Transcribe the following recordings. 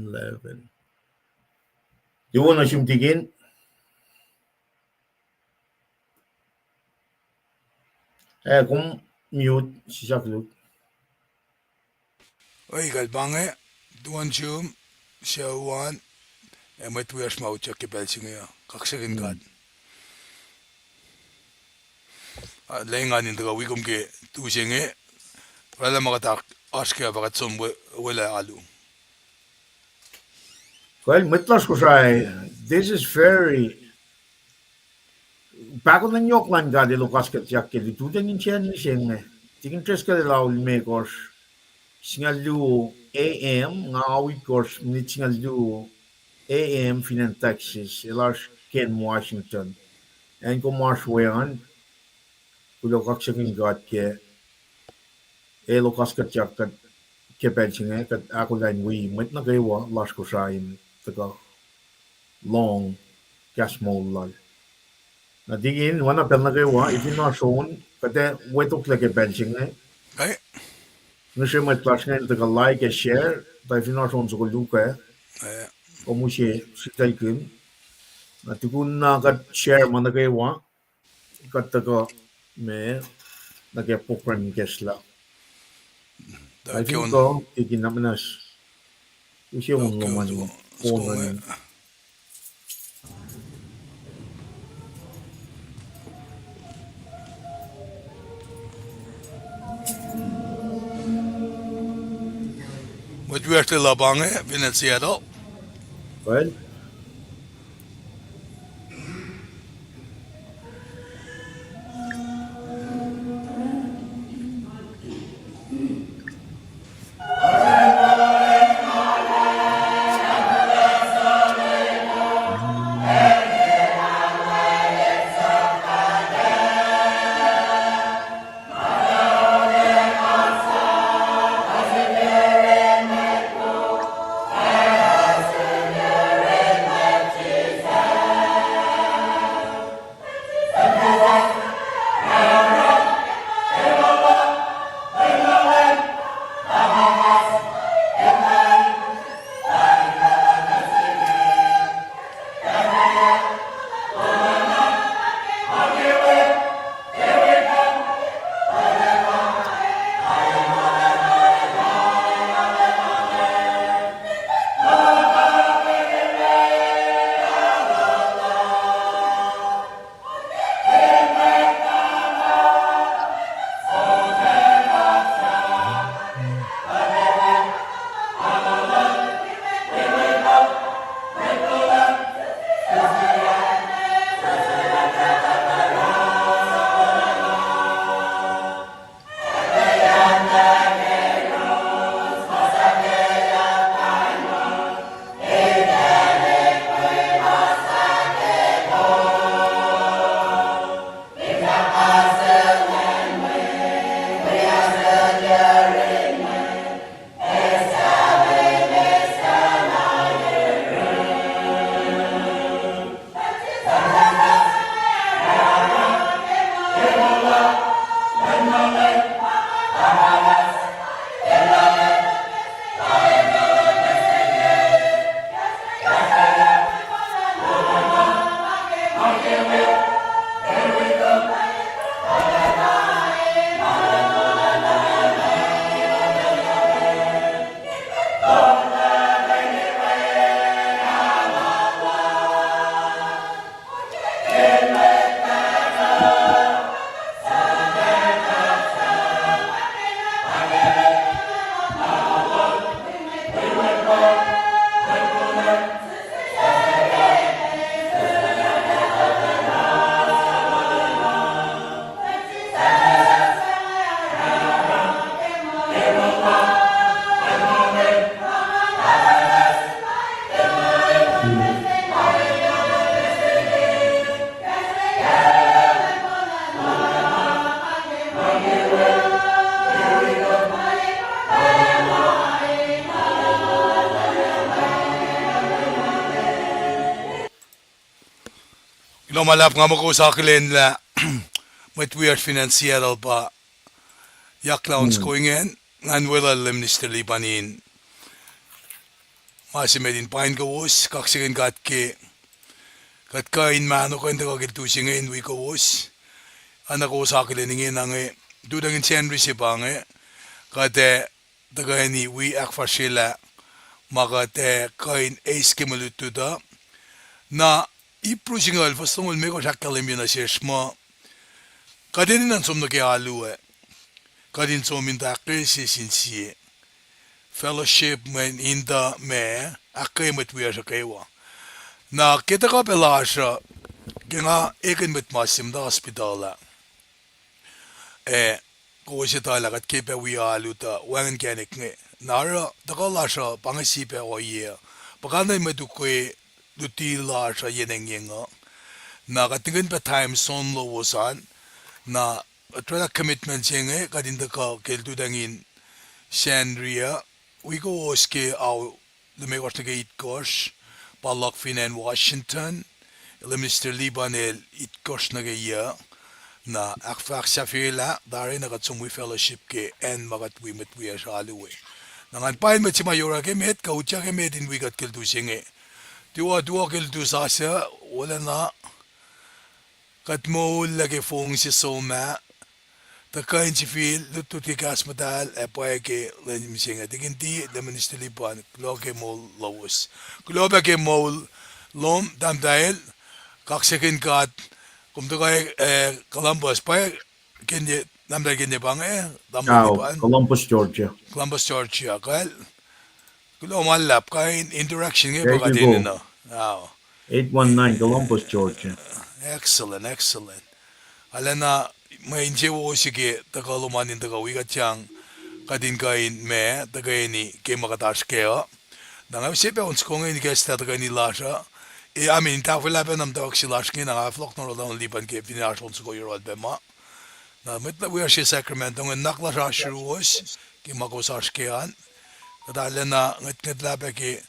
11. You want to tigin? Kung mute si Jacques. Oi, galbange, duan chum, siawan, mwet wias mau cek ke belsinge, kaksakin God. Lengan in the wigum ke tu singe, wala makatak aske abakat som wala alu. Well, mitlas Kosrae, this is very. Back on the Yokman God, the Locasket Jacket, the two thing in Chen Sing, taking Tresca the Law makers, Singalu AM, now we course, Mitsingalu AM Finan Texas, Elas Ken Washington, and go Marsh way on, who the kaksakin God ke, a Locasket Jacket, Kepelching, at akollah we might not go Las Kosrae in the long gas mold. Na tingin wana pel na kewa ifinasyon kate wetok leke benching Ay, nushe met plas ngayon taga like e share ta ifinasyon sa kuluka o musye sitaykin na tikun na kat share man na kewa kat taga me nage pokran kesla I think ko tikin namanas usye un loman phone Mwet wias te labange, vinet Seattle. well No malap nga mo ko sa akin la, mwet wias financiero pa, yak launch ko ingen, ngan wala lim ni Libanin. Masimedin Paing lowos, kaksakin katke, katkain mano ko hindi kakiltusingin wiowos, anak ko sa akin nange, dudangin Santuary si Paing, kate tagani wiklac fasila, makate kain ace kimalutuda, na iprusingal fastungol me ko sakkalim yun na siyasma, kadinin ang sumno kaya aluwe, kadin sumin takir si sinsiye. Fellowship men inda me akke met wiya sa kewa. Na kita ka pelasha kaya ikin met masim da hospitala. Ko si tala kat kepe wiya aluta wangan kanik nge. Nara taka lasha pangasipe o iya. Pakana metukwe duti lasha yeneng yenga. Na katingin pa time son lowosan na trada commitment yenge kadinda ka keltudangin Sandria, we go oske au lumegos na itkos, palak finan Washington, Mr. Libanel itkos na gaya, na akfak sa fila, dari nakatsumwi fellowship ke en magatwi matwi sa aluwe. Nangan pain met si mayora ke met, kautya ke met in wigat kiltu singe. Tiwa kiltu sasa, wala na, katmo lagi fong si soma, Takain si fil, lutut ke kas matal, apoy ke lenim singa. Diginti, daman istilipan, klo ke mol lowos. Klo ba ke mol lom, dam dahil, kaksakin kat, kung to kay Columbus, pa, kanya, dam dahil kanya bang dam lipan. Columbus, Georgia. Columbus, Georgia, kaya, klo malap, kaya interaction nga There pa you din go. no. Wow. 819 Columbus, Georgia. Excellent. Alam na, may injewo sige, takalumanin tagawigatyang, kadin kain me, tagay ni kay makatash kaya. Nang sipe ons ko ngayon kaya sa tagay ni Lasha, amin, tawala pa nam tawag si Lash ngayon, nakaflok na rodan lipan kay pinash ons ko yung bema. Na mit na wiya siya Sacramento, ngayon nakla siya Srui, kay makosash kayan. Kadala na, ngat lape kay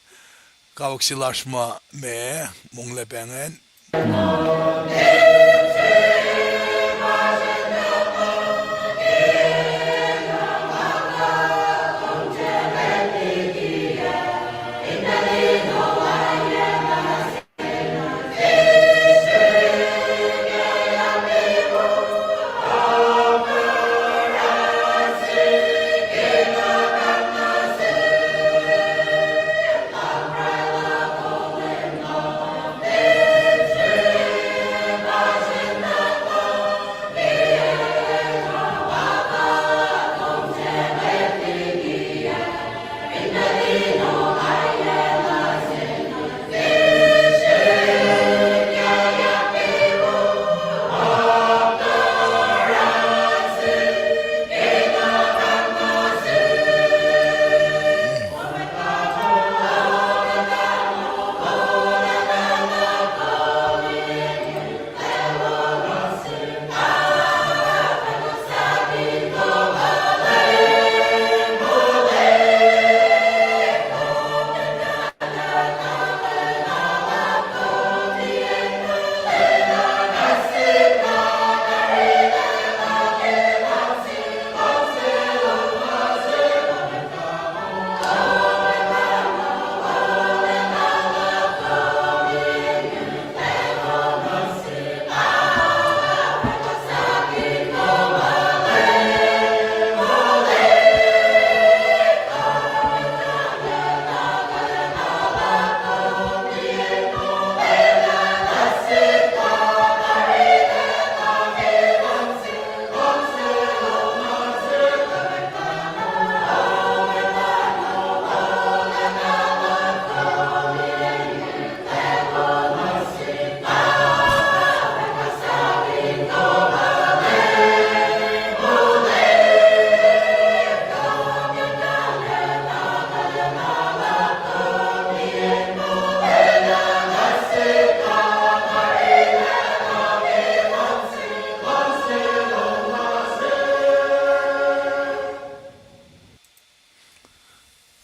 kawag si Lash ma me, mong lepengen.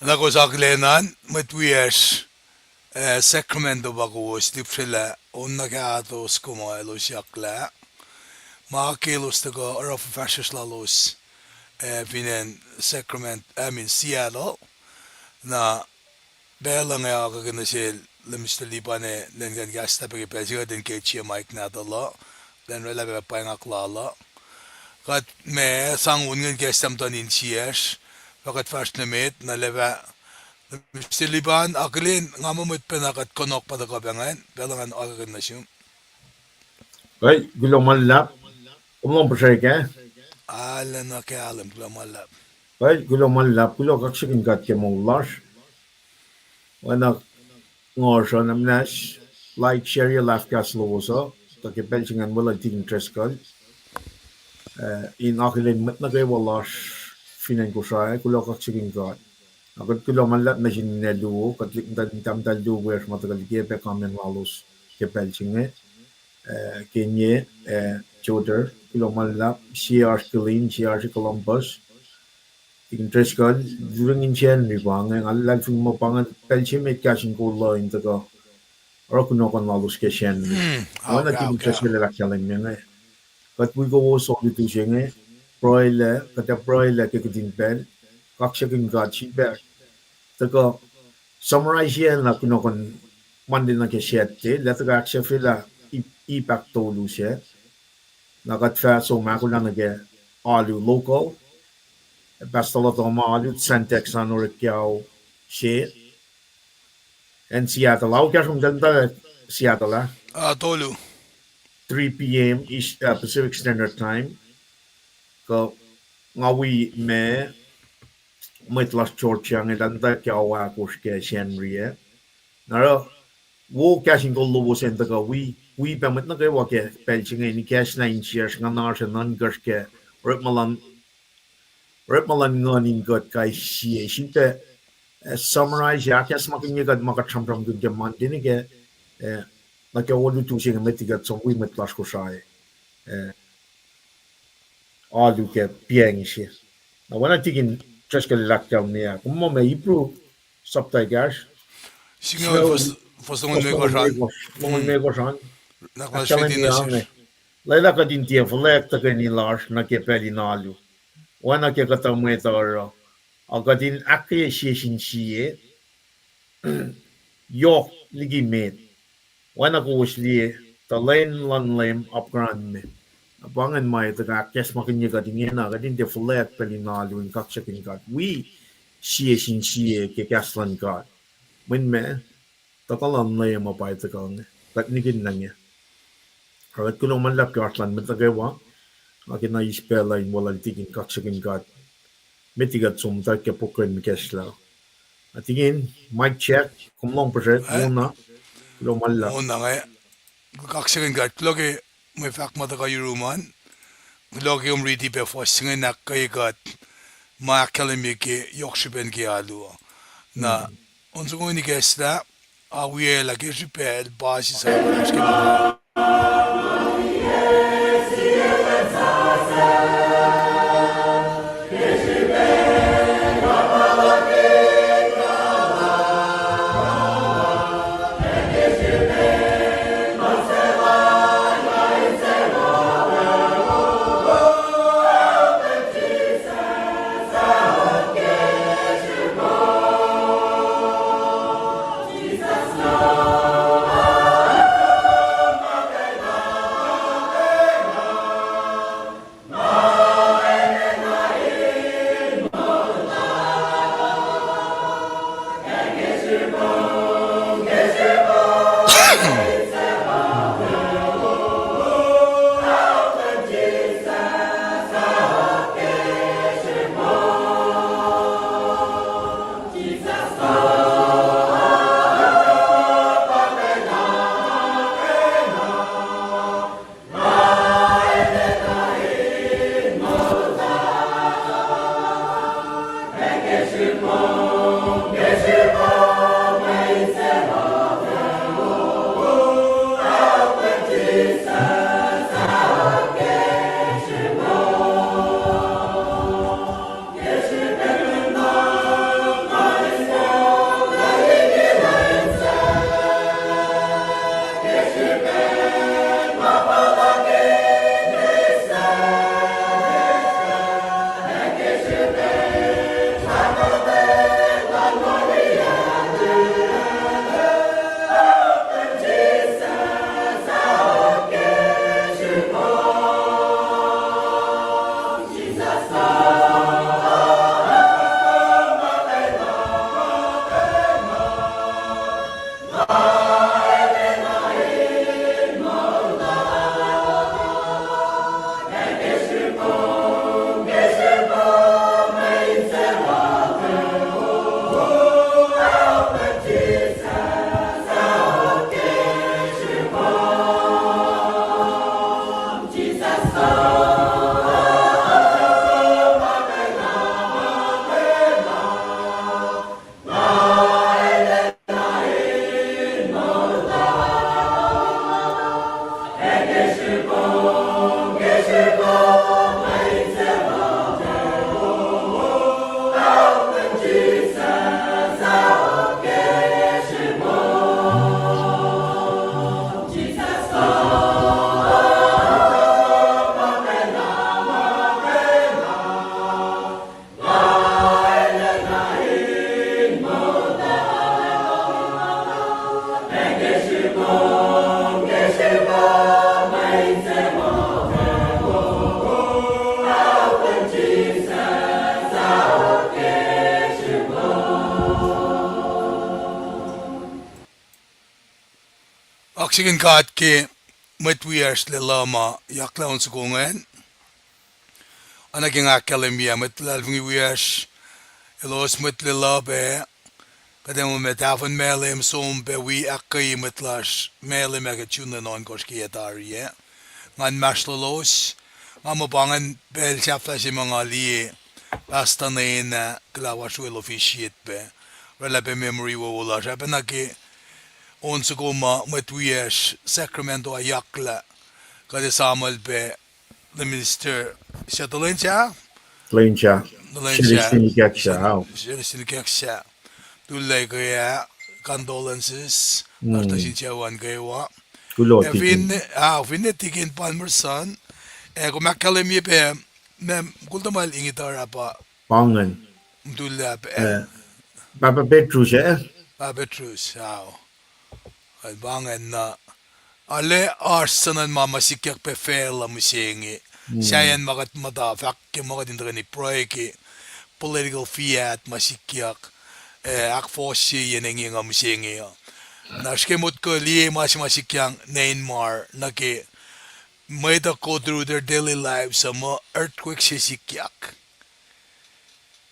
Nako sa klenan, matwias Sacramento bago stipsila onna katos kumailo siakla. Maakilos taga araf fascist lalos vinen Sacramento, I mean Seattle na Bella nga Aknasnasye lemster libane den gan gasta pe pelsiga den kechi mic na dalla den rela be Paing akollah kat me sang ungen gestam tan in chiers fakat fast nemet na leva lemster liban aklin ngamamut penakat konok pada kabangan bella ngan Aknasnasye Right, guloman lap. Kumlong pasay ala na ke alam glamala right, guloman lap. Gulo kaksakin kat ke maulas. Wana ngorso namnas. Like, share your life gas lowoso. Take pensingan wala tiging treskal. In akilin mat na kayo walas. Finan ko siya. Gulo kaksakin kat. Akat guloman lap na sininaluo. Katlik tam talu wers matagal kepe kamen walos. Ke pensingan. Kenye. Choder. Guloman lap. Siar Kilin. Siar Columbus. Tiging treskal. During in chen ribang. Ang alal fing mo pangan. Pensin KahsInKol lo in taga. Ora kon walos ke chen. Wana tiging okay treskal lakyalan nga. Kat we go so dito siya nga. Broiler. Kata broiler ke kitin pel. Kaksakin kat feedback. Taga. Summarize yan na kuno kon mandin na ke siyete. Lata ka aksya fila. Ipak tolu siya. Nakat so makulang nage. Alu local. Basta lot of alu. Sentex na norikiyaw siya. And Seattle. Ako kaya kung ganda Seattle 3 p.m. East Pacific Standard Time. Ko ngawi me mitlas Georgia ng ganda kaya ako siya siyempre. Naro wo KahsInKol lowos en taga we pamit na kayo ke pelching ni cash 9 shares nga nar sa non gas ke ripmalan ngonin got kay siya sinte summarize ya kes makinya gad makacham good man din ke na ke wolu tu siya metigat som we mitlas ko siya alu ke Paing siya. Na wana tigin just ke lakyaw niya. Kung mo may improve sabtay gas. singa fos ngon me ko ran Mga negosyan. nakma Actually shwiti na niya siya Laila ka din tiya fulek ta ni Lars na ke peli nalu. Wana ke kata mwet oro. Aga din akketeyac siye. Yok ligi met. Wana ko usli ta len lan lem upgrand me. Abangan mai ta akes makinya ka din na ka din te fulek peli nalu in kaksakin ka. We siye ke kaslan ka. Min me ta kalan lem apay ta kang. Kat nigin lang niya. Karat kulong man lap kaslan met ta gawa. Akin na ispela in wala tigin kaksakin ka. Mitigat som ta ke pokren mi kesla. Atingin mic check kumlong percent una kulong man lap. una nga kaksakin gat kloge may fak mata kayo ruman kloge riti pe fos singa nak kayo gat ma kalimike yokshiben ki alu na onzo ko ni gesla awie la ke super basis sa keski Oxygen card ke met wiers le lama yakla ons kongen. Ana king akalemia met lalvingi wiers elos met le labe. Kadem met avon melem som be wi akkai met las melem agatuna non koskietarie. Ngan maslolos ngamabangan bel chafla si mga li basta na ina klawas will officiate be. Wala be memory wala sabi na ke on sa goma matwiyas Sacramento ayakla kada samal be the minister siya tuloy siya Lencha. tuloy siya Likiyac siya siya. likiyac siya tulay kaya condolences nasta sinsiyawan kayo Kulo fin tikin. fin tikin palmerson kumakalemi be mem kultamal ingitar apa Pangan. tulay be Baba Petrus siya. Petrus albangan na ale arsanan mamasikyak pe fela musengi sayan magat madafak ke magat indra ni proyeki political fiat masikyak akfosi yenengi nga musengi na skemot ko liye masikyang Nien na ke may da go through their daily lives sa mga earthquake sisikyak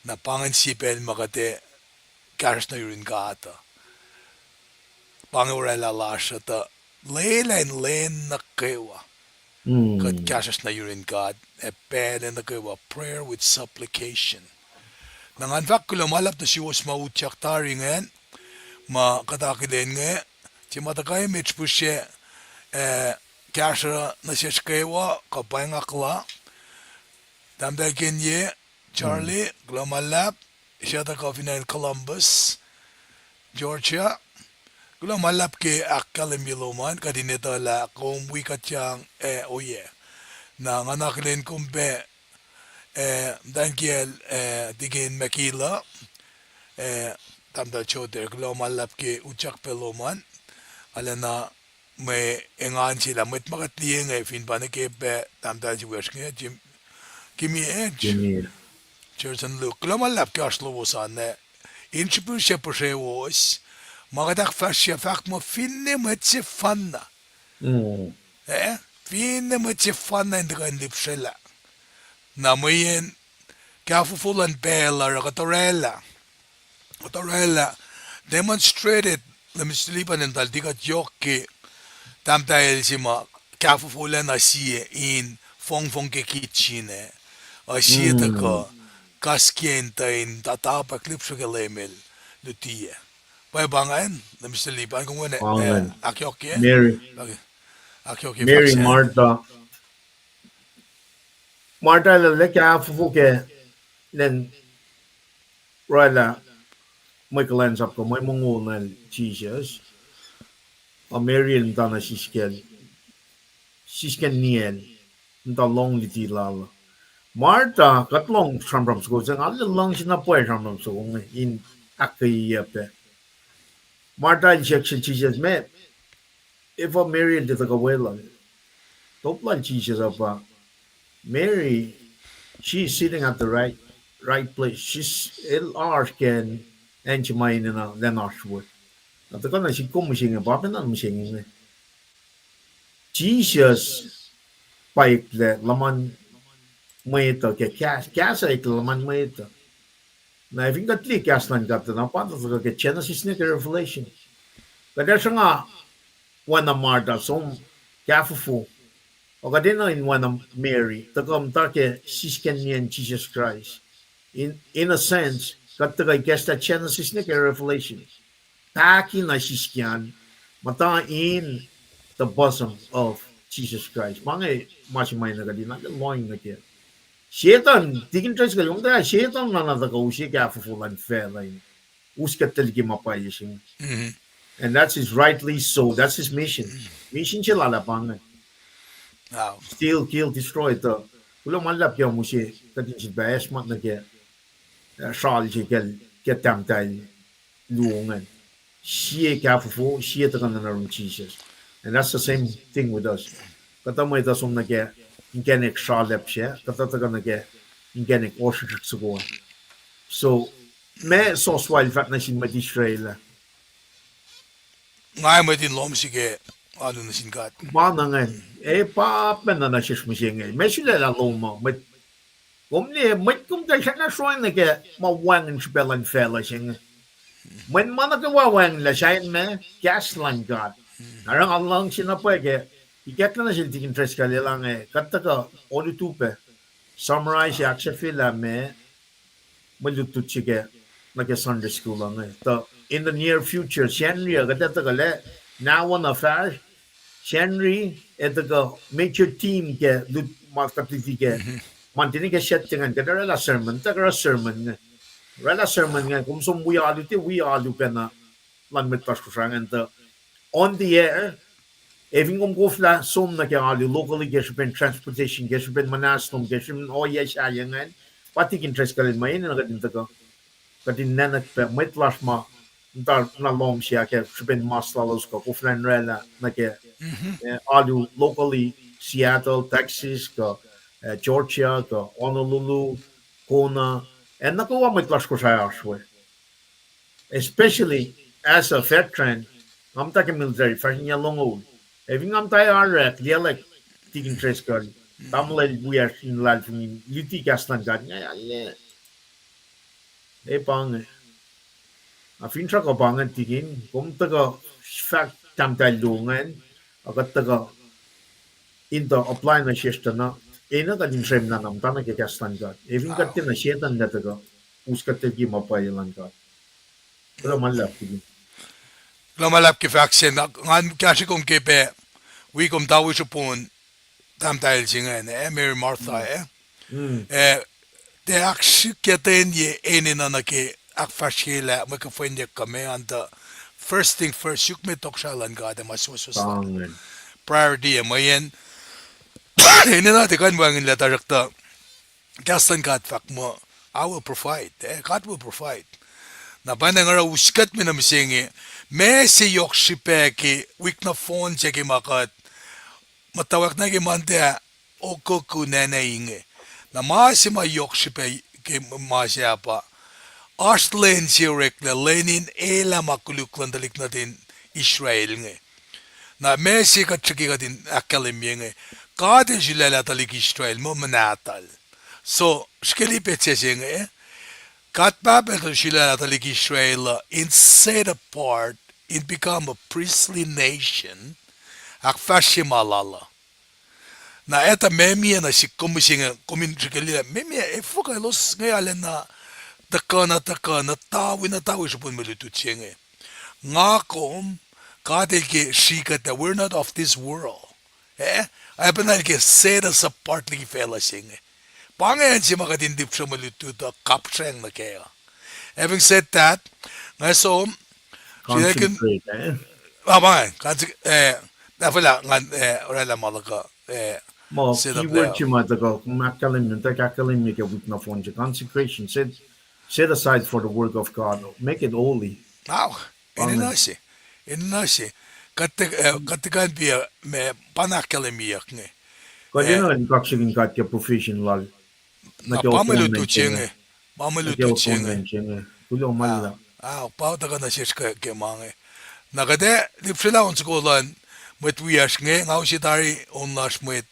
na pangansipin magate karas na yurin ka ata pangurela lasha ta Leilen len nukewa. Kat kasas na yurin God. E pen and nukewa. Prayer with supplication. Nanganfak ko lumalap na siwas mautyak taringen. Ma katakilin nga. Timatakay mitch po siya. Kasa na siya skewa. Kapay ng akla. Damdagin ye. Charlie. Lumalap. Siya ta kafina in Columbus. Georgia. Kung malap ke akalim biluman kadinita la kung wikatyang oye na nganaklin kumbe dankiel digin makila tamda chote kung malap ke uchak peluman ala na may engan sila met makatliye nga fin pa na ke be tamda jiwes nga jim kimi edge church and look kung malap ke aslowosan na inchipu siya po siya was magadak fascia fak mo finne matse fanna. Finne matse fanna in the kind of shella. Na moyen kafufulan pela rakatorella. Katorella demonstrated the mislipan in taldiga joke tamtayel sima kafufulan asiye in fong ke kitchine. Asiye taka kaskienta in tatapa klipsugalemel lutia. Bangan, na Mr. Liban kung wala akyoke. Akyoke Mary faksen. Marta le kya fuke len rala kulacnsap ko may mungunal Jesus. A Marian dana sisken Nien nda long liti lala. Marta katlong samram sko jang alle long sina poe samram sko in akketeyac. Marta injection Jesus me if a Marian did the gawela. Topla Jesus apa Mary, she's sitting at the right place. She's LR can and she might then ashwood. At the corner she come machine about and machine. Jesus bike the laman mwet ke cas ek laman mwet. Na I think that li caslan got the part of the Genesis nick revelation. But there's a one of Martha some careful. O kadena in one of Mary, tagam take sisken niyan Jesus Christ. In a sense, katagay guess that Genesis nick revelation. Taki na sisken, mata in the bosom of Jesus Christ. Mga masimay na kadina, loin na kaya. Satan, tigin tres ka yung daya, Satan na natagaw siya kaya fufulan fela yun. Uskat taligi mapayasing. And that's his rightly so. That's his mission. Mission siya lalapangan. Steal, kill, destroy the. Ulang malap kaya mo siya. Kadin siya bayas mat na kaya. Shal siya kaya tamtay luungan. Siya kaya fufu, siya takan na naroon Jesus. And that's the same thing with us. Kata mo ito sum na kaya ingenik shalep siya. Kata takan na kaya ingenik oshik suguan. So, may soswal fat na siya mat Israel. Ngay mo din lom sige ano na singkat. Manangan. Pa na shismishing. Mesile la loma. Met kumni met kum ta shana shwang na ke ma wang spelling fella sing. When manaka wang la shain me gaslan god. Narang along sinapa ke ikakna na silti interest ka lang katta ka olu tupe. Summarize yaksa fila me malutut sige na ke Sunday school lang So in the near future, Henry agad le now on affairs Henry at the major team ke lut makatiti ke mantini ke settingan ke rela sermon rela sermon nga kung sum we alu pena lan met pas kusangan on the air even kung gofla sum na ke alu locally ke transportation ke manasnom ke yes ayangan pati interest kalin main na kadin kadin nanak pe met lasma na lom siya ke maslalos ko kuflan rela na ke alu locally Seattle, Texas, Georgia, Honolulu, Kona, and nakuha may tlas ko sa aswe. Especially as a veteran, I'm talking military, fashion niya long old. If I'm tayo arek, dia like tigin tres ka. Tamla we are in life in likiyac lang ka. Pang afin sa ko pangan tigin, kung taga fact tam tayo lungan, agat taga in the apply na siya na ena ka din sem na nam tana ke kastan ka evin ka tin na shetan na taga uska te gi mapailan ka pero malla tigi Lamalap ke faxen ngan kasi kung kepe we kom tawi supon tam tayo singa Mary Martha det aksjetten je ene na ke akfashela mo ka fwende kame anta first thing first yuk me tokshalan ga de masususla pangen priority mayen ene na te kan bangin la tarakta kastan gat fak mo I will provide God will provide na bana ngara uskat mi na misingi me si yok shipe ki wik na phone che ki makat mutawaek na ki mante o koku nene inge na ma yok shipe ki ma siya pa Ashlen sirek na lenin ela makuluklan dalik natin Israel nge na me si katsaki ka din akalimye nge kade jilala dalik Israel mo manatal so shkeli petse nge God Babel Shila Israel in set apart and become a priestly nation akfashimalala. Na eta memia na si komisinga kominchikalila memia e fuka los ngayalen na takana tawi na tawi shupun melututsinge. Nga kom kadel ke shikata we're not of this world. Apanal ke set us apart lagi fela singe. Pangayan si makatindip siya malututa kapsang na kaya. Having said that, nga so, siya kan, concentrate pangayan, wala, wala malaka, mo sit up keyword there. chima taga makalim nun ta kakalim ni ke wik na phone consecration set aside for the work of God make it holy Now, pangen inanasi, katikan biya, me panakkalimiyak nga, kadino ni kaksakin kat ke professional na na ke opon na pamalutut siya nga, na ke pamalutut siya opon nga, na kulo malla pauta ka na siya ke mga, nakade, di sila on skolan, met wias nga, nga si tari onlas met,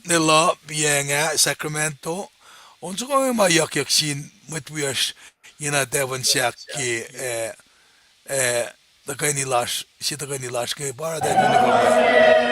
nila biya nga, Sacramento, on skolan mayak sin, met wias, yun devan siya ki, takay nilas, si takay nilas kay para dahil uniforme.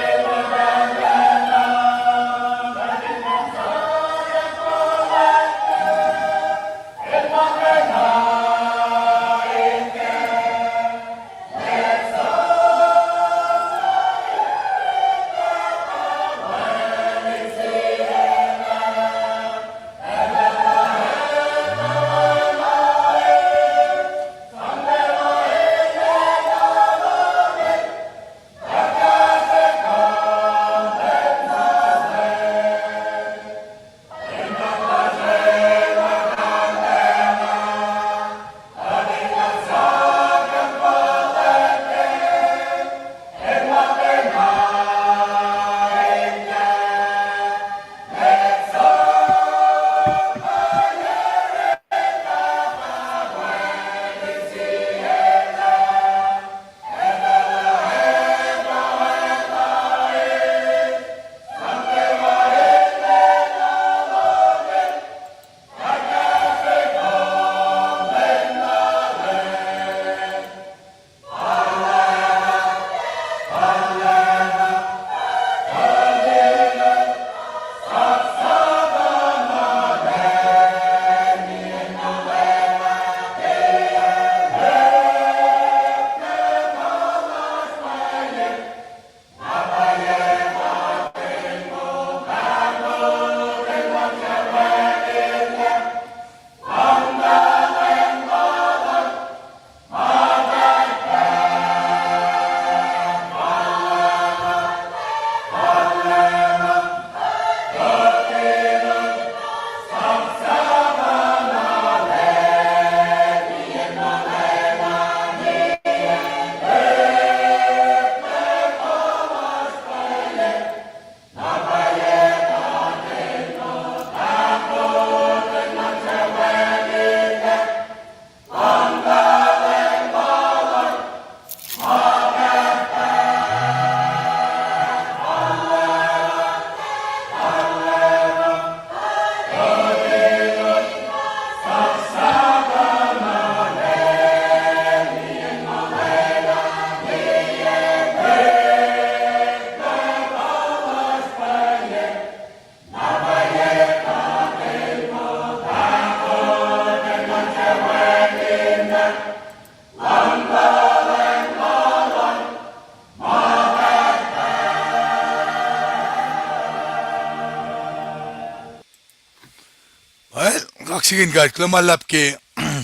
kaksakin kat lumalap ke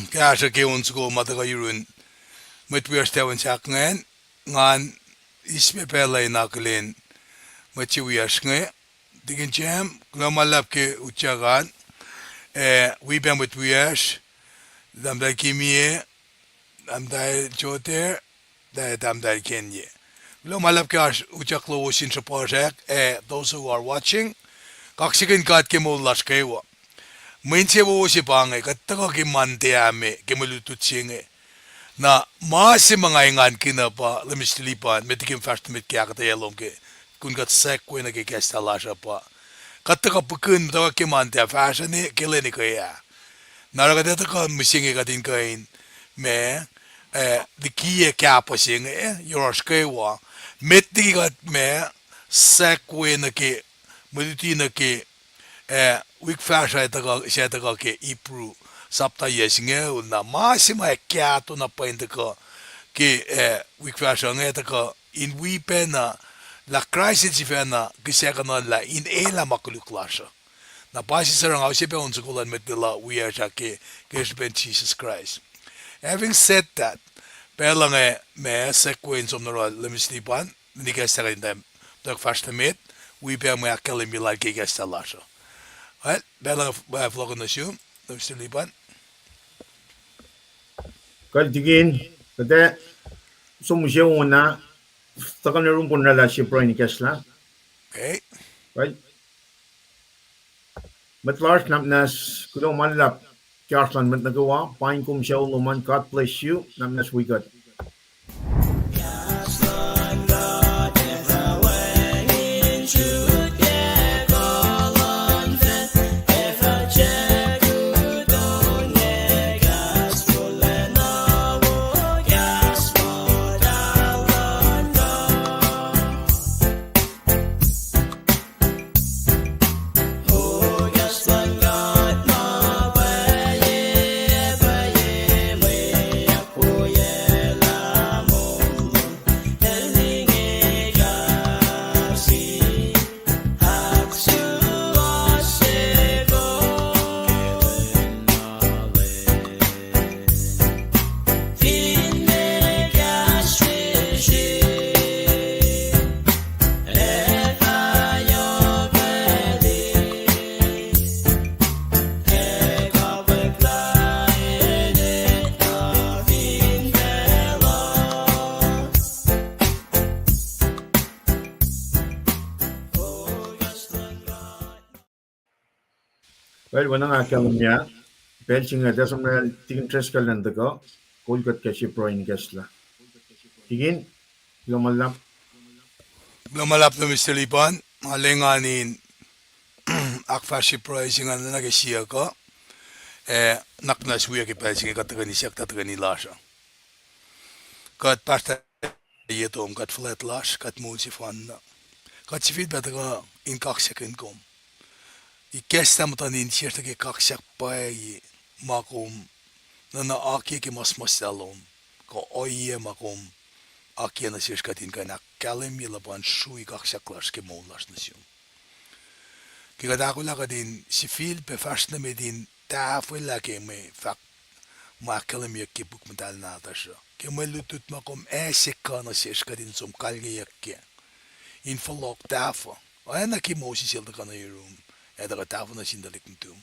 kaya ke unsko mataga yurun metwiastewan sakngan ngan ispepelay naklin metwiasnge digin jam lumalap ke uchagan wibam metwias damdai kimie damdai jote damdai kenye lumalap ke uchak lowos in project those who are watching kaksakin kat ke molashkewa Mainse wo si Paing kattaka ki mante ame ke malututsinge na maasi mga ingan kinapa lemistilipan metikim fast met ke akketeyac ke kun kat sekwe na ke kestalasha pa kattaka pukun tawa ke mante fashion ne keleni kaya narakata ka misinge katin kain me likiyac kapa singe yorashkewa metti kat me sekwe na ke maluti na ke Wiklac siya ke ipru sapta yesnge na masima kyato na painte ko ke Wiklac nge ka in wipena la crisis ifena kiseka la in ela makuluklasha na pasi sarang ausi pe unsukulan metila we are ke ben Jesus Christ. Having said that, pelange me sequence of the lemistlipan ni kesta in them the first met we pe me akketeyac like ke kesta lasha. Well, belang Aknasnasye, lemistlipan. Digin, kaya sumusya una, takan na rin po nala si Brian Kesla. Okay. Right? Matlarsh namnas kulo manlap Karslan matnagawa, Paing kum siya uluman, God bless you, namnas we got. Well, wala nga kalumya. Belching ada sama tingin tres kalanda ko. Kulkat kasi Brian Kesla. Tingin, lumalap. Lumalap lemistlipan, malenganin akfashi pricing na nagsiya ko. Naknasnasye ke pricing katagani siya katagani lasha. Kat pasta yetom kat flat lash kat multifan na. Kat sifid bataga in kaksakin kom. Ikesta mutanin siya ke kaksak pay makom na aki ke mas dalom ko oye makom aki na siya katin ka na kalemi laban Srui kaksaklash ke wolacna. Kaya akollah ka din si fil pe fast na medin tafwela ke me fak ma kalemi ke buk mental na tasha ke melutut makom eseka na siya katin som kalkiyac ke in follow tafa ana ki mosi silda kana room Eda tafo na sindalik ntum.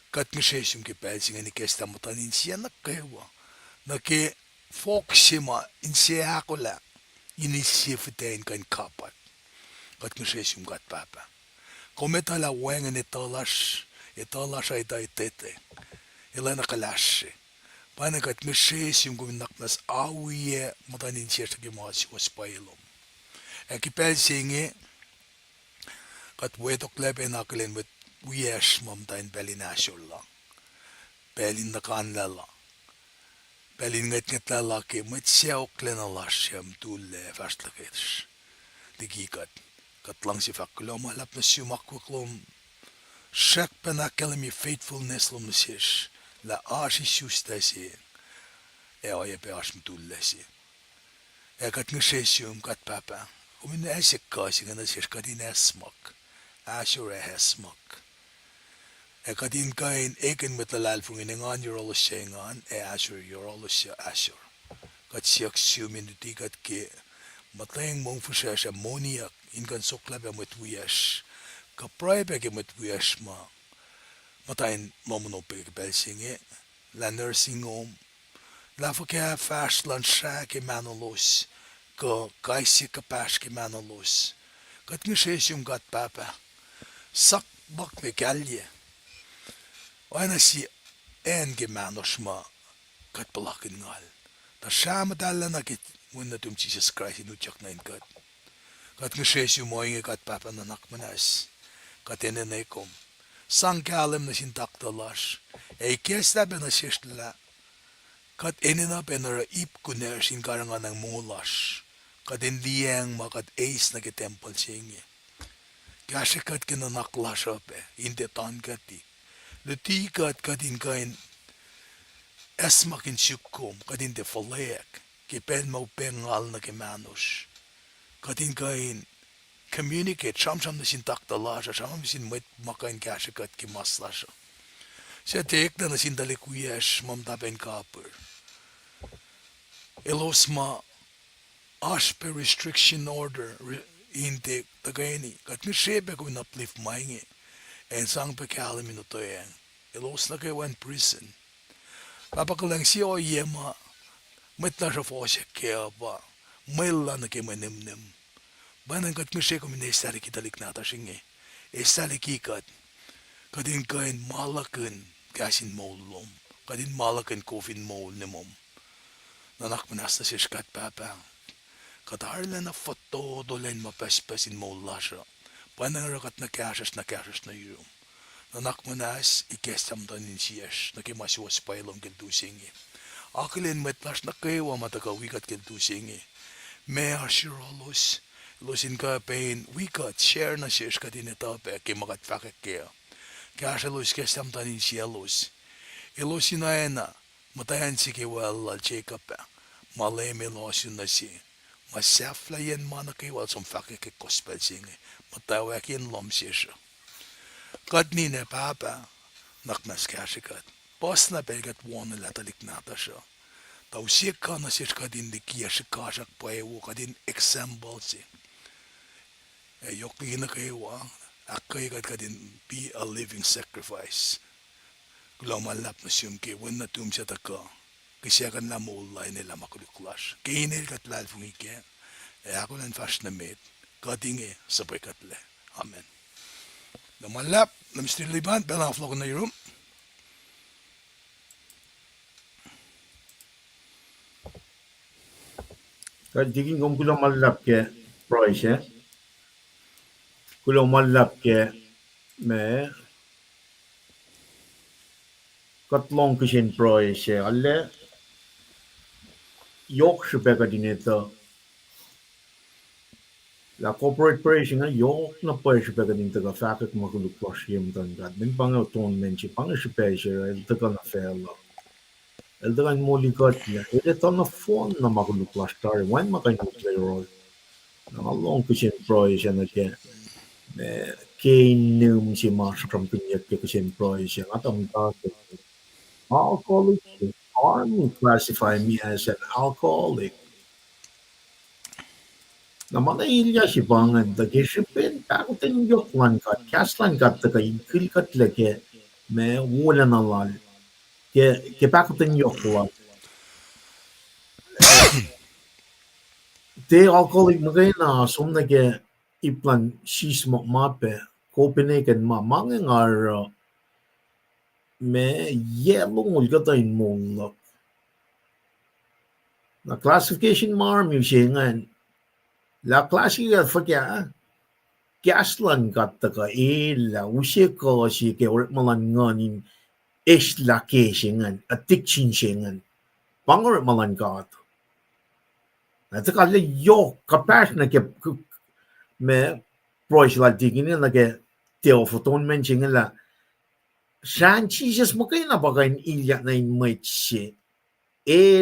Kat ngesesum ke pelsing ni kesta mutanin siya nakawa. Na ke foksima in siya akollah. Inisifitein kan kapat. Kat ngesesum kat papa. Kometala wengen etalas ay taitete. Ila nakalashe. Pana kat ngesesum guminaknas awiye mutanin siya sa kimasi waspailom. Eki pelsingi kat wetok lebe nakalin with wies mamtain belinasyolla. Belin nakanlala. Belin nget lalaki met seoklen alasyam tulle fastlakets. Likiyac kat lang sifac lumalap na sumakwaklom. Shak panakalami faithfulness lom sish. La ashi sustasi. Oye pe ash mtullesi. Kat ngesesum kat papa. Umin esik kasi nga na sish katin esmak. Asure hesmak. kadin kain eken metalal funginengan yorolosyengan asher yorolosya asher. Kat siyak siuminuti kat ke matayang mong fusasha moniak inkan soklabe metwiyash. Kapray peke metwiyash ma matayin momonope ke belsinge la nursing home la faka fash lan sha ke manolos ko kaisi kapash ke manolos. Kat ngishesyum kat papa sak bak me kalye. Oana si en ke manosma kat palakin ngal. Ta shama dalla na kit wonna tum Jesus Christ inu chak na kat. Kat ngishesyum mo inge kat papa na nakmanas. Kat enenekom. Sang kalem na sintaktalash. Kes na sishtla. Kat enina penara ip kuner sin karangan ng mulash. Kat enliyang makat ace na ke temple singe. Kasha kat kinanaklas ape. Inte tan kati. Luti kat katin kain esmakin syukum. Katin te falayak. Kipen mau pengal na kemanos. Katin kain communicate. Sham na sintaktalasha. Sham sin mwet makain kasha kat kimaslasha. Siya tek na sindalikuyash mamtapen kapur. Elosma aspe restriction order inte tagaini. Kat nishebe ko inaplif mainge. En sang pacl minutoyang. Elos na kayo in prison. Papakalang siya o yema. Mat na siya fosya kaya ba. Maila na kayo manimnim. Banang kat mishe ko minestari kitalik nata singe. Estali kikat. Kadin kain malakan KahsInKol lom. Kadin malakan kofin mol ni mom. Nanaknasnasye kat papa. Katarla na foto dolen mapespesin mol lasha. Panangarakat na kasas na yum. Nanakmanas ikesam tanin siyas. Nakimaswas pa ilong kiltusingi. Akilin metlas na kayo matakawikat kiltusingi. May ashirolos. Losin ka pain wikat share na siyas katinetape kimakat fakak kaya. Kashalos kesam tanin sielos. Ilosinaena matayan si kiwal al check-up. Maleme losin na si. Masafla yan mana kiwal som fakak kospel singe. Mutawaek yan lom siyasya. Kat nina papa naknas kashikat. Pas na pegat wana latalik nata siya. Tausik ka na siyas kadin likiyac kasak paewo kadin example si. Yok na kayo akketeyac kadin be a living sacrifice. Lulap na siyum ke wala tum siya taka. Kasi akan na mulay nila makuluklas. Kainil kat lalfung ike. Ako lang fast na met. Katinge sabay katle. Amen. Lumalap. Namistri liban. Belang flock na yung room. Kadigin kong kulang malap ke price kulang malap ke me katlong kishin price alle yok shubeka dinito la corporate price nga yok na price shubeka dinito ka fakak makuluklas yem tangad min pangoton menchi pangishipesh el taka na fela el taka moli katla ele tana phone na makuluklas tar when makain play role na long kishin price na ke Keinum si Marshram Pinyak Kishin Price and Atom alcoholic army classify me as an alcoholic. Naman ilya si bangan da gishipin takutin yok lan kat kaslan kat da kay kilkat leke me wala na lal ke pakutin yok lan te alcoholic magay na sumna ke iplan shismo mape Copenhagen ma mangengar me yellow ulgatayn mong na classification mar musyengan la classica fakya gaslan katta ka ila usye ko si ke or malan nganin isla kesyengan addiction syengan pangor malan kat na taka le yo kapas na ke me prois la digin na ke teofoton menchen la San Jesus mo kayo na bagayin ilya na inmaitsi.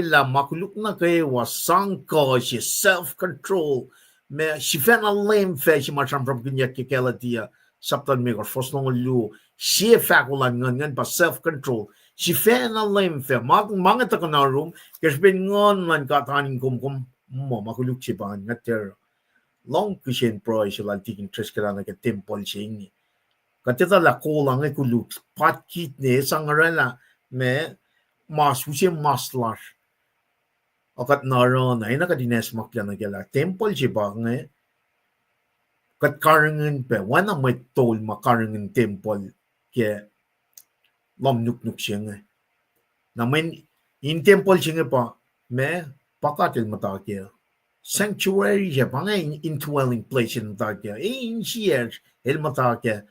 La makuluk na kayo wasang ko si self-control. Me si fena lem fe si marcham from kinyak kikela dia saptan me kor fos nong lu sifac ngan pa self control si fe na lem fe mga ta na room kes ben ngon man ka tanin kum mo makuluk si ban ngater long kishen pro isla tikin tres kala na ke temple ching kateta la kolang e kuluk pat kit ne sangarela me mas uche maslar akat naron ay nakadines makya na gala temple si bang kat karangan pe wana may tol makarangan temple ke lom nuk siyang na men in temple siyang pa me pakatil mata ke sanctuary siya pa nga indwelling place in mata ke in siya el mata ke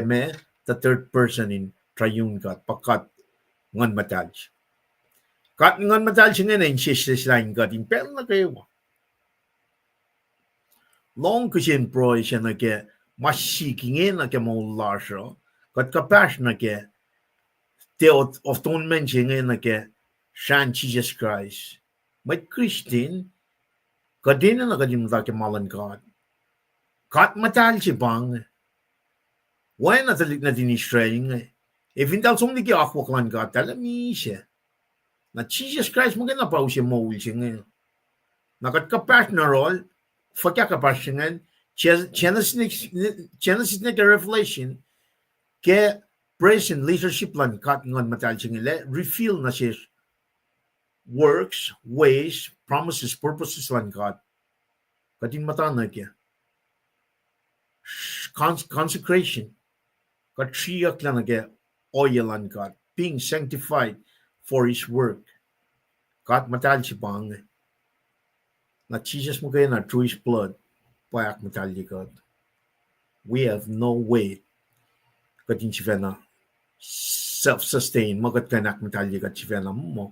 me the third person in triune God pakat ngan matal kat ngan matal siya nga in siya lain God in pel na kayo long kushin pro siya na ke masiking na ke mo larso kat kapash na ke te of ton mention na ke Shan Jesus Christ may Christian kadina na kadim ta ke malan God kat matal si bang why na talik na din Israel if indal sum di akwaklan God tala mi siya na Jesus Christ mo gana pa siya mo siya na kat kapash na role fakya kapash nga Genesis na Revelation ke present leadership lan kat ngon matal siya reveal na siya works, ways, promises, purposes lan God. Kadin mata na kya. Consecration. Katriyak lang na kya. Oil lan God. Being sanctified for His work. Kat matal si bang. Na Jesus mo kaya na through His blood. Payak matal si God. We have no way. Kadin si na self-sustain. Magat kanak matal si God si na mo.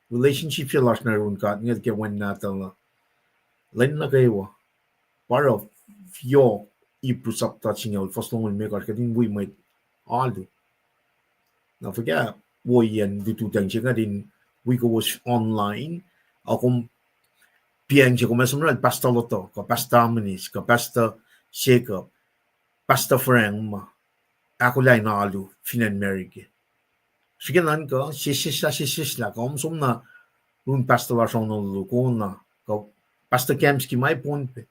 Relationship siya last na rin ka. Ngayon kaya wan natin na. Lain na kayo. Para yo ipusap ta singaw. Fast long may ka. Kadin we might all do. Na forget. Woy yan dito tayong siya nga din. We go was online. Akong Paing siya kumasunod. Pasta loto. Kapasta manis. Kapasta shake-up. Pasta frank ma. Akollah na alu. Finan America. Sige nan ka, sisis la, som na un pasta la son no na, ka pasta kemski mai ponpe.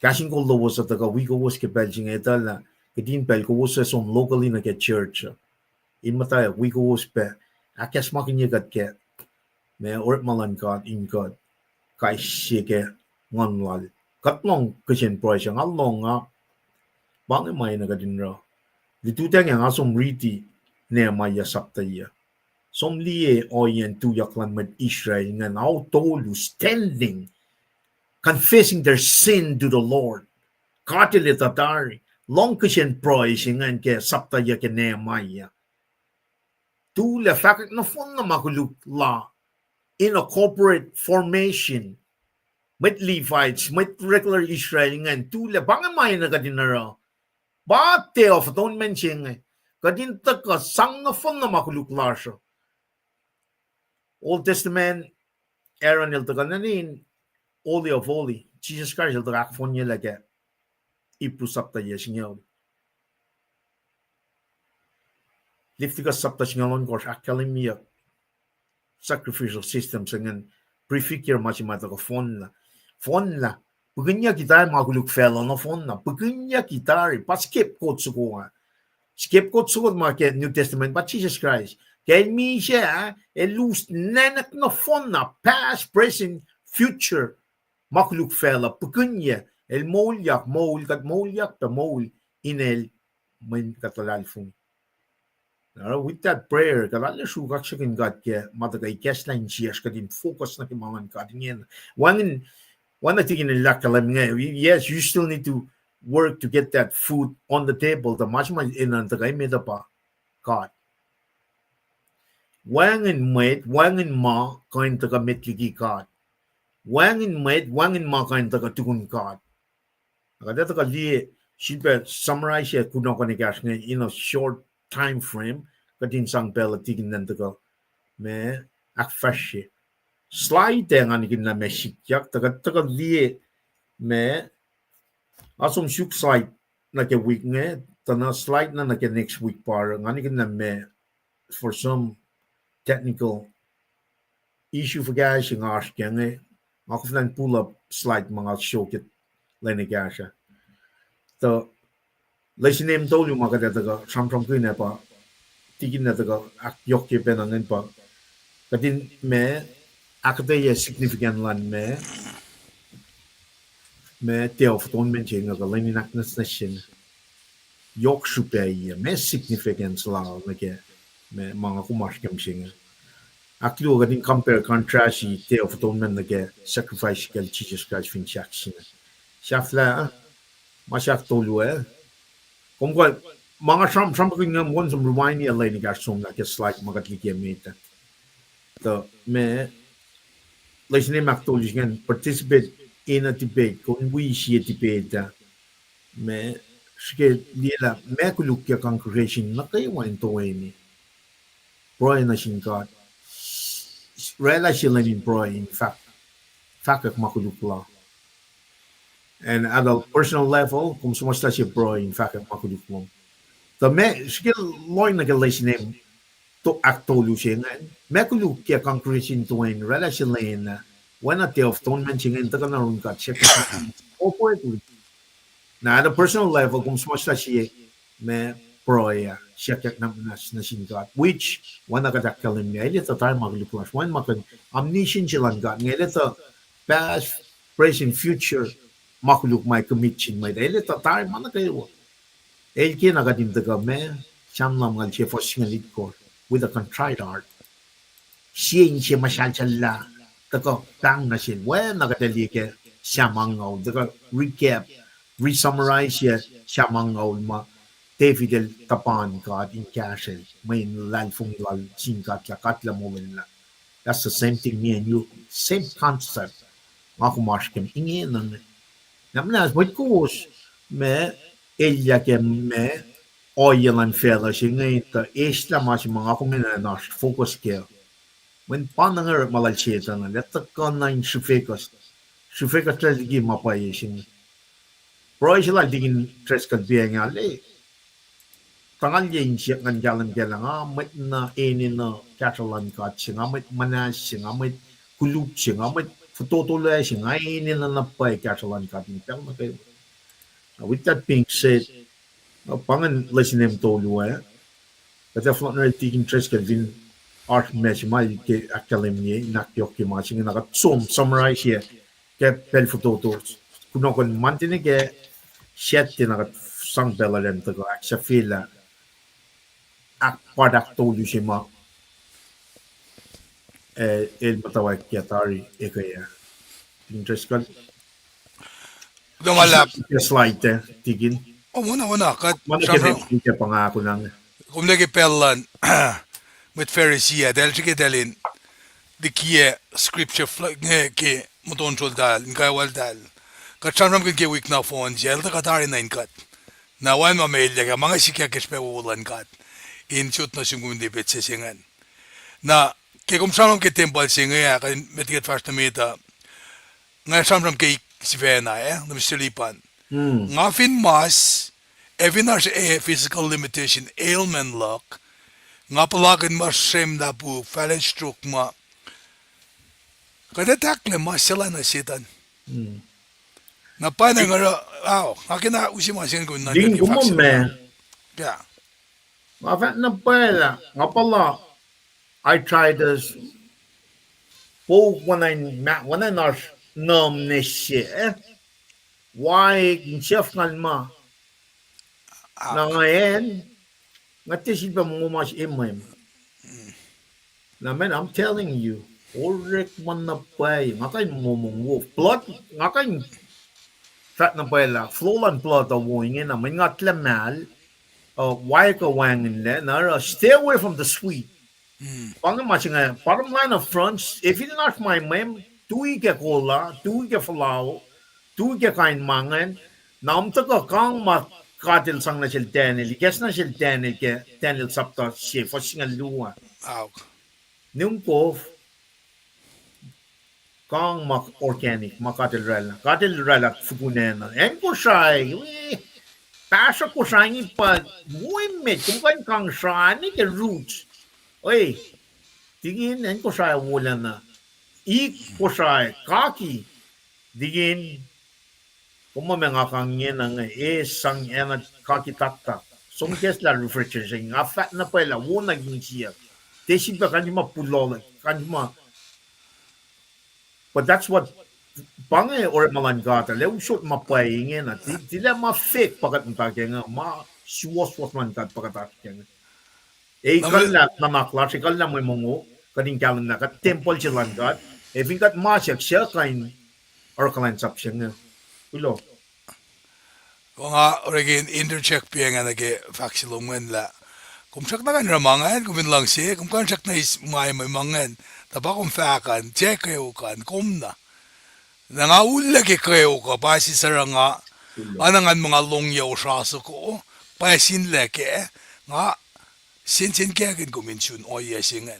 KahsInKol lowos at ka wiowos ke Belgium etala, kedin pel ko was som locally na ke church. In matay wiowos pe, akas makinya gat ke. Me or malan God in God. Kai shike ngonwal. Katlong kushin price ang along nga. Bang mai na kadin ra. Dito tang nga som riti Nehemiah saptaya. Som liye oyen tuyaklan med Israel nga now tolu standing, confessing their sin to the Lord. Katilitatari, long kishen proising and ke saptaya ke Nehemiah. Tula fakak na fun na makuluk la in a corporate formation with Levites, with regular Israel nga tula bangamay na kadinara. Bate of atonement siya kadin taka sang na fun na makuluklar siya. Old Testament, Aaron il taka na rin, Holy of Holy, Jesus Christ il taka akfon niya laga, ipusapta niya siya. Leviticus sapta siya ngalon kors, akkalimiyak, sacrificial system siya ngan, prefigure masimata ka fon la, pagkanya kita makuluk fellow na fon na, pagkanya kita rin, paskip ko tsuko nga, skip ko tsukot mga New Testament, but Jesus Christ. Kaya mi siya, elus nanak na fon na, past, present, future, makuluk fela, pagkunya, el molyak, pa mol, inel, may katalalfong. With that prayer, kalala sugak siya kin God kaya, matagay kesline siya, kadin focus na kimangan ka, din yan. One natin nila kalam nga, yes, you still need to work to get that food on the table. The much in the game pa God. Wangin ma kain taga metligi God. Wangin ma kain taga tukun God. Kada taga li should summarize it kuno kanigas in a short time frame. Kadin sang pela tigin nan taga me akfashi. Slide ang anikin na me sikyak taga li me asom shuk slide na ke week nga tana slide na nake next week par ngani na me for some technical issue for guys yung ash kenge ako flan pull up slide mga show kit lene gasha to lesin name told you mga kadaga sam ko na pa tigin na taga ak yok ke penangan pa kadin me akketeyac significant lan me teo foton men chinga ga lenin Aknasnasye yok supaya me significance la nake me mga kumash kem singa aklu gadin compare contrast i teo foton men nake sacrifice kel Jesus Christ fin chaksina shafla ma shaf tolu kung ko mga sam ko ngam won some remind ni alay ni gasom na kes like magat likiyac to me lesson maktol gan participate in a debate kung we see a debate me sige nila me kuluk ya congregation na kayo wan to ni pro na sin God rela sila in pro in fact ak makuluk la and at a personal level kung sumasta siya pro in fact ak makuluk mo the me sige loy na lesson to aktolu siya me kuluk ya congregation to in rela sila na when at the of ton mentioning ta kana run ka check opo na at a personal level kung sumasta siya me proya siya kaya Aknasnasye God which one nakadakalim niya ito tayo magluplas one makan omniscient siya lang God ngayon ito past present future makuluk may committion may dahil ito tayo mana kayo kaya nakadimdaga me siyam lang nga siya for singalit ko with a contrite heart siya masyalsala tako tang na siya when nakadali ka siya mangaw tako recap re-summarize siya mangaw ma David tapan God in castle may lalfong lal singkat la katla mo la that's the same thing me and you same concept ako marshkem inge nang namnas what goes me elia ke me oyelan fella singe ta esta mas mga ako menanas focus ke when panangar malalcheta na let ka nine sifac lagi mapay sing pro sila digin tres ka biang ale tangan yin siya ngan jalan jalan met na na katalan ka singa met manas singa met kuluk singa met futotole singa na napay katalan ka din pero na kayo with that being said pangan lesson name tolu but if not taking tres ka din art mesh mai ke academy nakyok ke ma singa na summarize here ke pel futotos kuno kon mantine ke shet na sang belalen to sa fila product tolu siya ma el mutawaek yatari kaya interest ka Lumalap. slide tigin Muna kat mana kaya pangako lang kung nagipelan with Pharisee dahil sige dalin dikiye scripture ke muton soldal kawal dal kat samram ke week na phone jel ta katari na inkat na wan ma mail ya mga sikya kespe ulan kat in shoot na singgundi bet sesingan na ke kum samram ke temple singa kan metiket fast meta nga samram ke sivena na mislipan nga fin mas evinar physical limitation ailment lock nga palagan mas sem na bu fallen stroke ma kada takle mas sila na sitan na pa na nga akina usima sin ko na ding gumamme yeah nga na pala nga pala I tried this po when I not Aknasnasye why chef ngalma na ngayon ngatisip mo mas imam na man I'm telling you orek man na pay ngakay mo wolf blood ngakay fat na pala flolan blood a wingin na may ngatlamal why ka wangin le na stay away from the sweet parang line of fronts if you not my mem tuwi ke akollah tuwi ke falao tuwi ke kain mangan nam to ka kang ma katil sang na sil Daniel guess na sil Daniel sapta si for singa luwa nung ko kang mak organic makatil rela fugunena en Kosrae Pasha Kosrae pa mwet kung kang shani ke roots. Oy, tingin en Kosrae wolacna. Kosrae kaki digin mga kang yan sang ena kaki tatak. Som kes la refrigeration. Afat na pala wona gin siya. Tesi pa kanima pulol kanima. But that's what Pange or malangata le usot mapainge na tila ma fake pakat ntakenga ma siwas man kat pakat kenga kalla na klase kalla mo mongo kading kalan na kat temple silan kat vingat ma siya kain or kulacnsap siya ulo Kung nga, origin, intercheck piya nga nage faksilungan la. Kung siyak na kan ramangan, kumin lang siya, kung kan siyak na may mangan, taba kung fakan, check kayo kan, kum na. Nangaulag kayo ka, pasi saranga, anangan mga longyaw saso ko, pasin leke, nga, sin kaya kan kuminsun, o yesingan.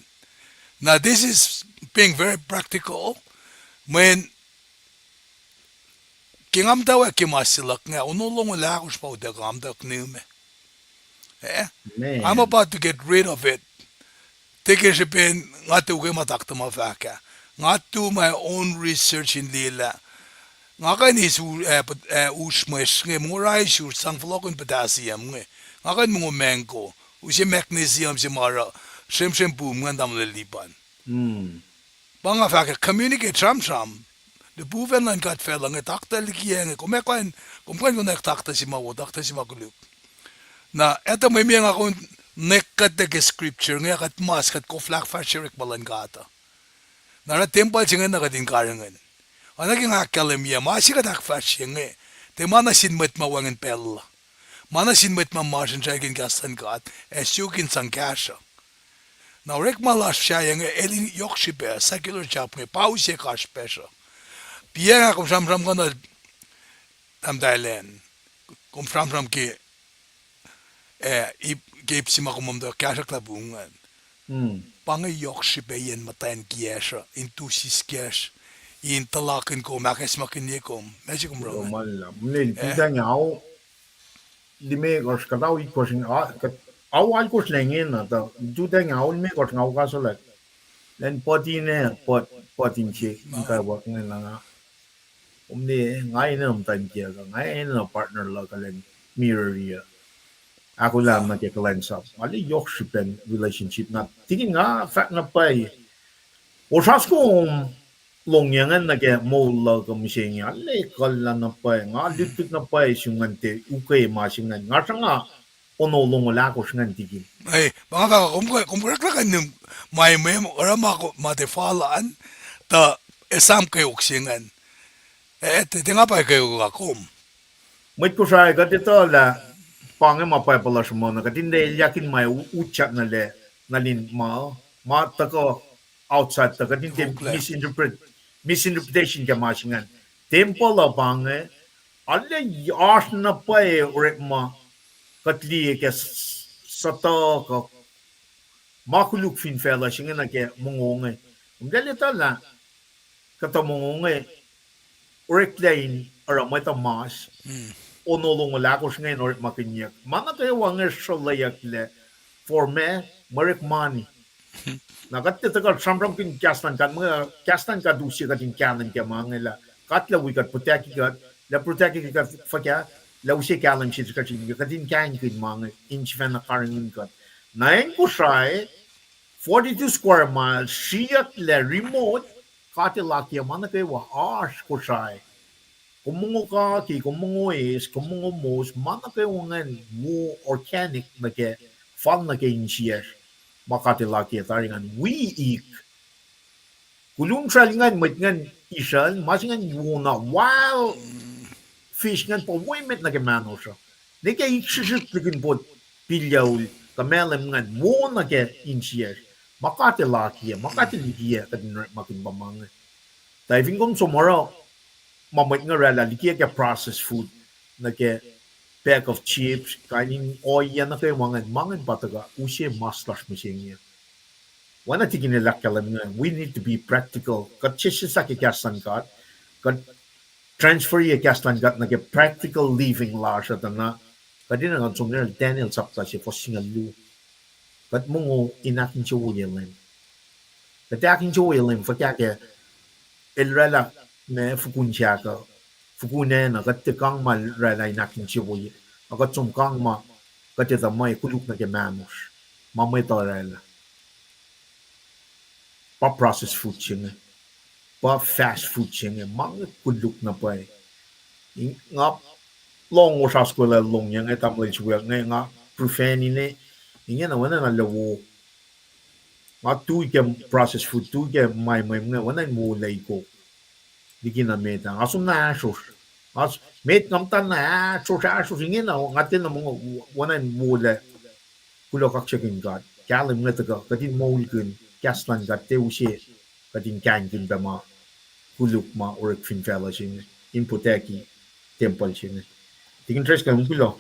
Now, this is being very practical, when Kingam daw kimasilak nga, unulong wala ako sa paudagam daw knume. I'm about to get rid of it. Take a pin, nga to kay matakta mafaka. Nga to my own research in lila. Nga kan is usmes, nga muray sur sang flokon potassium nga. Nga kan mga mango, usi magnesium si mara, sem boom nga dam lilipan. Banga faka, communicate sam. De boven lang kat fel lang takta likiyac kung kan takta si mawo takta si makuluk na eto may mga akong nekat de scripture nga kat mas kat ko flak fashirik balangata na temple singa na kadin karangan anaging akalemia masi kat fashiring te mana sinmet mawangan pel mana sinmet mamarsin jagin gastan kat esukin sangkasha na rek malas siya nga elin yokshibe secular job nga pause ka special Piega kung sam-sam ka na am dailen. Kung sam-sam ki keep si makumam da kasa klabungan. Pangayok si bayan matayan kiyasa into siskes in talakin ko makas makinikom. Medyo kumraman. Mnil pida ngao lime gos kadaw ikos awal kos lengin na ta juda ngao lime gos ngao kasolat. Len potine potin che ka wak nga ngayon na time kaya ka, ngayon na partner lang ka lang mirror niya. Ako lang nakikalansap. Ali yok shipen relationship na. Tingin nga, fact na pa O sas ko longyangan na kaya mo lang ka misingi. Ali kala na pa nga, lipit na pa sungante, ukay masingan. Nga sa nga, onolong wala ko sungantigin. Ay, mga kaka, kumpurak na kanyang may orang matefalaan, ta esam kayo uksingan. Tinga pa kayo kakum. May ko sa ito la pangin mapapalas mo na katindi yakin may uchat na le nalin tako outside ta katindi misinterpretation ka masingan. Tempo la pangin alle yas na pa uret ma katli ka sato ka makuluk fin fela singa na ke mungongay. Galita la katamungongay Urek-lain or may tamas onolong wala ko ngayon or makinyak. Mana kayo wanger shalayak le for me marik money. Nakatita ka samram kin kastan kan mga kastan ka dusi ka din kanan ka mga la katla we kat protect ka la protect ka fakya la usi kalan si ka din ka din kan kin mga inch fan na karangin ka. Nain Kosrae 42 square miles siyat le remote katilaki mana kayo Kosrae. Kumungo ka ki kumungo kumungo mos mana kayo ngan mo organic na ke fal na ke insiyer makatilaki taringan we kulung salingan ngan isal masingan yuna wild fish ngan po wimet na ke mano siya ne ke iksisip ligin po pilyaw kamelem ngan mo na ke insiyer makatilaki kadin makin bamang diving kong tomorrow mamait nga rala likiyac processed food na ke pack of chips kainin oya na kayo mangan bataga usye maslas misingya wana tigin nila kalam nga we need to be practical kat chisi sa kikastan kat kat transfer ye kastan kat na ke practical living la siya na Kadina nga tsumner Daniel sapta si fosingal lu. Kat mungo inakin chiwo yelim. Katakin chiwo yelim fakake elrala me fukunchaka. Fukune na kat kang mal rala inakin chiwo ye. Akat tsum kang ma kat ita may kuluk na ke mamush. Mamay to rala. Pa processed food chinga. Pa fast food chinga. Mga kuluk na pa eh. Nga long o sa skola long yang ay tamlay chiwo nga profani ne. Ingin na wana na lawo. Nga tu ke processed food tu ke may nga wana mo lay ko. Di kinameta. Aso na asos. As met kamtan na asos ingin na ngatin na mga wana mo lay kulo kaksakin God. Kalim nga taga katin mo ikun kaslan God te usye katin kankin ba ma kuluk ma or finfela sin impoteki temple sin. Tingin tres ka kulo.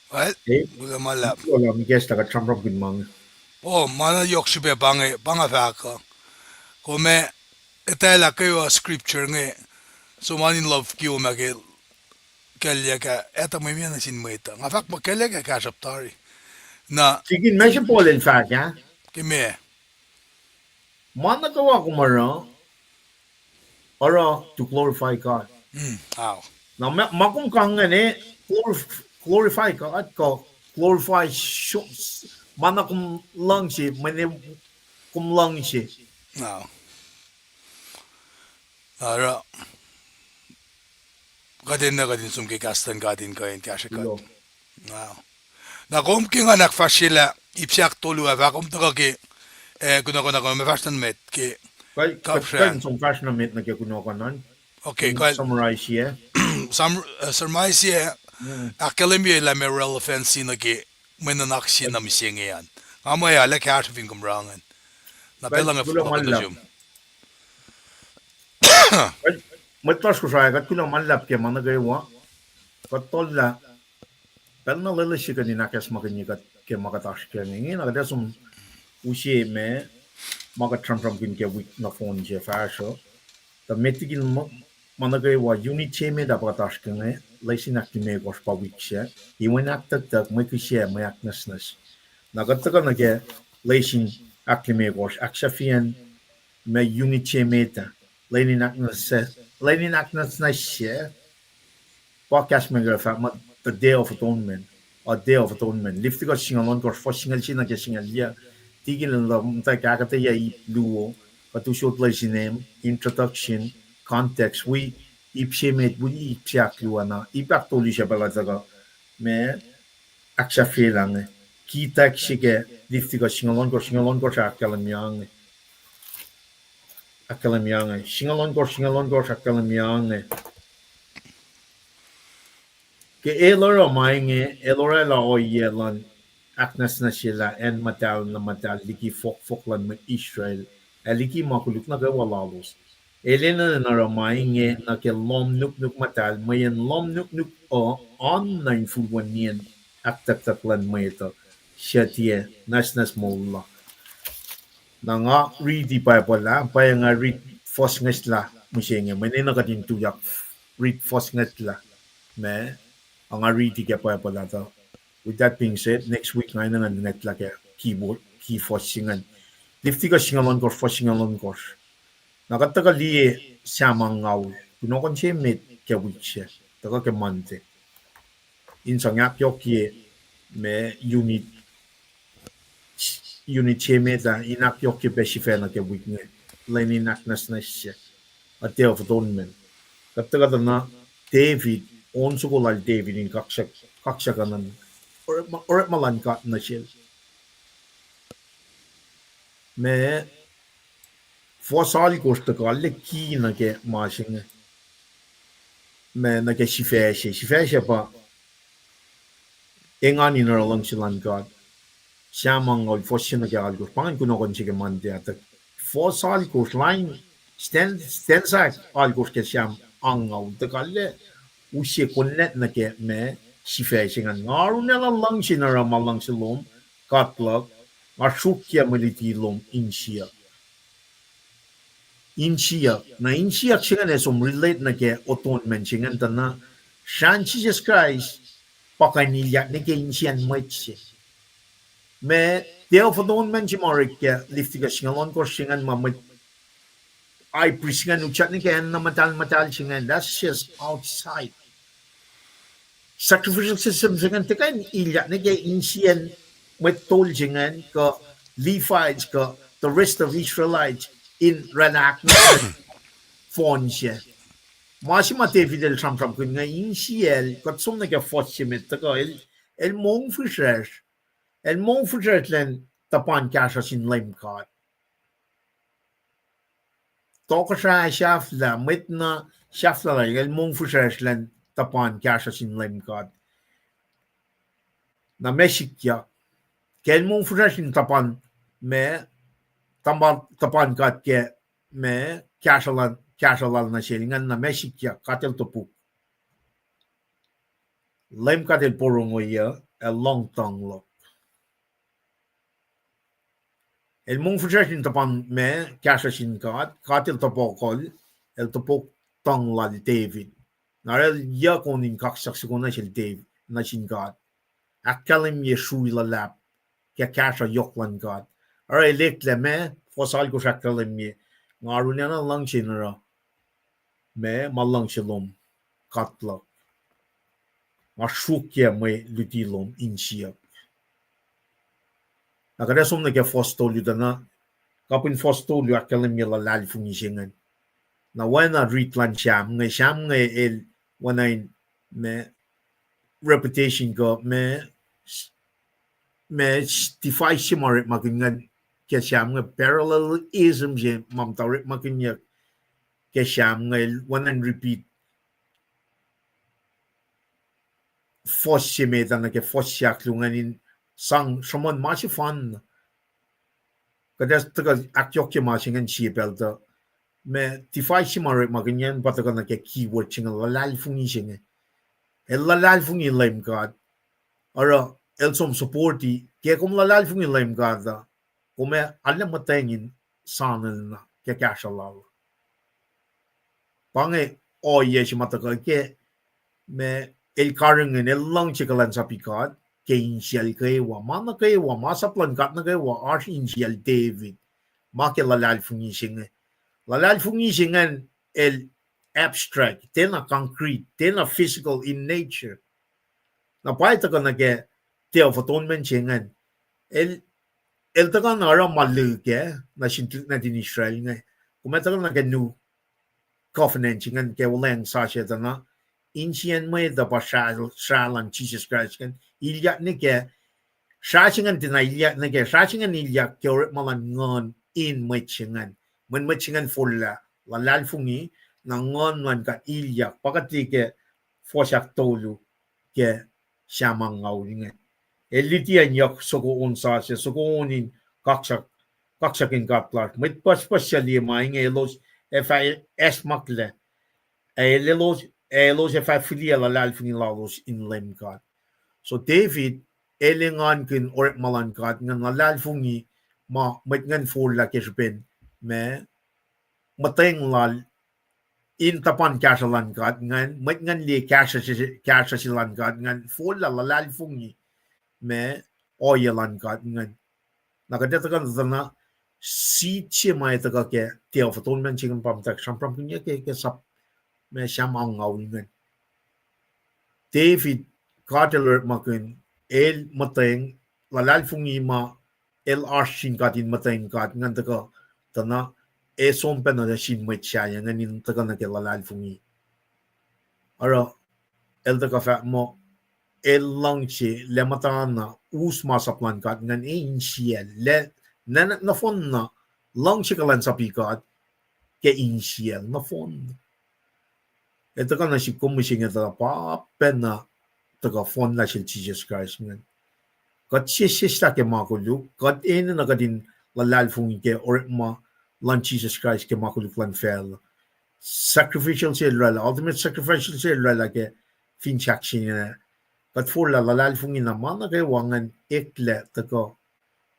Well, Eh, gula malap. wala mi guess taga chamrap gun mga. Mana yokshibe banga vaka. Kome etela kayo scripture nge. So man in love kiyo magi kelya ka eta may miyan sin mweta. Nga fak mo kelya ka kasaptari. Na Sige, mention Paul in fact, ha? kime. Managawa ko mara, para to glorify God. Aw. Na makung kang ne, glorify God ko, glorify mana kum lang si, mane kum lang si. Aw. Ara. Gadin na gadin sumki kastan gadin ko yung kasyakat. Aw. Na kung kinga nakfasila ipsiak tolu ava kung tagaki kuna mafastan met ki Kay Kosrae. som fashion mit na kuno kanan. Okay, kaya Summarize here. Sarmaisye akalemye la me relevancy na ki menanaksi na misingi yan. Amaya la kasya fin kumrangan. Na pelang malap. Matlas ko sa kat kuno malap ke managawa. Katolla Pelna lele shika ni nakas makanikat ke makatash ke ni na kada sum ushe me makat from kin ke week na phone je fasho ta metigin managay wa unit che me da pakatash ke ne lesin akime gos pa week she I wena tak me kishe me Aknasnasye na gatka na ke lesin akime gos akshafian me unit che meta lenin Aknasnasye podcast me ga fa the Day of Atonement, or Day of Atonement. Leviticus singalon ko for singal sina ke singalia. Tigil na mta akketeyac luo. Patusot la sinem introduction context we ipsemet we ipsiak luana ipak toli siya pala taga me aksha felang kita sige Leviticus singalon ko sa akalamyang singalon ko sa akalamyang ke elora mainge elora la oyelan Aknasnasye la en matal na matal liki foklan me Israel eliki makuluk na ke walalos elena na mainge na ke lom nuk matal mayen lom nuk o online fuwan nien aktaklan mayto shatie nasnas molla na nga read di Bible la pa nga read fos ngesla musenge menena katin tuyak read fos ngesla me ang read ke Bible la to. With that being said, next week ngayon na net like a keyboard, key for singan. Lifti ka singalon course for singalon course. Nakataga liye samang ngaw. Kunokon siya met ke week siya. Taga ke monte. Insang ap yok ye me unit siya meta inak yok ke beshife na ke week nga. Lenin Aknasnasye. A Day of Atonement. Kataga na David, onso ko lal David in kaksakanan. Or malankat na siya. Me fosal kosta kalle ki na ke masing me na ke sifeshe pa engani na lang silan God siamang ol fosin na ke algo pangan kuno kon sige mande at fosal kos line stand sa algo ke siam angaw de kalle usye konnet na ke me sifeshe ngaru na lang sinara malang silom katlak Ashukya Malitilom Insia. Na siya na relate na ke atonement siya na Shan Jesus Christ pakanilyak ni keinsian mwet. Me deo fodon men chimorik ke liftigas ngalon ko singan mamit I prisingan uchat ni ken na matal singan. That's just outside. Sacrificial system singan tekan ilyak ni ke insian mwet tol singan ka Levites ka the rest of Israelites in Aknasnasye phone siya. Masih mati fidel sam kun nga insiel kat som na ke fot simet ka el mong fusresh. El mong fusresh len tapan kasha sin LEUM GOD. Kosrae shafla mitna shafla el mong fusresh len tapan kasha sin LEUM GOD. Na mesikya kel mong fusresh in tapan me tapan kat ke me kashalan na silingan na mesikya katel topuk. LEUM GOD el porong oya el long tong lo. El mong fusresh in tapan me kasha sin God katel topokol el topok tong la David. Narel ya konin kaksakin na sil David na sin God. Akkelim ye Srui lulap ke kasha yoklan God. Ara elekle me fosal ko akkelim ye ngarunya lang sinara me malang silom katla. Masukya me lutilom insiya. Nakada som na ke fostolyo dana kapin fostolyo akkelim ye lalal fungisingan. Na wena ritlan sham nga el wanain me reputation ko me stify simarit makingan ke sham nga parallelism je mamtarit makinya ke sham nga wanan repeat fos simeta na ke fos shaklungan in sang somon masi fan kadas taga akyok ke masingan sipelta me tify simarit makinyan pataga na ke keyword singa lalal fungi singa el lalal fungi LEUM GOD ara el som supporti ke kum lalal fungi LEUM GOD da kume alam matengin sanel na ke kashalal pange oye si mataka ke me el karungen el lang kulacnsap God ke insial ke wa mana ke wa masaplan kat na ke wa arch insial David ma ke lalal fungi singa lalal fungi singan el abstract tena concrete tena physical in nature na paita ka na ke teo foton men singan el taka na ara maluke na sintuk na din Israel nga kumeta ka na ke new covenant singan ke walang sasya na insian mo da pa shalan Jesus Christ kan ilyak ni ke shasingan tina ilyak ni ke shasingan ilyak ke orit malan ngon in mwet singan men mwet singan fulla lalal fungi na ngon man ka ilyak pakati ke fosyak tolu ke siyamang ngawingan elitian yak soko unsa siya soko unin kaksakin katlar met pas siya lima inge elos FIS makle elos filia lalal fungi lalos in LEUM GOD so David elingan kin orit malan kat ngan lalal fungi ma met ngan fulla ke ben me mateng lal in tapan kashalan God ngan met ngan li kashalan God ngan fulla lalal fungi me oyelan God ngan nakadeta kan zana si chi mai ta ke teo foton men ching pam tak sam pam nya ke sap me sham ang ngau ngan David Carteler makin el mateng lalal fungi ma el arshin God in mateng God ngan ta ka tana e som pen na shin met cha ngan in ta na ke lalal fungi ara el ta ka fa mo el langche le matana us masaplan God ngan e insiel le na fon na langche kulacnsap God ke insiel na fon ito ka na si kumising ito pa pen na taga fon na si Jesus Christ ngan kat siya ke makuluk kat ene na kadin lalal fungi ke or ma lan Jesus Christ ke makuluk lan fel sacrificial siya ultimate sacrificial siya ke finchak siya kat for lalal fungi na mana ke wangan ekle taga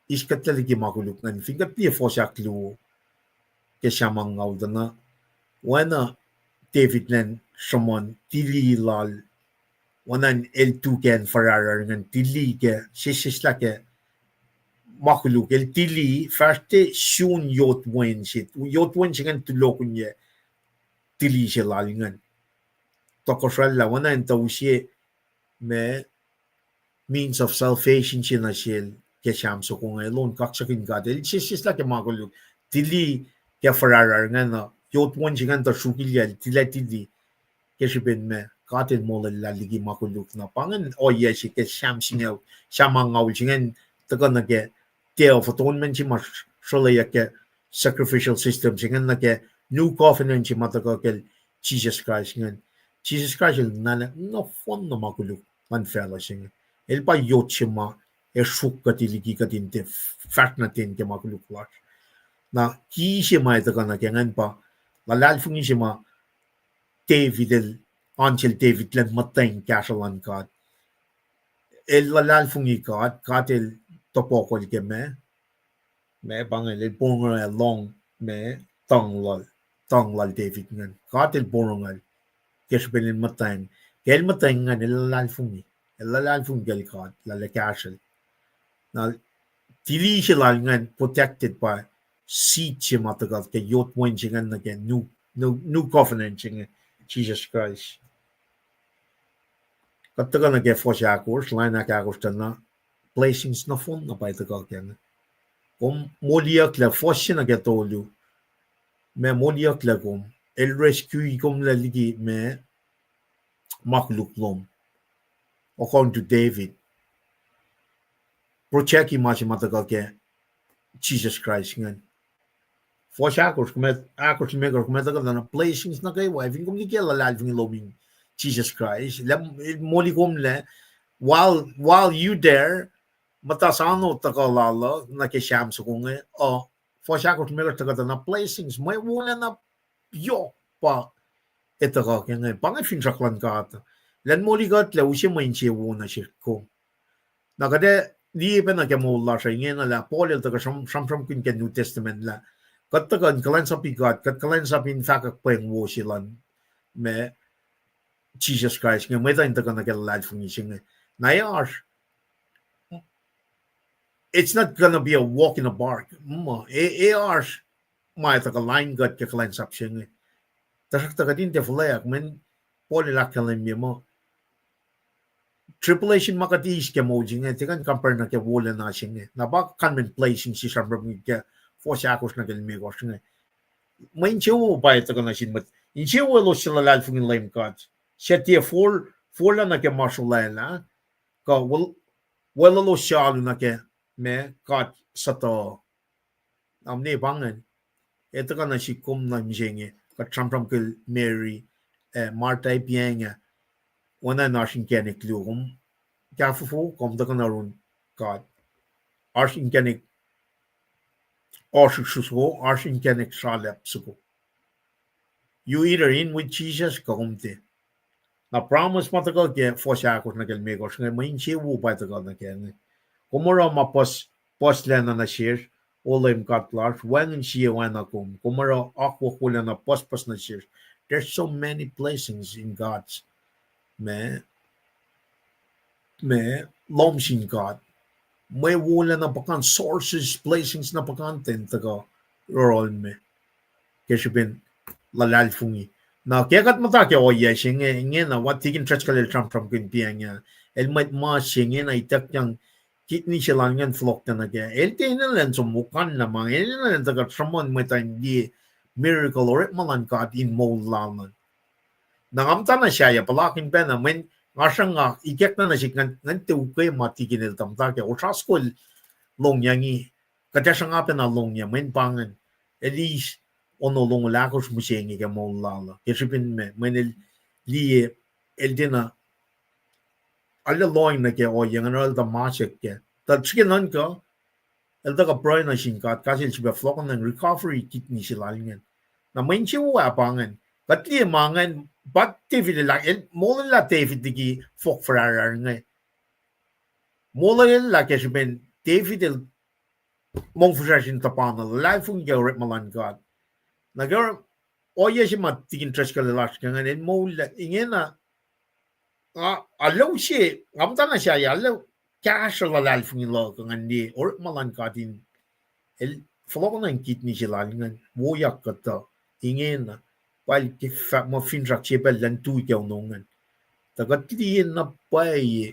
iskat lagi makuluk ngan fingat pia fosyak lu ke siyamang ngaw na wana David nen someone tili lal wanan el tuken fararar ngan tili ke sisisla ke makuluk el tili faste shun yot wen shit yot wen ngan tulokunye tili shelalingan tokosralla wanan tawsye me means of salvation sina shel ke shamso kung elon kaksakin God el sisisla ke makuluk tili ke fararar ngan yot wen ngan to shukilya tili Keshiben me katil mola laligi makuluk na pangan o yeshi ke sham singaw shamangaw singen taga ke day of atonement si mas sholaya ke sacrificial system singen na ke new covenant si mataga ke Jesus Christ singen Jesus Christ na no fon na makuluk man fella singen el pa yot si ma e shuk katiligi katinte fat natin ke makuluk lash na ki si ma taga na ke ngan pa lalal fungi si ma David Angel David len mateng kasalan God. El lalal fungi God, God el topoko ke me bangel el bonga long me tong lal David ngan. God el bonga kesbelin mateng. Kel mateng ngan el lalal fungi el God, lal kasal. Now, tili silal ngan protected by seed matagal ke yot wen ngan again new covenant ngan Jesus Christ. Kataga na ke fosakos, lina kakos na placings na fon na pa ito kakyan. Kung moliak la fosin na ketolu, me moliak la kum, el rescue kum la ligi me makluklom. According to David, procheki machi matagal ke Jesus Christ ngan. Fosakos kumet akos megor kumetagal na placings na kay wife, kum ni kela lalving lobing Jesus Christ. La moli kum la while you there matasano takalala na ke sham sa kung o fosakos megor tagal na placings may wala na yo pa ito ka kaya pangay finchaklan ka ata lan moli gat la usi may inche wona shirko nakade di pa na kemola siya ngayon la Paul el taga sham kun ke New Testament la kat taga kulacnsap kat kulacnsap in fact Paing wo silan me Jesus Christ nga may tayo taga nakalal fung ising na yash it's not gonna be a walk in the park. ARs may taga line gat ke kulacnsap siya tasak taga din te fulayak men polilak kalim mo tripulation makatis ke mo jing tikan compare na ke wala na siya na ba kan placing si sabram ke fosakos na kelmi ko siya may inchewo ba ito ka na sin mat inchewo lo sila lal fungin LEUM God siya tiya for la na ke marshal ka wala lo siya na ke me God sa to amne bangan ito ka na si kum na mjenge ka champram ke Mary Marta Paing wana na sin kenik lugum kafufu kom da kana run God arsin kenik arsin kenik salep suko you either in with Jesus kakumte na promise matagal ke fosakos na kelme ko nga may chewu pa tagal na ken kumara mapos lena na share LEUM God large when siya wana kumara akwa kula na pos na share there's so many blessings in God's me lomshin God may wala na pakan sources blessings na pakan ten taga rol me kasi bin lalal fungi na kaya kat mata kaya oya siya na what tikin trach kalil from kun piang el might ma siya na itak yang kitni siya lang yan flock na kaya el tayo na lang sumukan lamang el na lang taga tramon may time di miracle or it malan God in mo lalan nangamta na siya ya palakin pa na when ngasang nga ikek na siya ngan tuke matikin el tamta kaya o traskol long yangi kaya siya nga pa na long yang men pangan at least ono long lakos musengi ka mo lala kasi pin me men liye el dina alla loing na kaya o yang anal da masek kaya tad chikin nan ka el da ka proy na shinkat kasi siya flock ng recovery kit ni sila lingan na men siya wapangan kat liye mangan but David la el mo la David digi fok frarar nga mo la kasi pin David el mong fusashin tapana life fung gawrit malan God nagar oye si matikin tres ka lalas kaya ngayon mo ingena Alaw siya, amta na siya, alaw, cash lalal fungilo kung hindi, or malan katin, follow na yung kit ni sila, ngan, woyak kata, inge na, pal kifak mo finrak siya pa lan tu ikaw nungan. Tagat kitiyin na pay,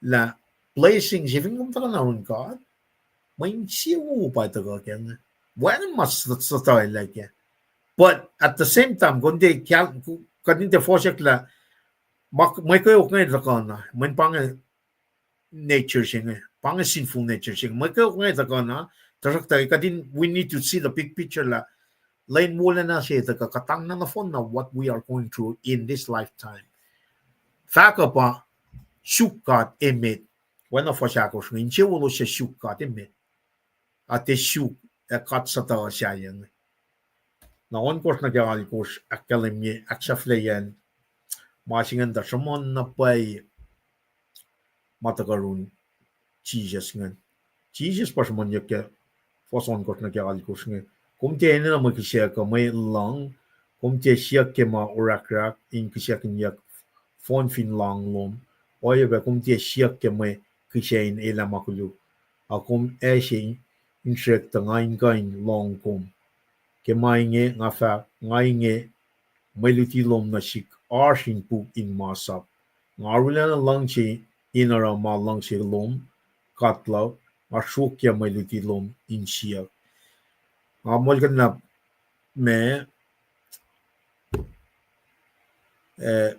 la, blessings, even kung taka na rin ka, may siya pa taga kaya, wala mas sa tayo like yan. But at the same time, kung di, kadinte fosyak la, may kayo ngayon taka na, may pang nature siya nga, pang sinful nature siya. May kayo ngayon taka na, tarak tayo, kadin, we need to see the big picture la, lain mula na siya, taka katang na phone na what we are going through in this lifetime. Faka pa, shukat emit, wala fosyak ko siya, hindi wala siya shukat emit. At shuk, kat sa tawa siya yan. Naon kos na kaya kos akalimye aksafleyan masingan da samon na pay matakarun Jesus ngan Jesus pas man yake foson kos na kaya kos nge kumte na mo kisya ka may lang kumte siya ke ma orakrak in kisya kinyak fon fin lang lom oye ba kumte siya ke may kisya in ela makulu akum eshin insect ngain kain long kum ke mainge nga fa ngainge may lutilom na sik arshin pu in masap ngarula na lang si inara ma lang si lom katlaw ashokya may lutilom in siya ngamol kan na me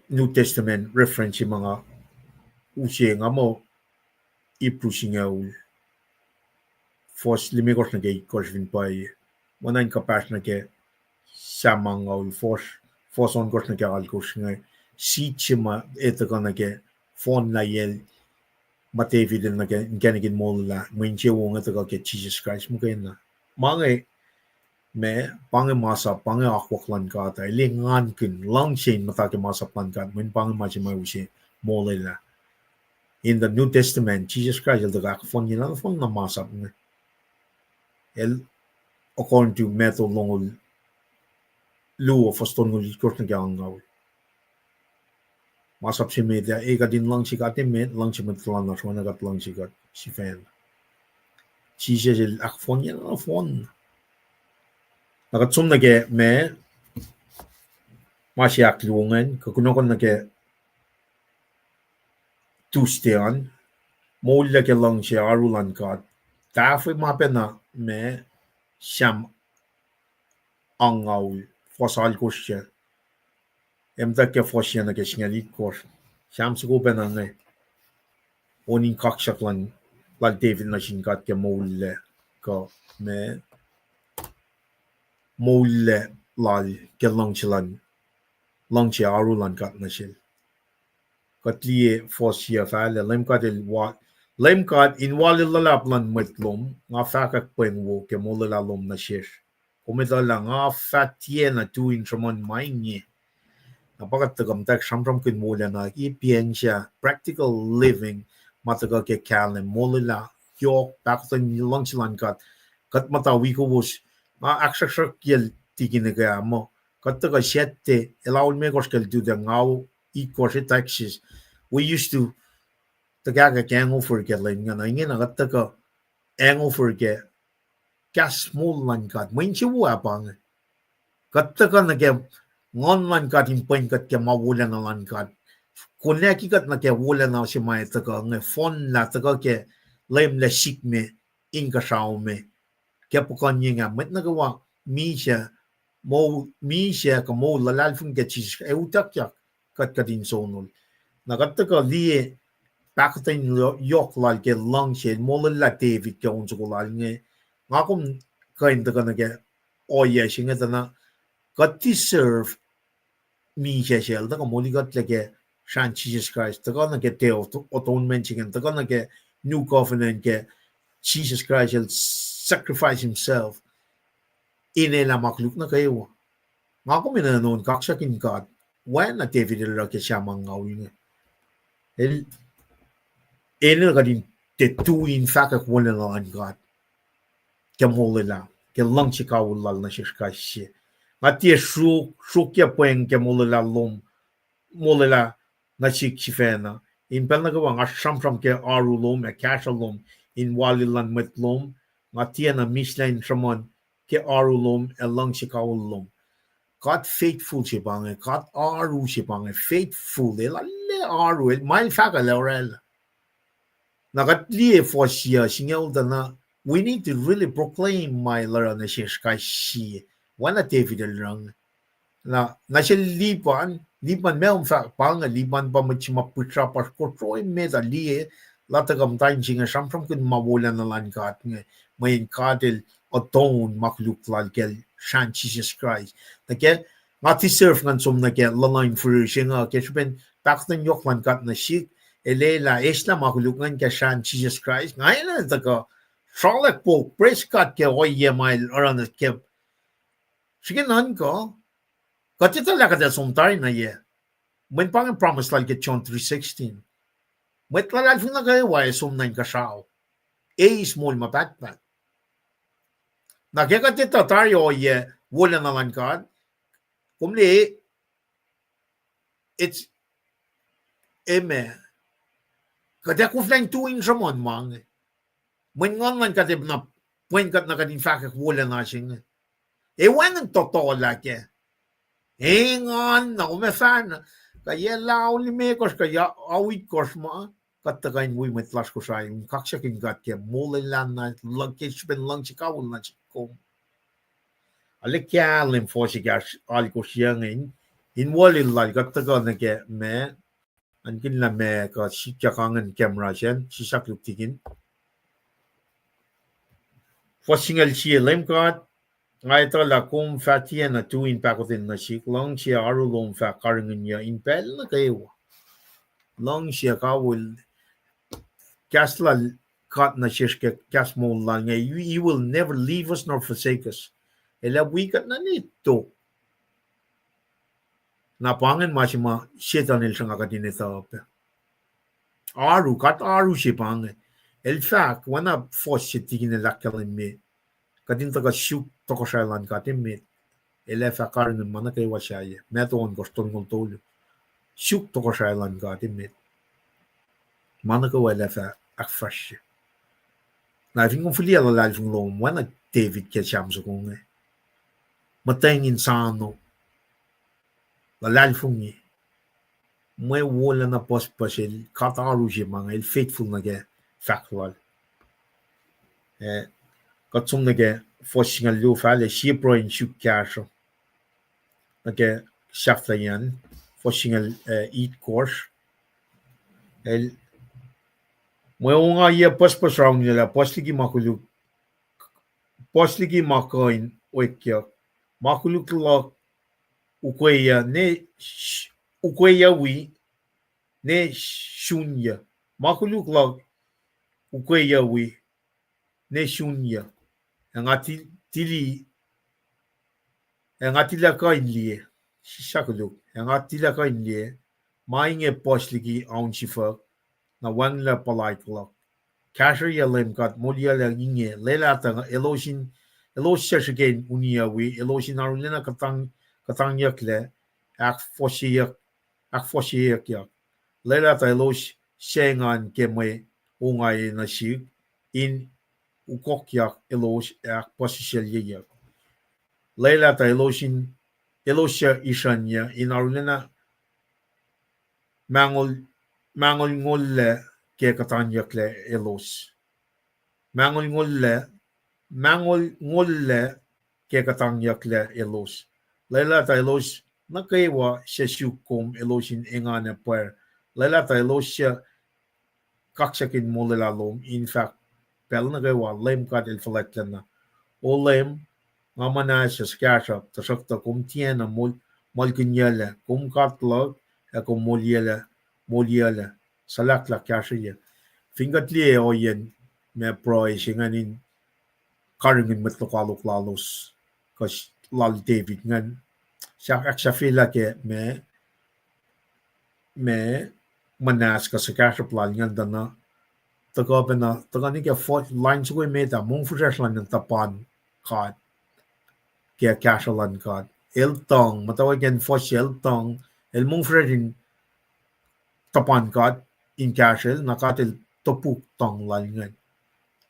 New Testament reference yung mga usye nga mo ipusingaw fos limikos na kay korsvin pay wanain kapas na ke samangaw fos on kos na kay alkos nga sichima ito ka na ke fon na yel mateviden na ke ganigin mo la minche wong ito ka ke Jesus Christ mo kayo na mga me pange masa pange akwaklan ka tayo lingan kin lang chain matake masa plan ka min pange machi may usye mo la in the New Testament Jesus Christ el daga fon yun na fon na masa nga el according to method long luo faston ngul kort na gangaw masap si media ega din lang si katemet lang si metlan na so nagat lang si kat si fan Jesus el akfon yan na fon nagatsum na ke me masyak luongan kakunokon na ke tustean molla ke lang si arulan kat tafoy mapen na me Sham angaw fosal kosya emda ke fosya na ke singalit kos Sham sugo na nga onin kaksakin lal David na sinkat ke molle ka me molle lal ke lang si arulan kat na sil katliye fosya fale lemkat in wali lalap lan metlom nga fakak pengwo ke molle lalom na shish kumidala nga fatye na tuwin tramon mainye. Napakatagam tak samram kin mula na ipieng siya practical living mataga ke kalem mula yok baktan lang silan kat matawi ko bus ma aksak yel tiginagaya mo kataga siyete elawul me koskel do the ngaw ikos Texas we used to tagaga kengo for ke len nga na ingin na kataga engo for ke gas mulan kat main siwa pang katta na ke ngon lan kat impen kat ke mawulan na lan kat kuneki kat na ke wulan na si mai ta ka nge fon la ta ka ke lem le sik me inga shao me ke pokon yinga met na gawa mi sha ka mo la lal fun ke chis e utak ya kat kadin sonol na katta ka lie bakten yok lal ke lang she mo la David ke on lal nge ngakum kain daga na ke oye singa dana got deserve mi shel daga moli got leke shan Jesus Christ daga na ke te atonement singa daga na ke new covenant ke Jesus Christ shall sacrifice himself in la makluk na kayo ngakum ina non kaksakin God when na David la ke shamang ngawin el ene gadin te tuin fakak wala na an God ke molila ke lang chikaw lal na shishkashi atie shu ke Paing ke molila lom molila na chifena in pel na gawa nga sham ke arulom e kashalom in walilan metlom nga tiana mislein shamon ke arulom e lang chikawulom God faithful sipange God aru sipange faithful el alle aru el mail faga laurel nagatlie for sia singel dana we need to really proclaim my Lord na siya sky si wana David lang na siya liban meron fa pang liban pa machimaputra pas kotroy meza lie latagam time singa samsam kun mawala na lan kat may kadel atone makluklan kel shan Jesus Christ nake ngati serve ngan som nake line for singa kesben takten yoklan kat na shik elela esla makluklan ke shan Jesus Christ ngayon taka Charlotte po praise God ke oye mail around the ke sige nan ko Katita la kada somtari na ye. When pang promise like get John 3:16. Met la alfin na kay wa som nine kasao. A small mapatpat. Nakikatita tayo ye wala na lang kad. Kumli it's eme. Kada ko flang tuwing samon mang. When ngon man katib na when kat na kadin fakak wala na sing. E wan totoo lake. Ingon na umesan kaya lauli mekos kaya awit kos ma katagain wi met las kosay kaksakin gat ke molelan na lagkes ben lang chikawul na chikom alikialim fosigas alikos yangin in walil lal kataga na ke me ankin la me ka sikyakangan camera chen sisakluk tigin fosingal siya lemkat ngay to la kung fatien na tuin pakotin na sik long siya arulong fa karingin niya in pel na kayo long siya kawul kasla kat na shishke kasmo lang ngay you will never leave us nor forsake us ela wikat na nito na pangan masima shetan il sanga katin ito aru kat aru siya pangan el fact wana fos siya tigin na lakalin me kadin taga shuk toko shailan katin me ele fa karingin mana kay wasyaye meton goston kong tolo shuk toko shailan katin me mana ka wala fa akfash na fin kong filia la lalfing lom wana David ke cham so kong mateng insano la lalfing ni may wala na pospasil kataru siya mga el faithful na ke factual katsum na ke fosingal lu fa le shipro in shuk kasho na ke shafta yan fosingal eat course el may nga iya pospas raung nila posligi makuluk posligi makain oikya makuluk la ukweya ne ukweya wi ne shunya makuluk la ukweya wi ne shunya ngati tili ngati la kain liye shakuluk ngati la kain liye mainge posligi aun sifac na wang la palaikla kasher ya lem kat molia la inge lela ta eloshin elosha shigen unia wi eloshin arulena katang yakle ak foshiyak ya lela ta elosh shengan kemwe ungai na shi in ukokyak elosh ak posishel yak lela ta elosha ishanya in arulena mangol ngolle ke katanyakle elos mangol ngolle ke katanyakle elos lela ta elos nakaiwa sheshukom elosin engane per lela ta elosya kaksakin molelalom in fact pel nakaiwa lem kat el faletlana o lem ngamana sa skasha tasakta kum tiena molkunyala kum katlag kum moliela salak la kashiya fingatlie oyen me proi singanin karingin metlokalok lalos kas lal David ngan siya aksafila ke me manas ka sa kasaplan ngan dana taga ni ke fort lines ko meta mong fusaslan ng tapan kad ke kasalan kad el tong matawagan fossil tong el mong fresin tapan kat in casual nakatil topuk tong lalngan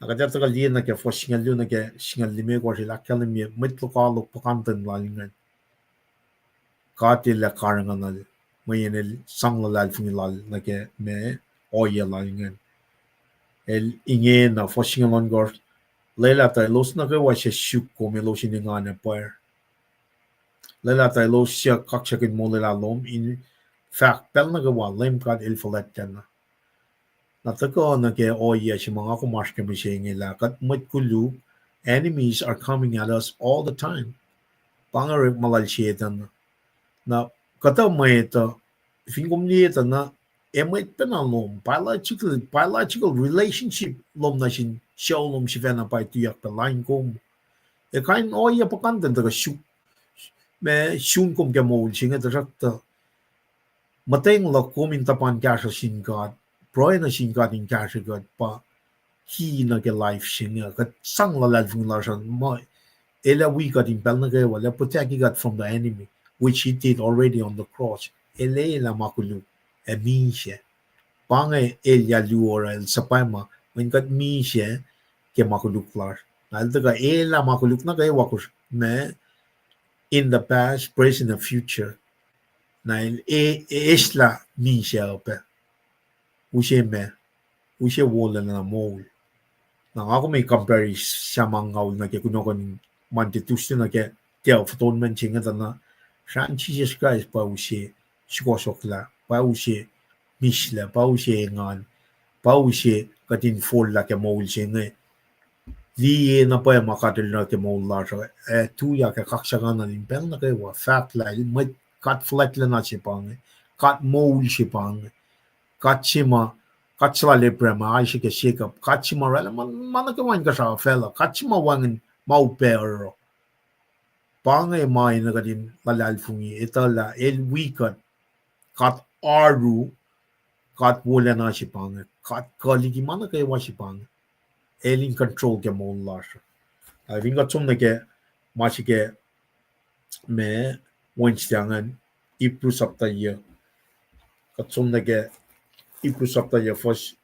nakatel ka lien na ke for singal lu na ke singal lime ko sila kalimi mitlo ka lo pakanten lalngan katil la karanganal mayenel sangla lal finilal na ke me oya lalngan el inge na for singalon gor lela ta los na ke wa se shuk ko me lo siningana par lela ta los sia kaksakin mo lela lom in fact pel na ke wa lem kat el folet kana natako na ke oya si mga kumash kami siya ngila kat kulu enemies are coming at us all the time pangarip malalsietan na kata mayeta fingom niyeta na emet penalom biological relationship lom na sin siya lom si vena pa ituyak pa line kom e kain oya pakanten taga shu me shun kom ke mo singa tarakta mateng la komin tapan kasha sin god proy na sin god in kasha god pa he na ke life singa kat sang la lal fung la san mo ela we got in pel na ke wala protect God from the enemy which he did already on the cross ele la makulu e mishe pange el ya luora el sapama when got mishe ke makulu klar na daga ela makulu na ke wakus me in the past present and future na esla mishe ope ushe me ushe wola na mo na ako may compare siya mangaw na ke kuno kon mantitusyo na ke tia foton man chinga na shan Jesus Christ pa ushe shikosokla pa ushe mishla pa ushe ngan pa ushe katin fol la ke mol chinga li na pa makatil na ke mol la so tu ya ke kaksakan na limpel na ke wa fact la may kat flat la na si pang kat mol si pang Kachima Kachla leprema Aisha ke shake up Kachima rela man ke wan ka sa fella Kachima wangen mau pero pangai mai na kadin lalal fungi etala el weekend kat aru kat wala na si pang kat kaligi man ke wa si pang el in control ke mon las I think got some ke machi ke me wenstangan ipru sapta ye kat some ke ipru sapta ye first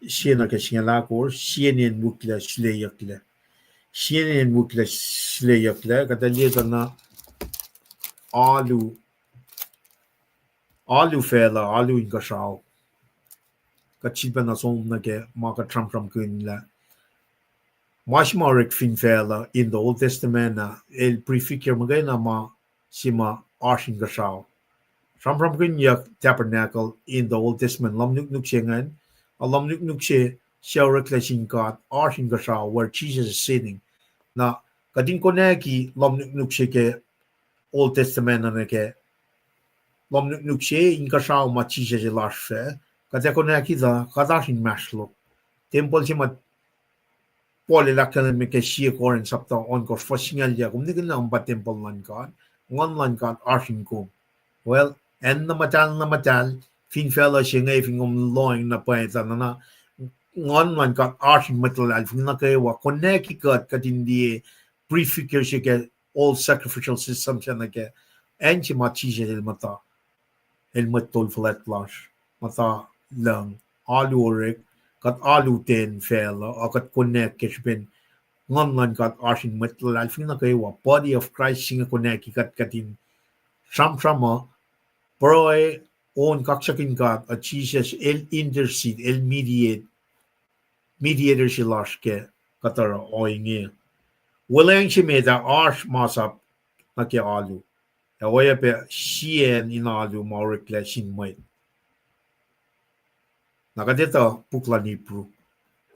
Siena ke singala ko sienen mukla sleyakle sienen mukla sleyakle katalia na alu fela alu in kasao kachipa na som na ke maka tram kun la mashmarek fin fela in the Old Testament na el prefigure magana ma sima ashin kasao tram kun yak tabernacle in the Old Testament lam nuk siangan alam nuk she Shauraklashin God ashin kasao where Jesus is sitting na kadin ko na ki lam nuk ke Old Testament na ke lam nuk in kasao ma Jesus lashe kada ko na ki da kadashin mashlo temple si ma pole la kan me ke shi ko en sapta on ko fashingal ya kum ni na ba temple lan kan ngon lan kan ashin ko well en na matal fin fella shinga fin loin na pa na ngon man kan ashin metal al fin na ke wa connect ka din die prefigure shi ke all sacrificial system na ke en chi ma chi el matol flat flash mata lang alu orek kat alu ten fella o kat connect ke ben ngon kat ashin metal al fin na ke wa body of Christ singa connect kat katin sama Proe on kaksakin kat at Jesus el intercede el mediator si laske katara o inge walang si meda arsh masap na ke alu e waya pe sien inalu maurikla sin may nakadeta pukla ni pru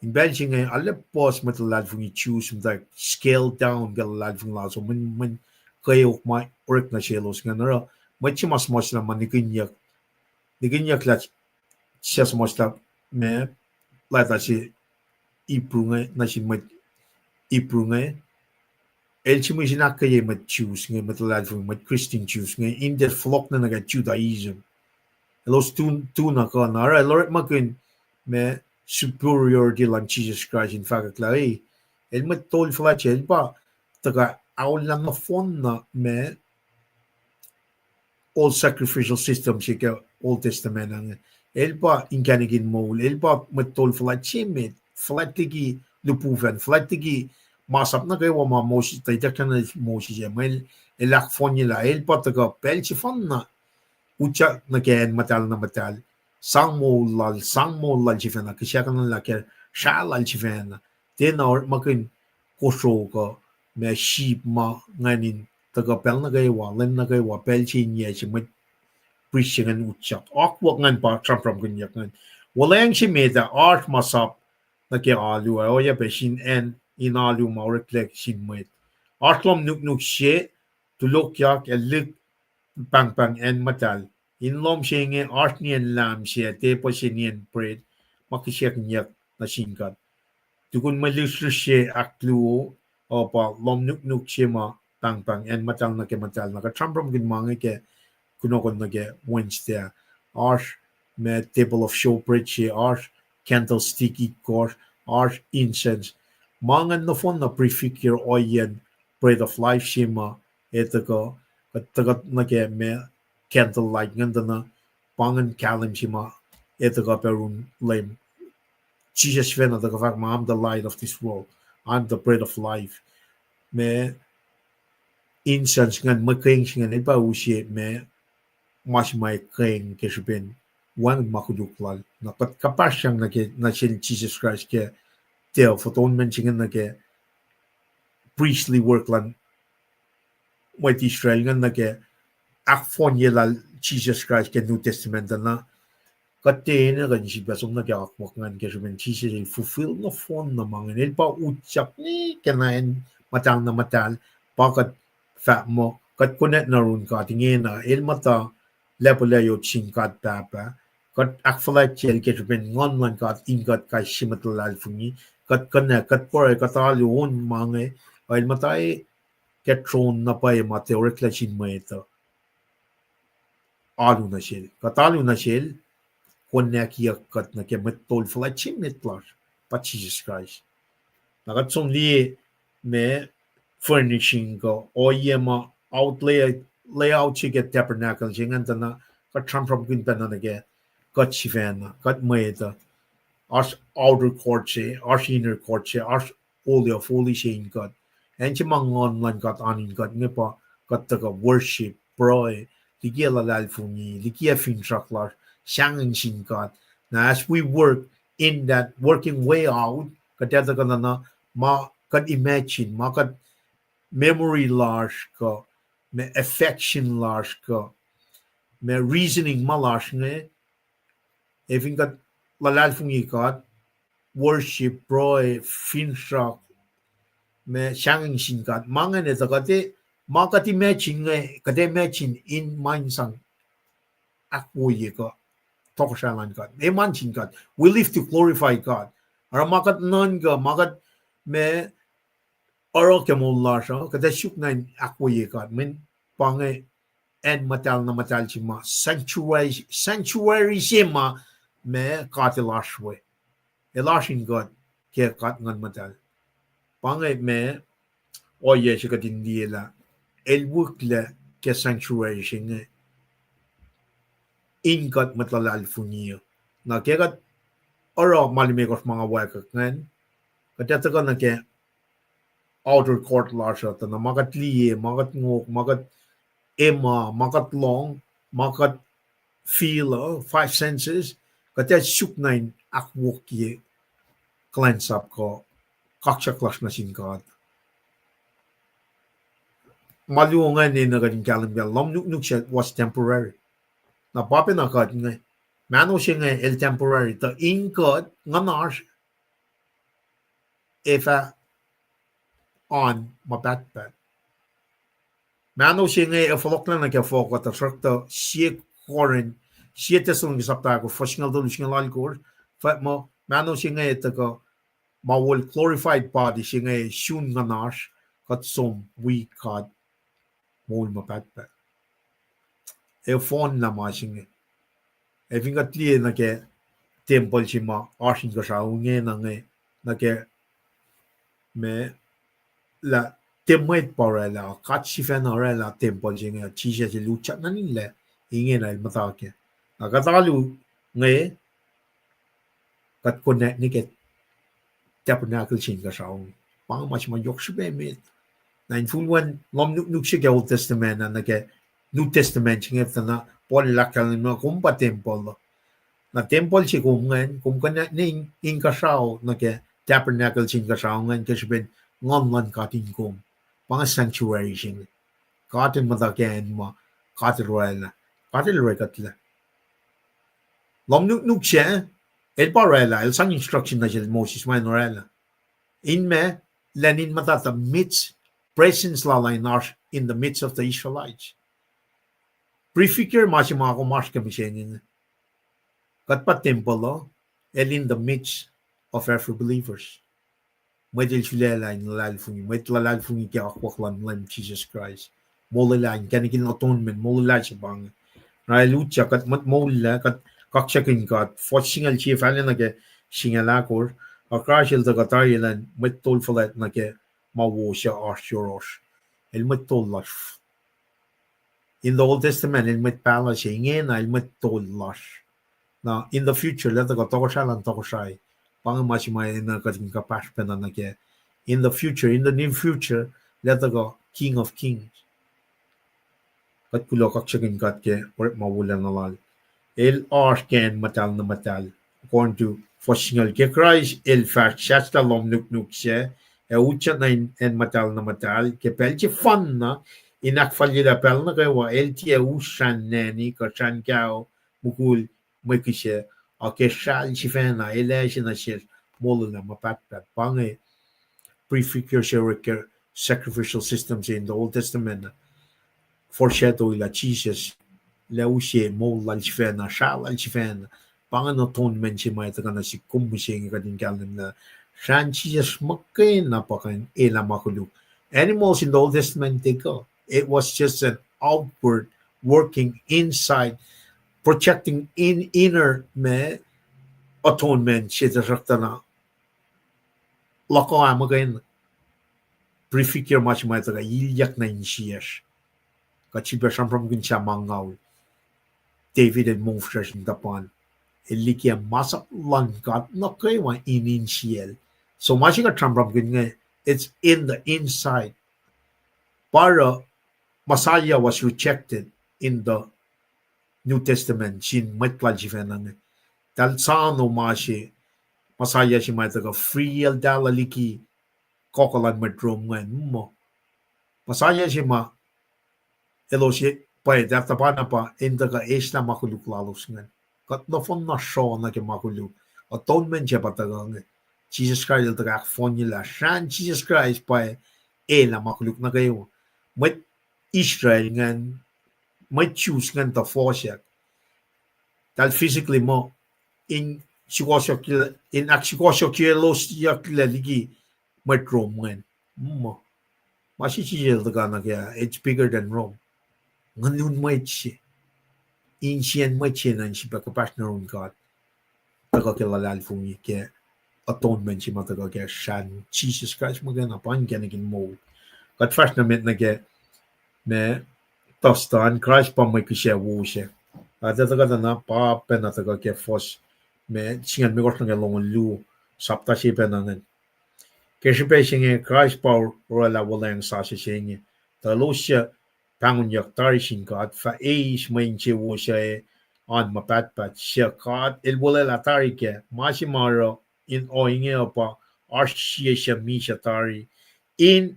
in benching ay alle pos matalad fung choose like scale down galalad fung laso man kayo may orik na sielos nga nara may chimas mas na nikinyak la siya sumasta me lata si iprunga na si mat iprunga el si mo sinakaya mat choose nga matalad fung mat Christian choose nga in that flock na naga Judaism los tu na ka na ara lord makin me superiority lang Jesus Christ in fact la el mat tol flache el pa taga aul lang na fon na me all sacrificial systems si ka Old Testament ang elpa inkanigin mol elpa metol flatchimit flattigi lupufen flattigi masap na kay wama mosi taytakan mosi jemel elak fonila elpa taga pelchi fonna ucha na ken matal sang mo lal chifena kishakan la ke shalal chifena tenor makin kosho ko me sheep ma nganin taga pel na kay wa len na kay wa pelchi nye chimit Prisingen ucha awkward ngan pa tram from gunyak ngan walang si meta art masap na ke alu o ya beshin en in alu maureklek sin met artlom nuk she to look yak a lik pang en matal in lom shenge art nien lam she te po shinien bread makishek nyak na shinkat tukun malus she aklu o pa lom nuk she ma pang en matal na ke matal na ka tram from gun mange ke kunokon nage Wednesday arsh me table of showbread arsh candlestick ikor arsh incense mangan na fon na prefigure oyen bread of life shima etako katagat nage me candle light ngandana pangan kalim shima etako perun lame Jesus vena the fact I'm the light of this world I'm the bread of life me incense ngan makeng ngan iba usie me mas mai keng ke ben wan makuduklal na pat kapasyang na sin Jesus Christ ke teo foton menchingen na ke priestly work lan white Israel ngan na ke akfon yelal Jesus Christ ke New Testament na kate na kan si basong na ke akwak ngan ke ben Jesus fulfill na fon na mga nil pa utsak ni kenain matang na matal pakat fa mo kat kunet na run ka tingin na il mata lepola yo chinkat tapa kat akfala chel ke ben ngon man kat ingat kai shimatul alfuni kat kana kat por kat alu un mange ay matai ke tron na pa ma teorekla chin maeta alu na shel kat alu na shel konya kia kat na ke metol fala chin metlar pa Jesus Christ na kat som li me furnishing ko o yema outlay layout get tabernacle jingan na kat tram from gun na ge kat shivana kat maeta as outer court che as inner court che as holy of holy shin kat and mangon lan kat anin kat ngepa kat ta worship proy likiyac lalfuni likiyac fin traklar shangin shin kat now as we work in that working way out kat ta na ma kat imagine ma kat memory large ka me affection large ka me reasoning malash ne even kat lalal fungi kat worship proy finshak me shanging shin kat mangan ne takate makati matching ne kate matching in mind sang akwoye ka tokoshalan kat e manchin kat we live to glorify God ara makat non ka makat me oro kemullar sa kate shuk na akwoye kat men pange and matal na matal chima sanctuary shima me katilashwe elashin God ke kat ngan matal pange me oye shikatindiela el wukle ke sanctuary shinge in God matlal funio na ke kat oro malime kos mga wakak ngan katata na ke outer court lasha na magat liye magat ngok magat ema magat long magat feel five senses kata shuk nine akwok ye kulacnsap ko kaksakin God maluongan ni na gading kalambel lom nuk was temporary na pape na kad nga mano siya nga el temporary ta in God nga nash if on mabatbat mano siya nga efalok na nagkafoko ta sakta siya koren siya tesulong isapta ko fashingal doon siya lalkor fa mo mano siya nga ito ko mawal glorified body siya nga shun nga nash kat som we kad mawal mabatbat e phone na ma siya nga e vingat liye na ke temple siya ma ashin ka siya unge na nga na ke me la temwet parela kat sifen arela temple siya nga chisya si luchat na nila inge na matake nakatalu nge kat konek ni ke tabernacle sin ka sao pang mas ma yok shbe mit na in full one lom nuk shige Old Testament na ke New Testament ngef na pol lakal ni ma kumpa temple na temple si kumngan kum kana ning in ka sao na ke tabernacle sin ka sao ngan ke shben ngon ngon ka tin kum pang sanctuary sin ka tin ma da ken ma ka tin royal na ka tin royal katla lom nuk siya el parela el sang instruction na siya Moses man norela in me lenin matata midst presence lalainar in the midst of the Israelites prefigure masima ako mas kami siya kat pa temple el in the midst of every believers medel sila in lalfungi med lalfungi kaya akwaklan lam Jesus Christ molalain kanikin atonement molala siya bang lucha kat mat molla kat kaksakin kat singal chief alin nage singalakor akrashil da gatayilan met tol falet nage mawosha arshoros el met tol lash in the Old Testament el met pala inge na el met tol lash now in the future let the gotoshalan tokoshai pang mashimay na kating kapash pena nage in the future in the near future let the go King of Kings kat kulo kaksakin kat ke or mawulan nalal el arken matal na matal according to Fossingal ke Christ el shasta lom nuk siya e ucha na en matal na matal ke pelche fan na inak falida pel na kaya el tia ushan neni ka shan kao mukul mwekishe a ke shal chifena ele na siya molo na mapatpat pange prefigure siya sacrificial systems in the Old Testament foreshadow la Jesus Leushe mo lalchfena sha lalchfena pangan atonement si mai taka na si kumbusing kadin kalim na shan Jesus makin napakan ela makulu animals in the Old Testament they go it was just an outward working inside protecting in inner me atonement si rakta na lako amagain prefigure much mai taka likiyac na insiyas kachiba shampram kin siya mangaw David and Moses in Dapan. Likiyac masak langkat na kayo initial. So masika trambram nga it's in the inside. Para Messiah was rejected in the New Testament. Sin matklal si fenan. Tal sano masi Messiah si mataga free dala liki kokolan madrom nga mo. Messiah si ma elo si pa data pa na pa indaga esna makuluklalos nga. Kat no fon na show na ke makulu. Atonement siya patagang Jesus Christ el tagak fon nila. Shan Jesus Christ pa la makuluk na kayo. May Israel ngan may choose ngan ta fosyak. Tal physically mo in sikosyo kila in aksikosyo kilos yakila ligi may Rome ngan. Mo. Masisijil taga na kaya it's bigger than Rome. Nganun may siya. Insiyan may siya nan siya pagkapas na ron God. Taga kilala fungi kaya atonement siya mataga kaya shan Jesus Christ magana pan kaya naging mo. Kat first na met na kaya me tostan Christ pa may kisya wusya. At taga na pa pena taga kaya fos me singan me kos na kaya longon lu sapta siya pena ngan. Kaya siya pa siya Christ pa rola wala yung sasi siya. Talo siya pangun yak tari siya God fa eis may siya wusya on mapatpat siya God il wala la tari kaya masimaro in o inge pa siya mi siya tari in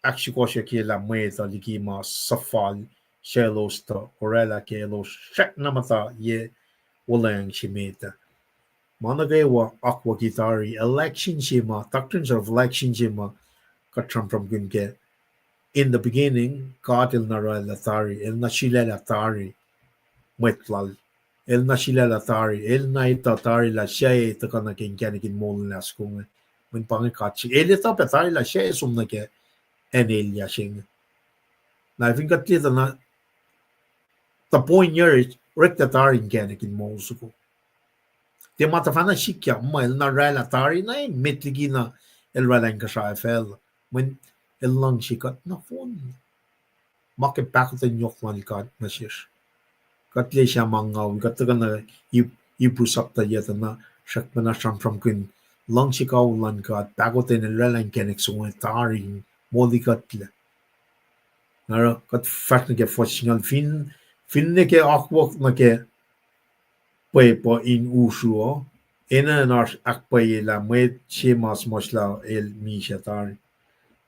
aksikosya kila mweta likima safal shelos to orela kelos shek namata ye walang shimeta. Managawa aqua gitari election shima doctrines of election shima katram from gunke. In the beginning, God il nara latari il nashila latari mwetlal il nashila latari il naita tari la shay takana kinkanikin molin las kung when pangikachi elita petari la shay sumnake Enelia sing. Na fin kat lita na the point here is rectatarin genikin mosuko. Te matafana shikya ma el na relatari na mitligi na el relang ka sa FL. When el lang shikat na phone. Make pakot en yok man kat na shish. Kat le siya mangaw. Kat na ibu sapta yatana shakmana shamframkin langshikaw lankat bagoten lelang kenek sungai taring molikatle nara kat fatnike foshingal finneke akwok nake po in usuo ena nar akpaye la mwet chemas mosla el mishatar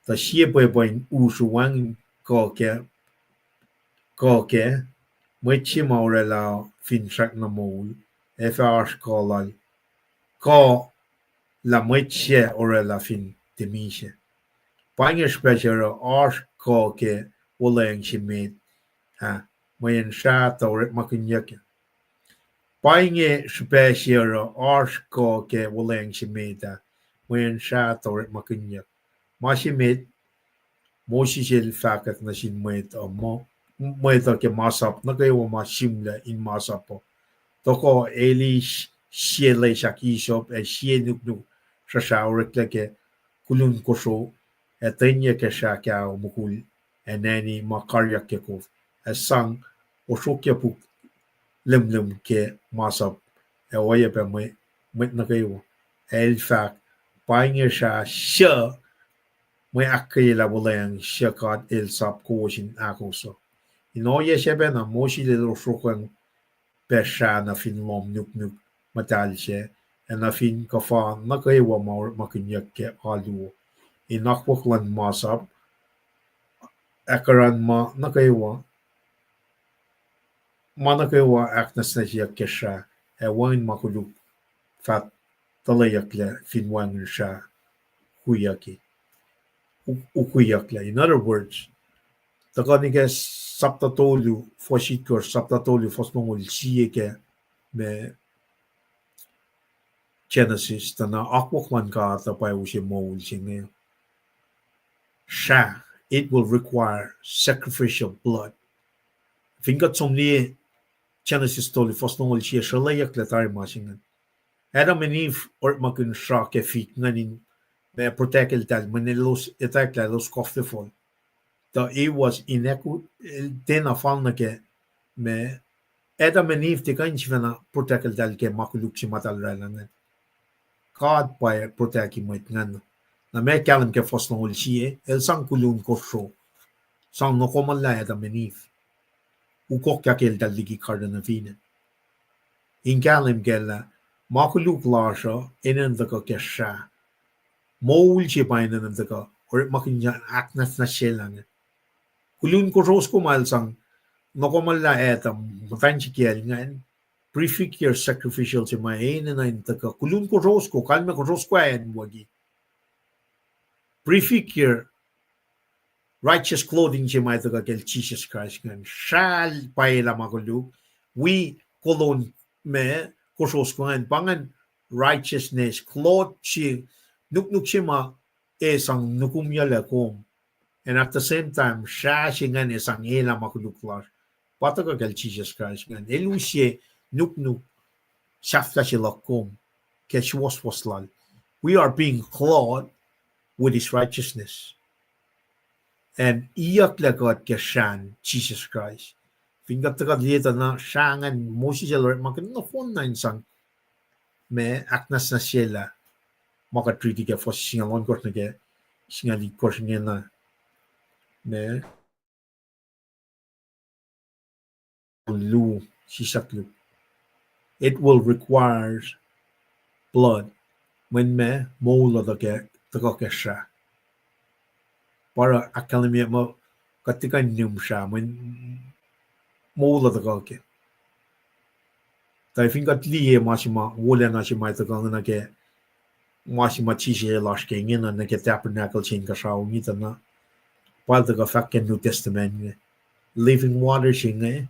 ta shie po in usuang koke mwet chema ore la fin shak na mol FR kolal ko la mwet che ore la fin demisha Paing special ars koke woleng shimet ha mwen sha tawre makunyake Paing special ars koke woleng shimeta mwen sha tawre makunyak Mashimet Mosishel fakat na shin mwet o mo mwet ke masap na kayo mashimla in masapo toko eli shiele shakishop e shie nuknu shashaurek leke kulun koso e tenye ke shaka o mukul e nani makarya ke ko e sang o shokya puk lemlem ke masap e oye pe mwet na kayo el fak painge sha sha mwe akela boleng shakat el sap ko shin akoso inoye shebe na moshi le shokwen pesha na fin lom nuk matalshe en na fin kafa na kay wa makinyak ke alu inakwaklan masap akaran na kay wa Aknasnasye kesha e wain makuluk fat talayakle fin wang sha huyaki ukuyakle in other words takanike saptatolu foshikor saptatolu fosmongol siye me Genesis tana akwaklan ka tapay ushe mol singe sha it will require sacrificial blood fingat somni Genesis toli fosnongol siya shalayak letari masingan Adam and Eve or makun sha ke fit nganin me protekel tal manelos etakla los koftefol the it was inequal then afal na ke me Adam and Eve te kain chivana protekel tal ke makuluk si matal ralangan God by protect him with ngan na me kalam ke fosnongol siya el sang kulun kosro sang no komal la Adam and Eve ukok yakel dal ligi kardan vina in kalam gella makuluk lasha inen the kesha mol chi painan the ka or makin Aknasnasye lang kulun kosros ko mal sang no komal la etam matanchi kiel ngan prefigure sacrificial si main na in the kulun kosros ko kalme kosros ko en wagi prefigure righteous clothing si mai the kel Jesus Christ ngan shal paela makuluk we kolon me kosros ko en pangan righteousness cloth chi nuk shima esang nukumya lakom and at the same time shashingan esang ela makuluklar pataka kel Jesus Christ ngan elusye nuk shafla shilakom keshwas waslal we are being clothed with his righteousness and iyak lagot keshan Jesus Christ fingat takat lieta na shangan mosi jalor makin no phone nine sang me Aknasnasye la maka treaty ke fos singalon kort ke singali kort na me lu sisaklu it will require blood when me mola ke sha para academia mo katika nyum sha when mola ke tai fingat liye masima wole na shi mai na ke masima chishe lash ke ngina na ke tabernacle chin ka sha ni na pal the fak New Testament living water shinge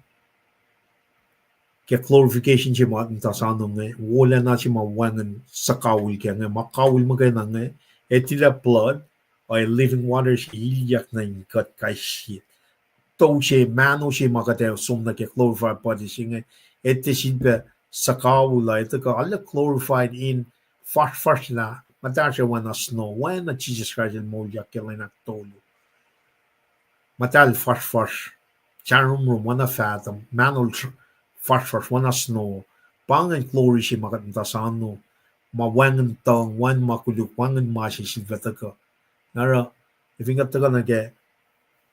ke glorification chi ma ta sa no nge wole na chi ma wangan sakawul ke nge makawul mo na nge etila blood or living water shi yak na in kat kai shi to she mano she ma ka te som na ke glorified body shinge et shi be sakawul la et ka all glorified in first la matasha wana snow when Jesus Christ mo yak ke na tolu matal first charum wana fathom manol first wana snow pangan glory si makat tasano mawangan tong wan makuluk wangan mashi si vetaka nara ifingat taka nage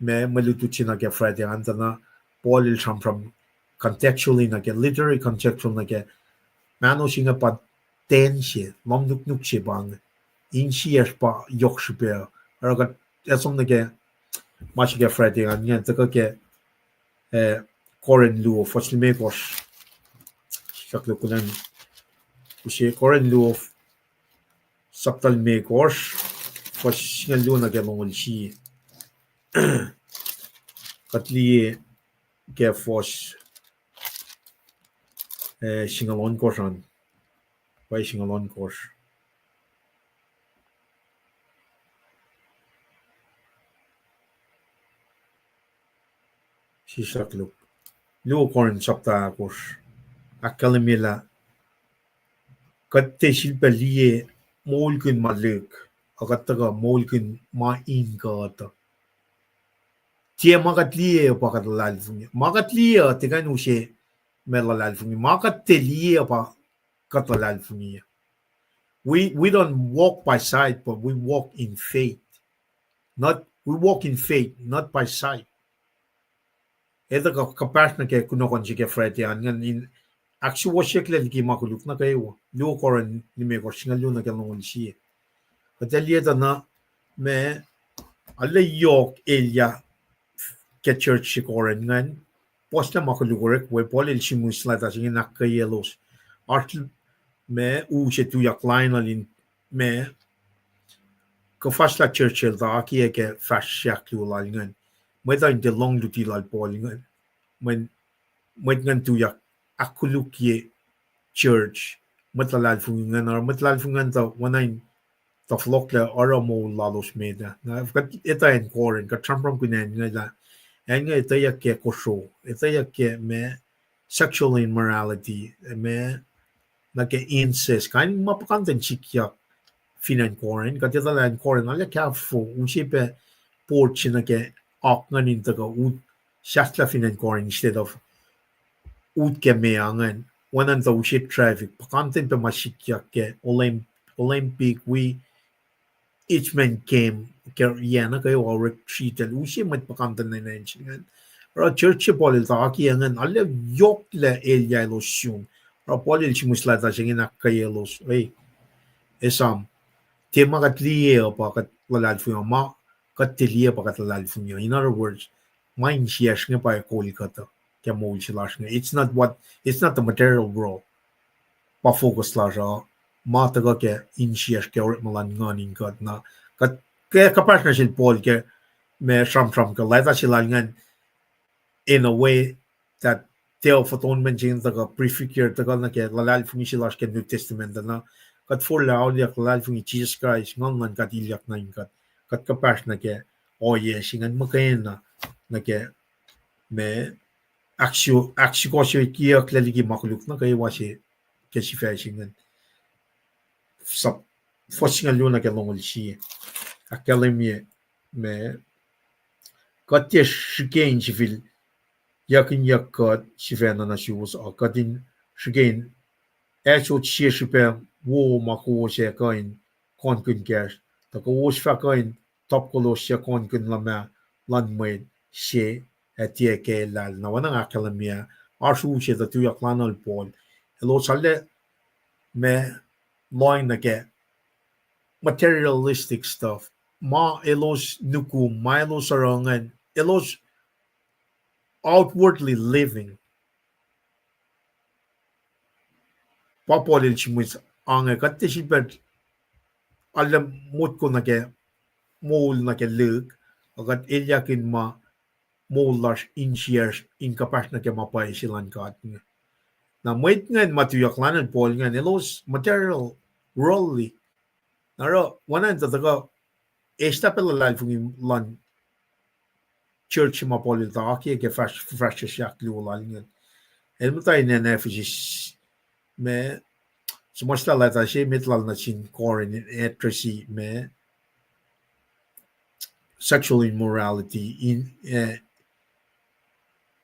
me malutuchi nage Friday antana polil from contextually nage literary contextual nage mano singa pa tensie mamnuk si bang insiers pa yokshipe aragat esom nage mashi ge Friday anya taka ke Koren Luo Foslimekos Shaklukunan Ushi Koren Luo Saptal Mekos Foshingal Luna Gamon Shi Katli Ke Fos Shingalon Kosan by Shingalon Kos Shishakluk Luo Koren Sapta Kos Akalamila Katte Shilpelie Molkin Maluk Agataga Molkin Ma Ingata Tia Magatlie Pakalalfuni Magatlia Teganushe Melalalfuni Makatelia Pa Katalalfuni. We don't walk by sight, but we walk in faith. Not we walk in faith, not by sight. Ito ka kapasna ke kunokon si ke Freddy ngan in actually wasik le ki makuluk na kayo. Lu koran ni me ko singal lu na ke ngon si. Katelieta na me alle yok elia ke church si koran ngan posta makuluk we polil si musla ta singin nakayelos. Art me u se tu ya klein alin me go fast la Churchill da aki ke fast shaklu lalngan whether de long duty lal polingan when ngan tu yak akulukie church matlal fungan or matlal fungan ta wanain ta flokle ora mo lalos meda na kat eta en koren ka trampram kunen ngala anga eta yak ke kosho eta yak ke me sexual immorality me na ke incest kan mapakanten chikya finan koren ka teta lan koren ala ka fo usipe porchina ke aknan intaga ut shastla finan koren instead of ut ke meangan wanan ta usip traffic pakanten pe masikya ke olympic we each man came ke yana kayo or treated usi mat pakanten na nanchigan ra church polil ta aki angan alle yok le elya losyun ra polil chimusla ta singin akayelos hey esam tema katliye pa kat lalal fuyo ma katliye pa kat lalal fuyo. In other words, mind shares nga pa kolikata kaya mo silash nga. It's not the material world pa focus la siya ma taga ke in shares kaya orit malan nganin kat na kat kaya kapas na sil Paul kaya may shram ka laita sila ngan in a way that teo atonement jing taga prefigure taga na kaya lalal fuyo silash kaya New Testament na kat for la audia kalal fungi Jesus Christ ngan kat ilyak na kat kapas na ke o yes ngan makain na ke me aksyo ko siya kiya klaligi makuluk na kay wasi ke si fashion ngan sa fosing alyo na ke longol siya akalemye me kat ye shikein si fil yakin yakat si fena na si was akatin shikein actual siya si pe wo mako siya kain kon kun cash ta ko was fa kain top ko siya kon kun lama lan mwet siya etie ke lal na wana akalemya arsu siya ta tuyak lanol pol hello salle me line na ke materialistic stuff ma elos nuku ma elos arangan elos outwardly living papolil chimus anga katte sipet alam mut ko na ke mol na ke lug agat ilyakin ma molas in shares in kapas na ke mapay silan kat na mwet ngan matuyak lanan pol ngan elos material worldly naro wanan tataga esta pela lal fungi lan church mapolil ta aki ke fresh shak liwalal ngan elmutay na nefis me sumasta lata siya mitlal na sin korin etrasi me sexual immorality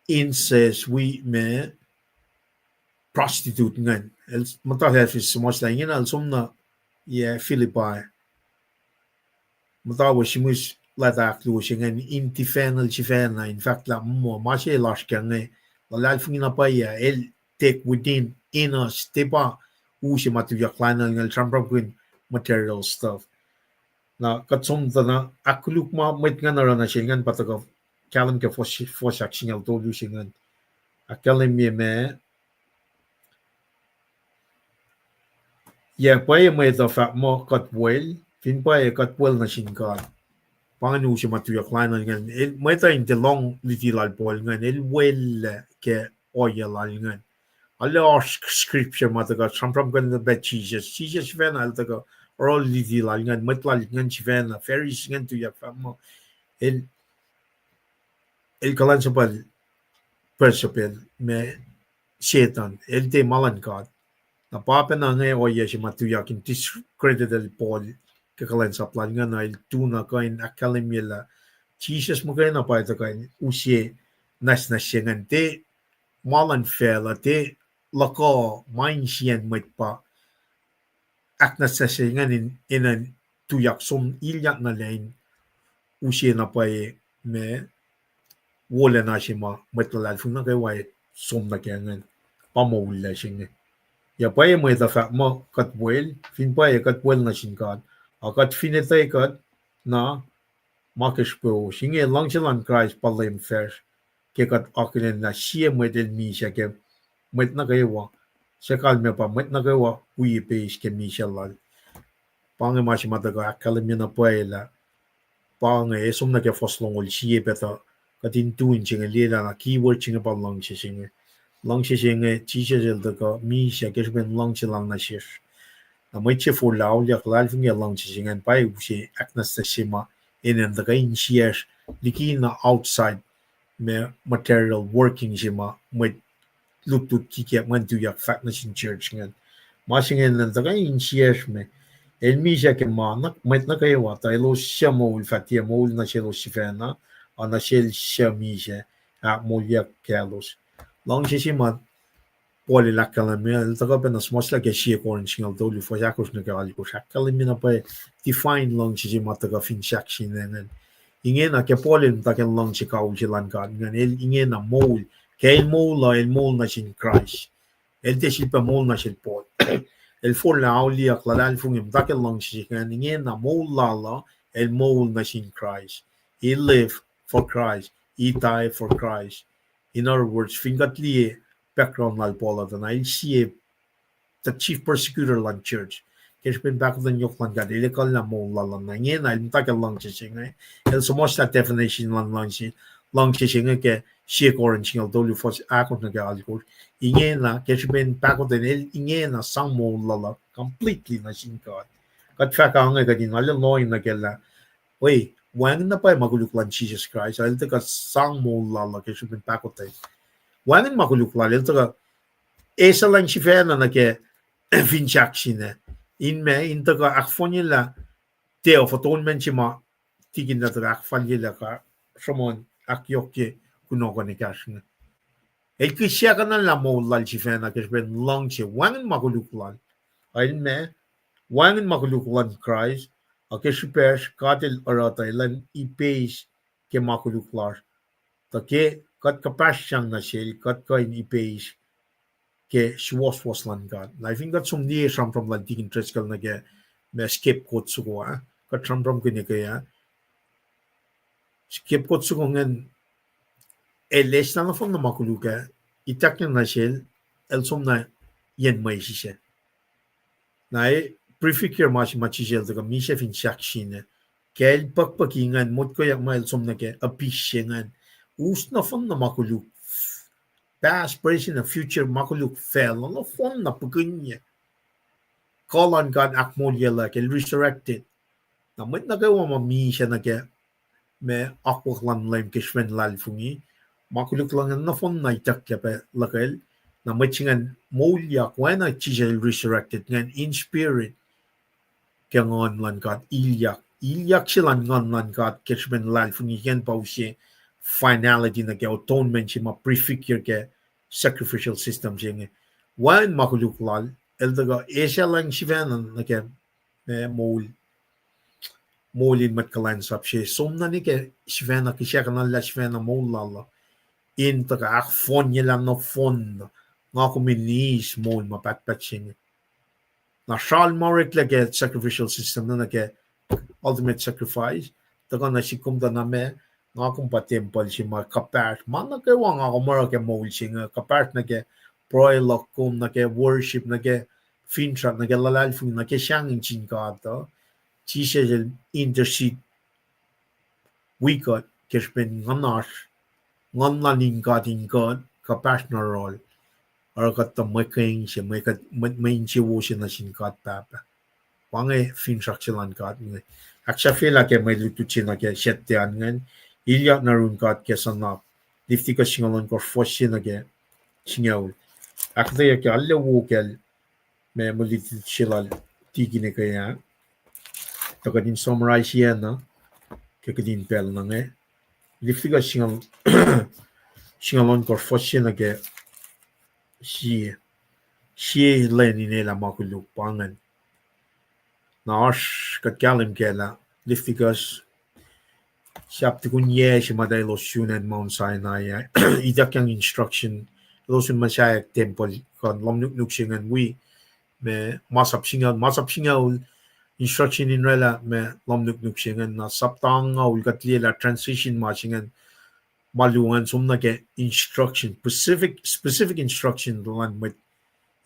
incest we me prostitute ngan el mata hefis smos la ngin al somna ye Philippi mata wasimus la ta klu ngan intifenal chifena in fact la mo ma she lash kange la alfina pa ya el take within in us tepa usi matu ya klana ngal trampin material stuff na katsom na akuluk ma met nga na shingan patagov kalam ke for shaksingal to lu shingan akalim me ya paye me da fa mo kat wel fin paye kat wel na shingan panganu si matu ya klana ngan el meta in the long little bol ngan el wel ke oya la ngan alle scripture mataga trampram gan the bet Jesus ven al taga all little la ngan metla ngan chiven ferry ngan tu ya fa mo el kalansapal persapel me Satan el te malan God na papa na nge o ye si matuyak in discredit el Paul ke kalansaplan nga na el tuna kain academia la Jesus mo kain na pa ito kain usye nasnasye ngan te malan fela te lako main siyan met pa Aknasnasye ngan in an tuyak som ilyak na lain usye na pa me wolacna ma metlalal fun na kay way som na kyangan pamawala sing ya paye mo da fa mo kat wel fin paye kat wel na singkat akat finetay kat na makespo singe langchilan Christ palem fer ke kat akilen na siya mo del mi siya ke met na kay wa sekal me pa met na kay wa uyi pe ke mi siya lal pange ma si mataga akalim na paye la pange som na ke foslong ol siya beta katin tuin chinga leda na keyword chinga pa lang chinga Jesus el ka mi sha ke ben lang lang na shir na mai che for lao ya klal finga lang chinga pai u she Aknasnasye ma in the gain shir liki na outside me material working jima mai look to kike man tu yak fat na chin church ngan ma singa na the gain shir me el mi sha ke ma na met na kay wa ta lo shamo ul fatia mo na shelo shifena ana shel shamisha a molya kalos long shima poli la kalamia el taga pena smosla ke shie korin singal dolu fo yakos na gali ko shakalimina pa define long shima taga fin shakshin nen inge na ke poli ta ke long shika u jilan ga ngan el inge na mol ke el mol na shin Christ el te shipa mol na shil pol el for la aulia klalal fungim ta ke long shika inge na mol la el mol na shin Christ he live for Christ. He died for Christ. In other words, fingatli background lal pola dan I see the chief persecutor lan church. Kesh been back then yok lan gad ilekal na mo lan na ngin ay mta ka lang ching ay. El so much that definition lang ching ke she koran ching dolu fos akon na gal ko. Inge na kesh been back then el inge na sang mo lala completely na sing God. Kat fa ka nga gadin ala loin na gela. Wait, wang na pa maguluklan Jesus Christ ay ka sang mo lala ke shubin pakote wang maguluklan el ka esa lang shifena na ke finchak shine in me in ka akfonila te of atonement ma tigin na ka akfalila ka somon akyoke kunogo ni kashne el ki siya ka na la mo lal shifena ke shubin long chi wang maguluklan ay me wang maguluklan Christ Ake super katil arata ilan EPS ke makuluklar. Take kat kapasyang na shell kat ka in EPS ke was lan kat. I think that some near from lan tikin treskal na ke me skip code suko kat from kini kaya skip code suko ngan eles na fong na makuluka itak na shell el som na yen may sisya. Na prefigure mas machijel daga misha fin shakshine. Kel pakpakingan mot ko yak mail som na ke apisyengan. Us na fon na makuluk. Past, present, and future makuluk fell. No fon na pagunya. Call on God akmolya la ke resurrected. Na mit na gawa mamisha na ke me akwaklan laim ke shwen lal fungi. Makuluk lang na fon na itak ke pe lakel. Na mitchingan molya kwena chijel resurrected ngan in spirit. Ngon lan kat ilyak silan ngon lan kat keshben lal funigen pa usye finality na ke atonement si ma prefigure ke sacrificial system jenge wan makuluklal eldaga eşalan şivenan nake molin matkalensap şey somna nike şivena kişakanalla şivena mollalla in taka ak fon yelan no fon nga kuminis mol mapatpatching na shal morik lage sacrificial system na nake ultimate sacrifice taka na sikum da name nga kum pa temple si ma kapart man na ke wang ako mara ke mol singa kapart na ke proilok kum na ke worship na ke fintra na ke lalal fun na ke shang in chin ka to chi se intercede wikat kespen nganar ngon la ning god in god kapart na rol or kat to making si main si wo si na sin god papa wange fintra chilan god nge aksha fela ke may lutu china ke shetyan ngen ilya narun god ke sanap Leviticus singalon ko fosin na ke singaw akketeyac ke alle wo kel me mulitit chilal tigine kaya to kadin summarize yan na ke kadin pel na nge Leviticus singalon ko fosin na ke si len inela makuluk pangan na ash kat kalim kela Leviticus chapter kunye si maday losyunan Mount Sinai idak yang instruction losyun masaya temple kon lomnuk singan we me masap singaw instruction in rela me lomnuk singan na saptang ul katliela transition ma singan malungan sumna ke instruction specific instruction lan with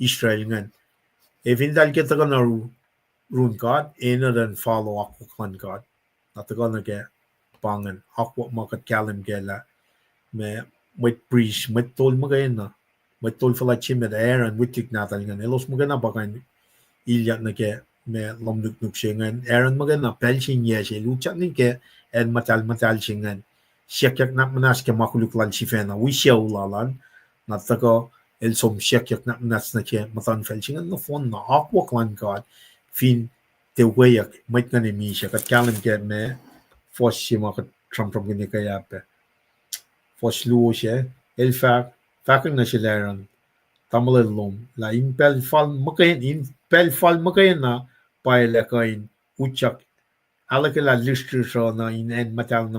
Israel ngan evindal kita kan run God ena dan follow akoklan God natagan ke pangan akwa makat kalim gela me with priest met tol magayna met tol fala chimed Aaron witik natal ngan elos magana bakan ilya na ke me lomduk singan Aaron magana pelsin yeshe luchat ni ke en matal singan syak na manas ke makuluklan sifena wisyaw lalan nataga el som syak na manas na ke matan felsingan no fon na akoklan God fin teweyak met ngane mi syak kalim ke me fos si makat tram gini kaya pe fos luoshe el faking na silaran tamalelom la impel fal makayin na paila kain uchak alakala listur so na en matal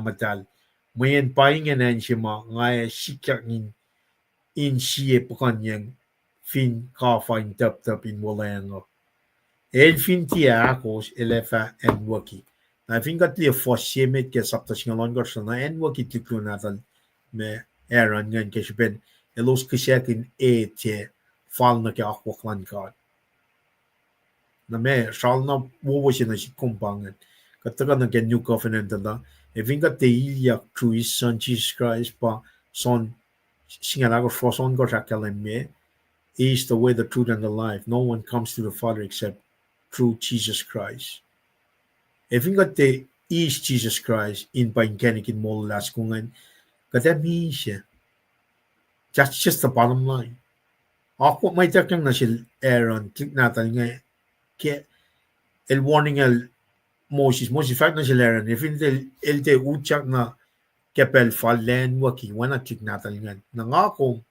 mayen paing en shima ngaya sikyak in siye pakanyang fin kafa in tap in walango el fin tiakos elefa en waki na fin kat li fosyemet ke sapta singalon gorsa na en waki tiklo natal me eran ngan ke ben elos kisyakin te fal na ke akwaklan god na me shal na wowo na si kumpangan kataka na ke new covenant da e fin kat te iliak through his son Jesus Christ pa son singalagos foson gorsa me is the way, the truth, and the life. No one comes to the Father except through Jesus Christ. If you got the is Jesus Christ in Paing in molas kungan, that means that's just the bottom line. Ako may takang na sil Aaron, click natin nga, kaya el warning el Moses fact na sil Aaron, if hindi el te uchak na kapel falen waki, wana click natin nga, nangako,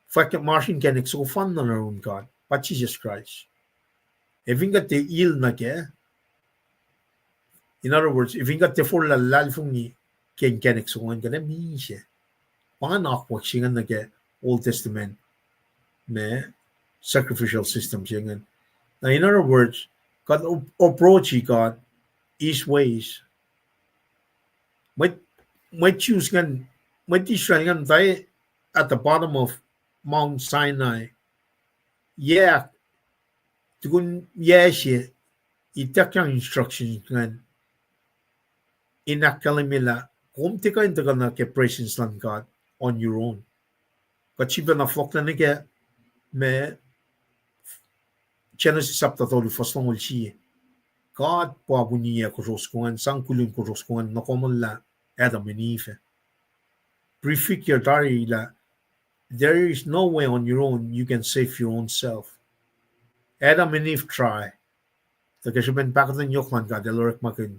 fact Martin Kennick so fun na naroon God, but Jesus Christ. If you got the il na ke, in other words, if you got the full lal fung ni ken kenek sungan ka na miye. Panganak wak singan na ke Old Testament me sacrificial system singan. Now, in other words, God approach God east ways. Might choose gan might Israel gan tayo at the bottom of Mount Sinai. Yeah, tukun yeshe itak yung instructions gan inakalimila kung tika intagal na ke presence lang God on your own. Kachiba na flok na ke me Genesis chapter 31 lang ulsiye. God po abuniya kuroskungan sang kulun kuroskungan na common la Adam and Eve. Prefigure dari la there is no way on your own you can save your own self. Adam and Eve try. Tagasiben pakatan yokman ka delorek makin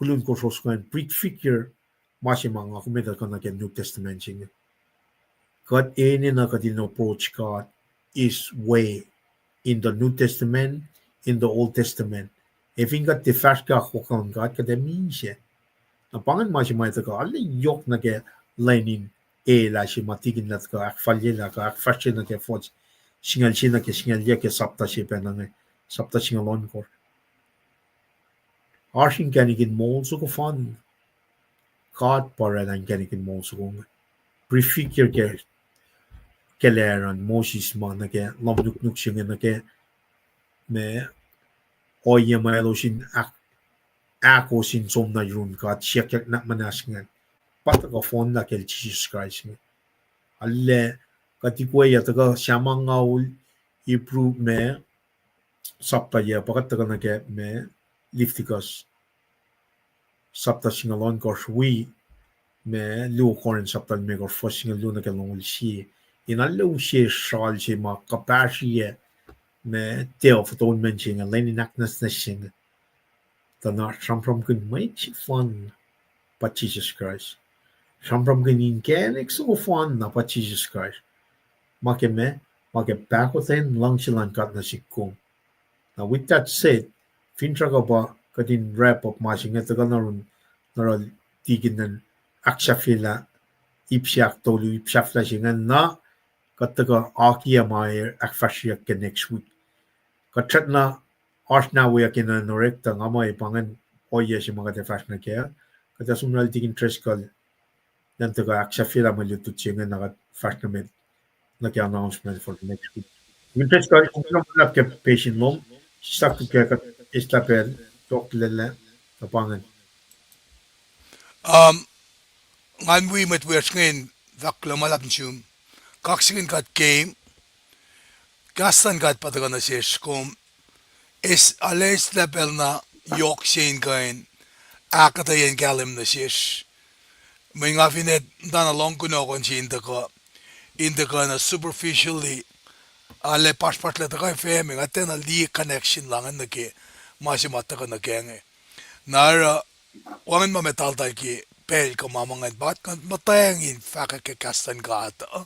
kulun kuroskungan prefigure masimang ako medal ka na New Testament siya. God any na kadin approach God is way in the New Testament, in the Old Testament. If in got the first ka hokon God ka de minche. Na pangan ma si mai ka alle yok na ke lenin la si matigin na ka akfalye la ka akfashe na ke foj singal si na ke singal ya ke sapta si pe na sapta singalon ko. Arshin kanigin mol so ko fan. God para na kanigin mol so ko. Prefigure ke keleran Moses ma na ke lamduk nuk singa na ke me oye ma lo sin ako sin som na yun ka siyak na manasngan. Pata ka phone na kel Jesus Christ nga. Alle katikwe ya taga shamanga ul improve me sapta ya pakat taga na ke me Leviticus sapta singalon ko Srui me lu koren sapta me ko fo singal lu na ke long si in alle u si shal si ma kapasye me teo foton menching a lenin Aknasnasye the not from kun make fun but Jesus Christ. From ganin kenek so fun na pa Jesus Christ. Make bakoten lang silang kat na sikong. Now with that said, fintra ka ba kadin wrap up masing ito ka naron tigin ng aksafila ipsiak tolu ipsafla singan na kataga akia mai akfasya ke next week. Katrat na na we akin na norekta nga may pangan oye si mga tefash na kaya kata sumunal tigin treskal dan taga aksafila malutut singan na fast na med like announcement for the next week. Vintage ka kung ano mo ke patient mo, sakto ka istapel talk lele tapangan. Ngan we met wers ngayon, vakla malap niyum, kaksakin kat game, gastan kat pataganasye skum, is ales level na yok siya ngayon, akketeyac galim na siya. May nga finet, dana long kuno kon siya inte ka na superficially, ale passport le taka feme, ngaten na li connection lang na ke, masimata ka na kenge. Nara, wangan mametal tayo ki, pel ka mamangan, bakit ka matayangin, faka ke kastan ka ata,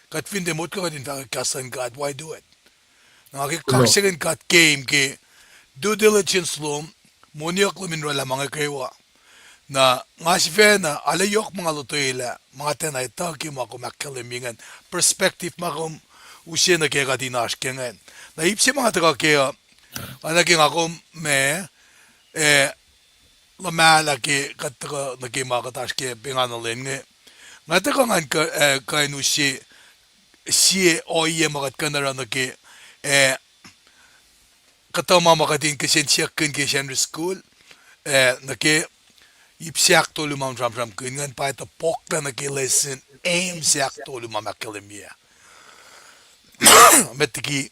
kat finde mot ka din faka kastan ka, why do it? Nakakaksakin kat game ki, due diligence lum, munyak lumin wala mga kaywa, na nga si Fena, alayok mga lutoyla, mga tenay taki mga kumakalimingan, perspective mga kum, usya na kaya katinash kengen. Na ipsi mga taga kaya, naging ako me, lamala ki kataga naging mga katash kaya pinganalin nga. Nga taga nga kaya nusi, siya oye mga kanara na ki, katama mga katin kasi siya kun kasi school, na ki, ipsiak tolu mam ram kun ngan pa ito pokta na ki lesson, AM siak tolu mam akalimia. Metiki,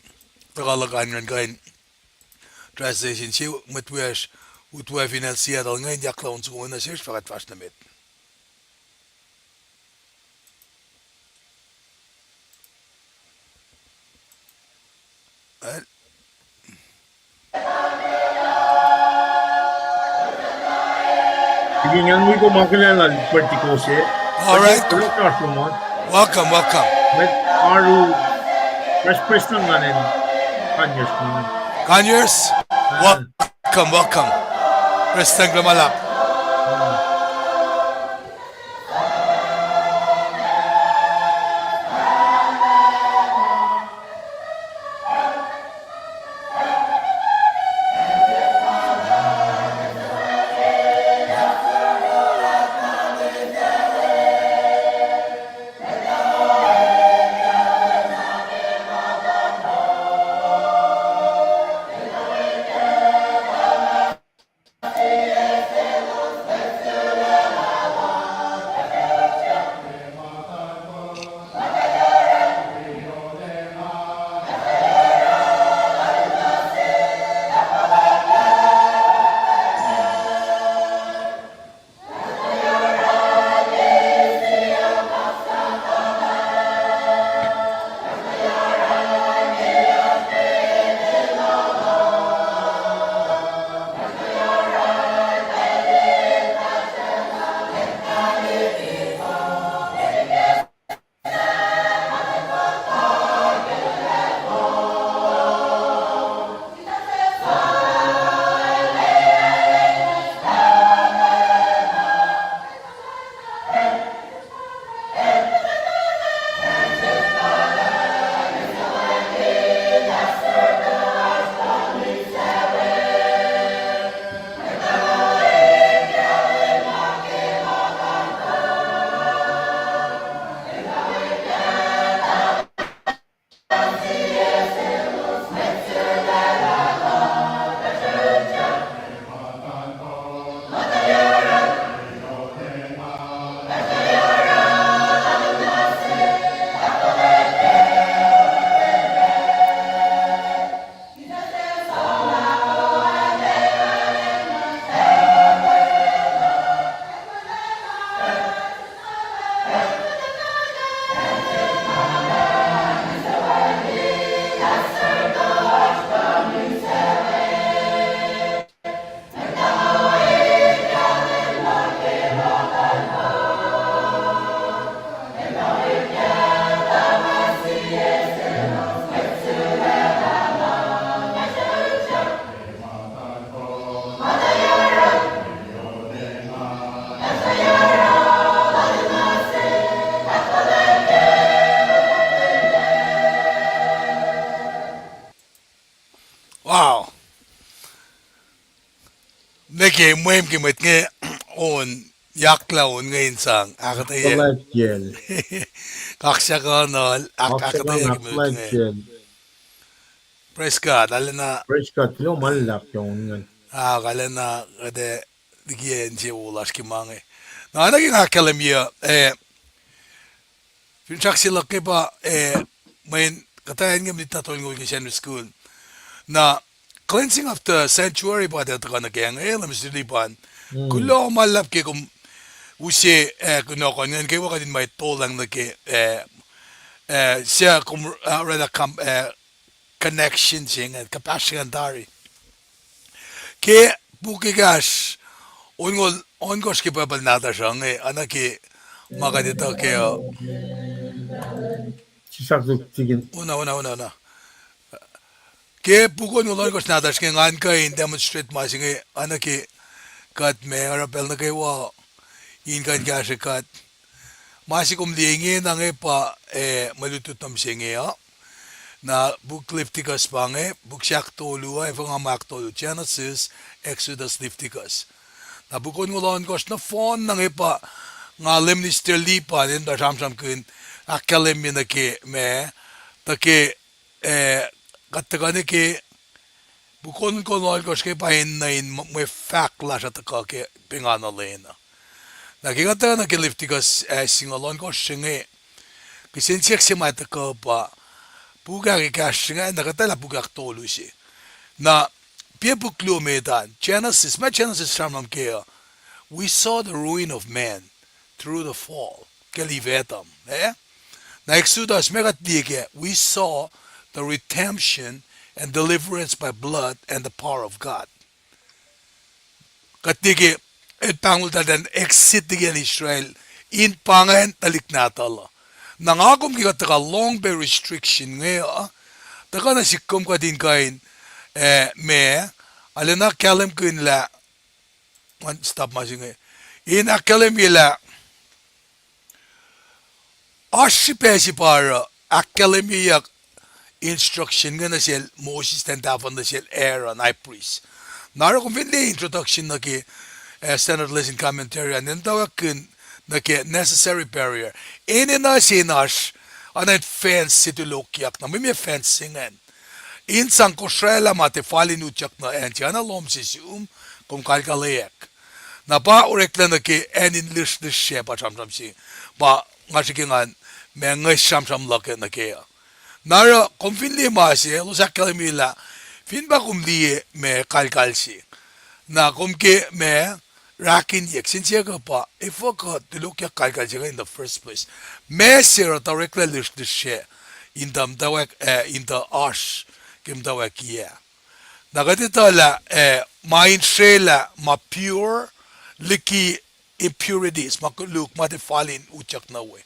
tagalagan ngan kain, translation siya, matwesh, utwe finansiya dal ngayon yakla unso ko na siya, fakat fast na met. Sige nga mo ko makilala vertical siya. Alright. Welcome. Met aru press lang nga rin. Kanyas naman. Kanyers? Welcome. Prestang lamalap. Wow. Nake mwem ki met nge on yakla on nge insang akketeyac. Kolekjel. Kaksakin Kaksakan akketeyac met nge. akolekjel. Praise God. Alena Preska tilo mallak jongen. alena kade likiyac si wolacna mange. Na naging akalemia pinchak sila kiba main katayan nga mitatol ngo yung school na cleansing of the sanctuary ba dito ka nagayang alam sa liban kulo malap ke kung usi kuno kanyan kay wakadin may tolang na ke siya kung rada connection sing kapasyan ke bukigas ongos ke babal nada siyang anak ke makadito ke Sisaktuk tigin. una ke pukon ulon ko snadas ke ngan ka in demonstrate masinge ana ke kat me arapel na ke wa in kan ka se kat masikum lienge na nge pa malututam singe ya na book Leviticus pange book siak tolu ay fang amak tolu Genesis Exodus Leviticus na pukon ulon ko na phone na nge pa nga lemnister lipa din da samsam kun akalem na ke me ta ke katakane ke bukon ko noal ko ske pahin na in mo fakla sa taka ke pingana lena nakikata na ke Leviticus singalon ko singe kisensiak si mata ko pa puga ke kasinga nakatala puga tolu si na piepuklo medan Genesis samam ke we saw the ruin of man through the fall ke livetam na Exodus megat dige we saw the redemption and deliverance by blood and the power of God. Katigi et pangul dan exit digen Israel in pangan talik natala. Nangagom ki kataka long by restriction ngaya taka na sikom ka din kain me alena kalem kun la one stop masing in akalem ila ashipesi para akalem yak instruction nga na siya Moses tentafon na siya Aaron high priest. Naro kung hindi introduction na ki standard lesson commentary and tawag kun na ki necessary barrier. Ini na sinas anan fence si likiyac na may fencingen. Insang Kosrae la mate falin utyak na enti ana lom si kung kalkalayak. Na pa urekla na ki enin list this siya pa samsam si ba ngasikingan may ngay samsam laki na kaya. Nara konfinli masi lusak kalamila fin ba kumli me kalkalsi na kumke me rakin yek sinsiya ka pa ifo ka likiyac kalkalsi in the first place me sira directly list the share in the mutawaek in the ash kim mutawaek yeah nagatita la main shela ma pure liki impurities makuluk matifalin uchak na we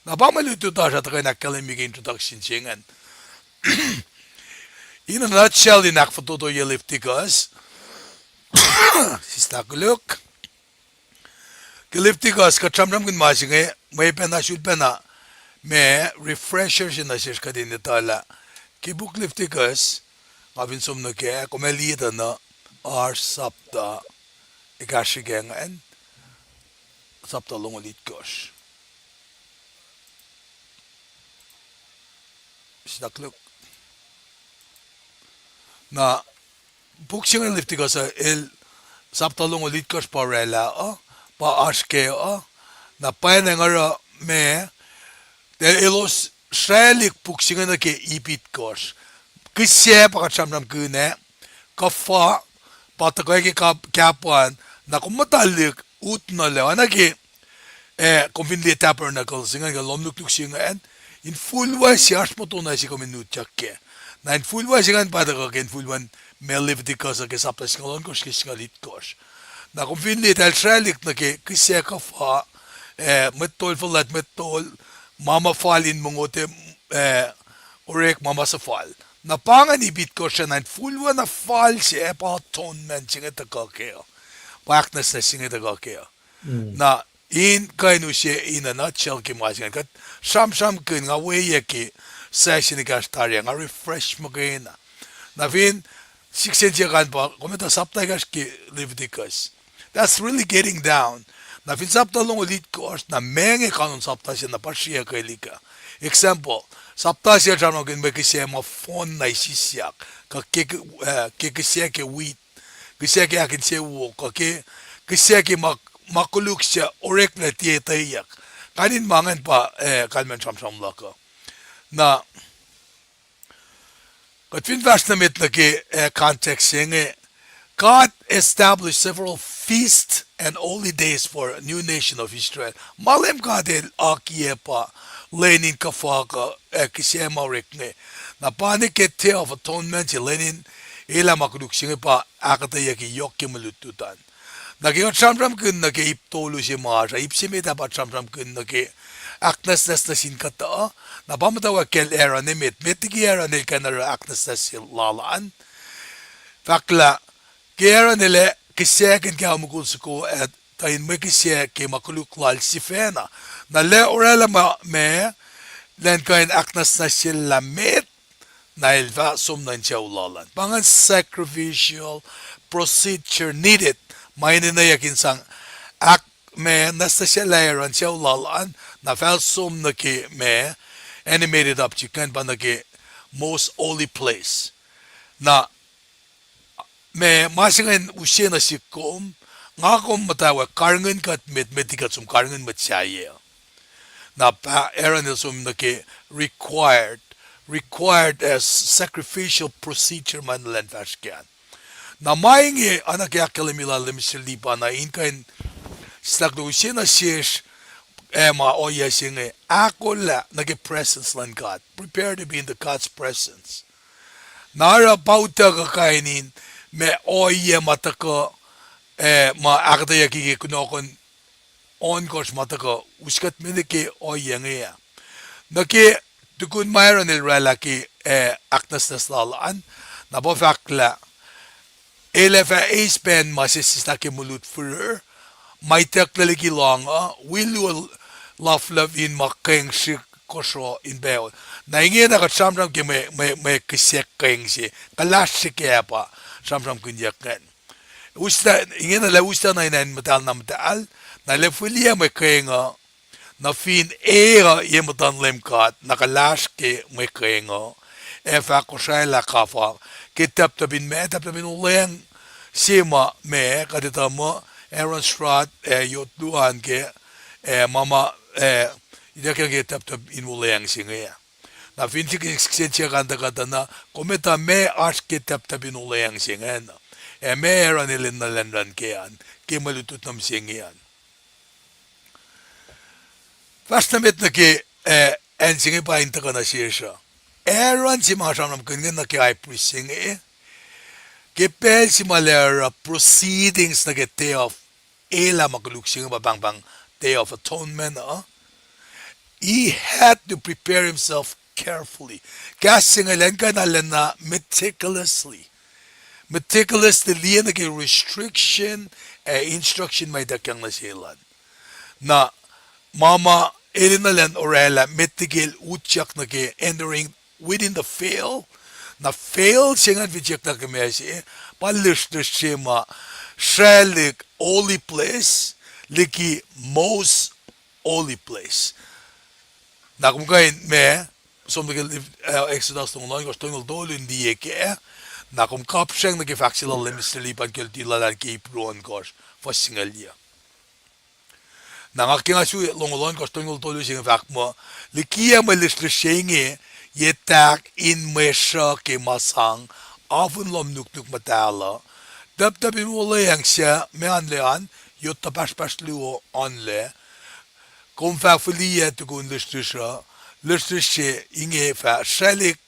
na ba maluto ta sa tayo nakalimig introduction singan in a nutshell in akfototo Leviticus sistakuluk Leviticus kachamram kun masinge may pena should pena me refreshers in the ka din itala kibuk Leviticus kavin sum na ke kumelita na ar sapta ikashigengan sapta longolit kosh sidakluk na buksing ang Leviticus el saptalong ulit ko parela pa aske na paen ngara me de elos shalik buksing na ke ipit kos kisye pa katsamram kune kafa patagay ke kapuan na kumatalik ut na le anaki konfinli tabernacle singa ga lomluk singa in full was yas mo to na si kominut chakke na in full was singa pa ka ken full one me Leviticus ke saplas kolon kos ke skalit kos na konfinli tal shalik na ke kisye kafa metol fulat metol mama falin mongote orek mama sa fal na pangan ibit ko siya na full one na fal siya pa atonement singa ta kakeo pa Aknasnasye singa ta kakeo na in kainu siya in a nutshell ki masingan kat sam kun nga weye ki session ni kastarya nga refresh mo kayo na fin Siksentia pa komenta saptaigas ki Leviticus. That's really getting down. Na fin sapta long ulit course na menge kanon sapta siya na pasya kay lika. Example, sapta siya jano kin ba kisya ma phone na isisyak ka kisya ke wheat kisya ke akin siya wo ka kisya ke makuluk siya orek na tiyetayak. Kanin mangan pa kalmen sam laka. Na But fin mit na context God established several feasts and holy days for a new nation of Israel. Malem God el akiepa lenin kafaka kisema rekne. Na panik te of atonement lenin ila makuduk pa akketeyac yokke malututan. Naging chamram kun iptolu si mara ipsimita pa chamram kun Aknasnasye kata na mutawaek era ni mitigi era ni kanara Aknasnasye lalaan fakla kera nile kisyakin ka mukul suko at tayin me kisyak ke makuluklal sifena na le orala me len kain Aknasnasye lamit na ilva sumnan siya ulalan pangan sacrificial procedure needed mainin na yakin sang me nastasya layaran siya ulalan na fel sum na ki me animated up chicken pa na ki most holy place na me masingin usya na sikom nga kom matawa karngan kat metikat sum karngan matsyaya na pa eran sum na ki required as sacrificial procedure man lan fashkan na maingi anak yakelimila limisilipa na inkain Slagdusina shish ema oya singe akollah nage presence lan God. Prepare to be in the God's presence. Nara pauta ka kainin me oya mataka ma akketeyac kunokon on course mataka uskat minike oya ngaya. Nake tukun mayroon ilrala ki Aknasnasye na bofakla elefa ispen masisista ki mulut furur my technology long will love in makeng si Kosrae in beo na inge na katsamram ke me kisek keng si kalas si kaya pa samram kunyakan usta inge na la usta na inan matal na le fulia me keng na fin era yemutan lemkat na kalas ke me keng fa Kosrae la kafa ke taptabin uleng sima me kaditama Aaron Strat yot duan ke mama ida ke tap in ulayang singa na finti ke sensya kanta na kometa me as ke tap in ulayang singa na me Aaron ilin na landan ke an ke malutut nam singa yan fast met na ke en singa pa inta kana siya Aaron si masam nam kungen na ke ay prisinga Kepel si malera proceedings na day of ela makaluksinga bang day of atonement. He had to prepare himself carefully. Kasingalan ka na meticulously. Meticulously liyan na restriction instruction may dakang nasilan. Na mama elinalan orela metigil utyak na entering within the veil. Na fail siya nga vidyak na kamesi palis na siya ma shalik holy place liki most holy place na kumkain me som de Exodus tong lang gusto ng dolo hindi ke na kumkap siya na kifaksila lemisteli pan keltila lan ki pruon kos fasingalia na ngaking asu long gusto ng dolo siya fakmo likiyac malis na siya yetak in mesha ke masang afun lom nuk matala dabin ulayang siya me anlean yotta pasluo onle kom fa fulia to go lustisha inge fa shalik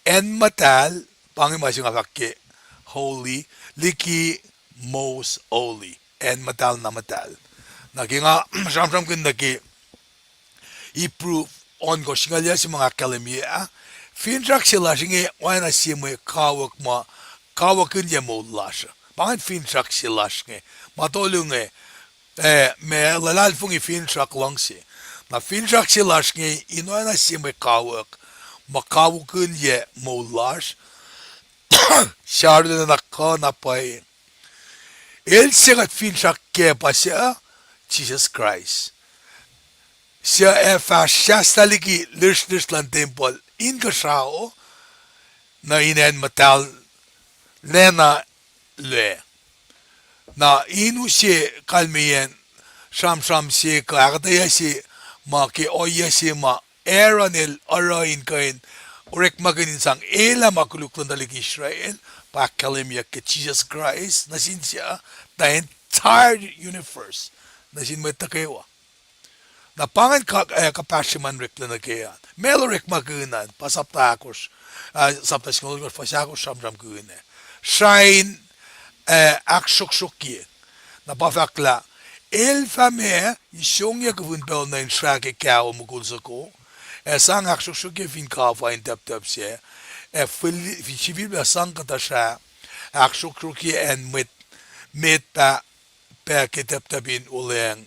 en matal pangi masinga fakke holy liki most holy en matal na matal naginga samsam kun naki improve on ko singalya si mga kalemia finrak sila singe oana si mo kawak kunja mo lasha pangan finrak sila singe matolunge me lalal fungi finrak lang si na finrak sila singe inoana si mo kawak kunja mo lash Charlotte na ka na Paing. El sigat fin shakke pa siya Jesus Christ. Siya fasciasta liki lish lan temple in Kosrae na inen matal lena le. Na inu siya kalmiyen sham siya ka akketeyac siya ma ke oya siya ma eranil arayin kain urek maganin sang ela makuluklan dalik Israel pacl ke Jesus Christ na sin siya the entire universe na sin mutakewa na pangan kapasyaman rek na kaya melo rek maganan pasaptakos saptas ngolgos pasakos sham kuine shine akshokshokye na pafakla el fame isongya kuvun pel na inshake kao mugulsako sang akshokshokye fin kafa in tap se civil sang katasha akshokshokye and met pa ketapin uleng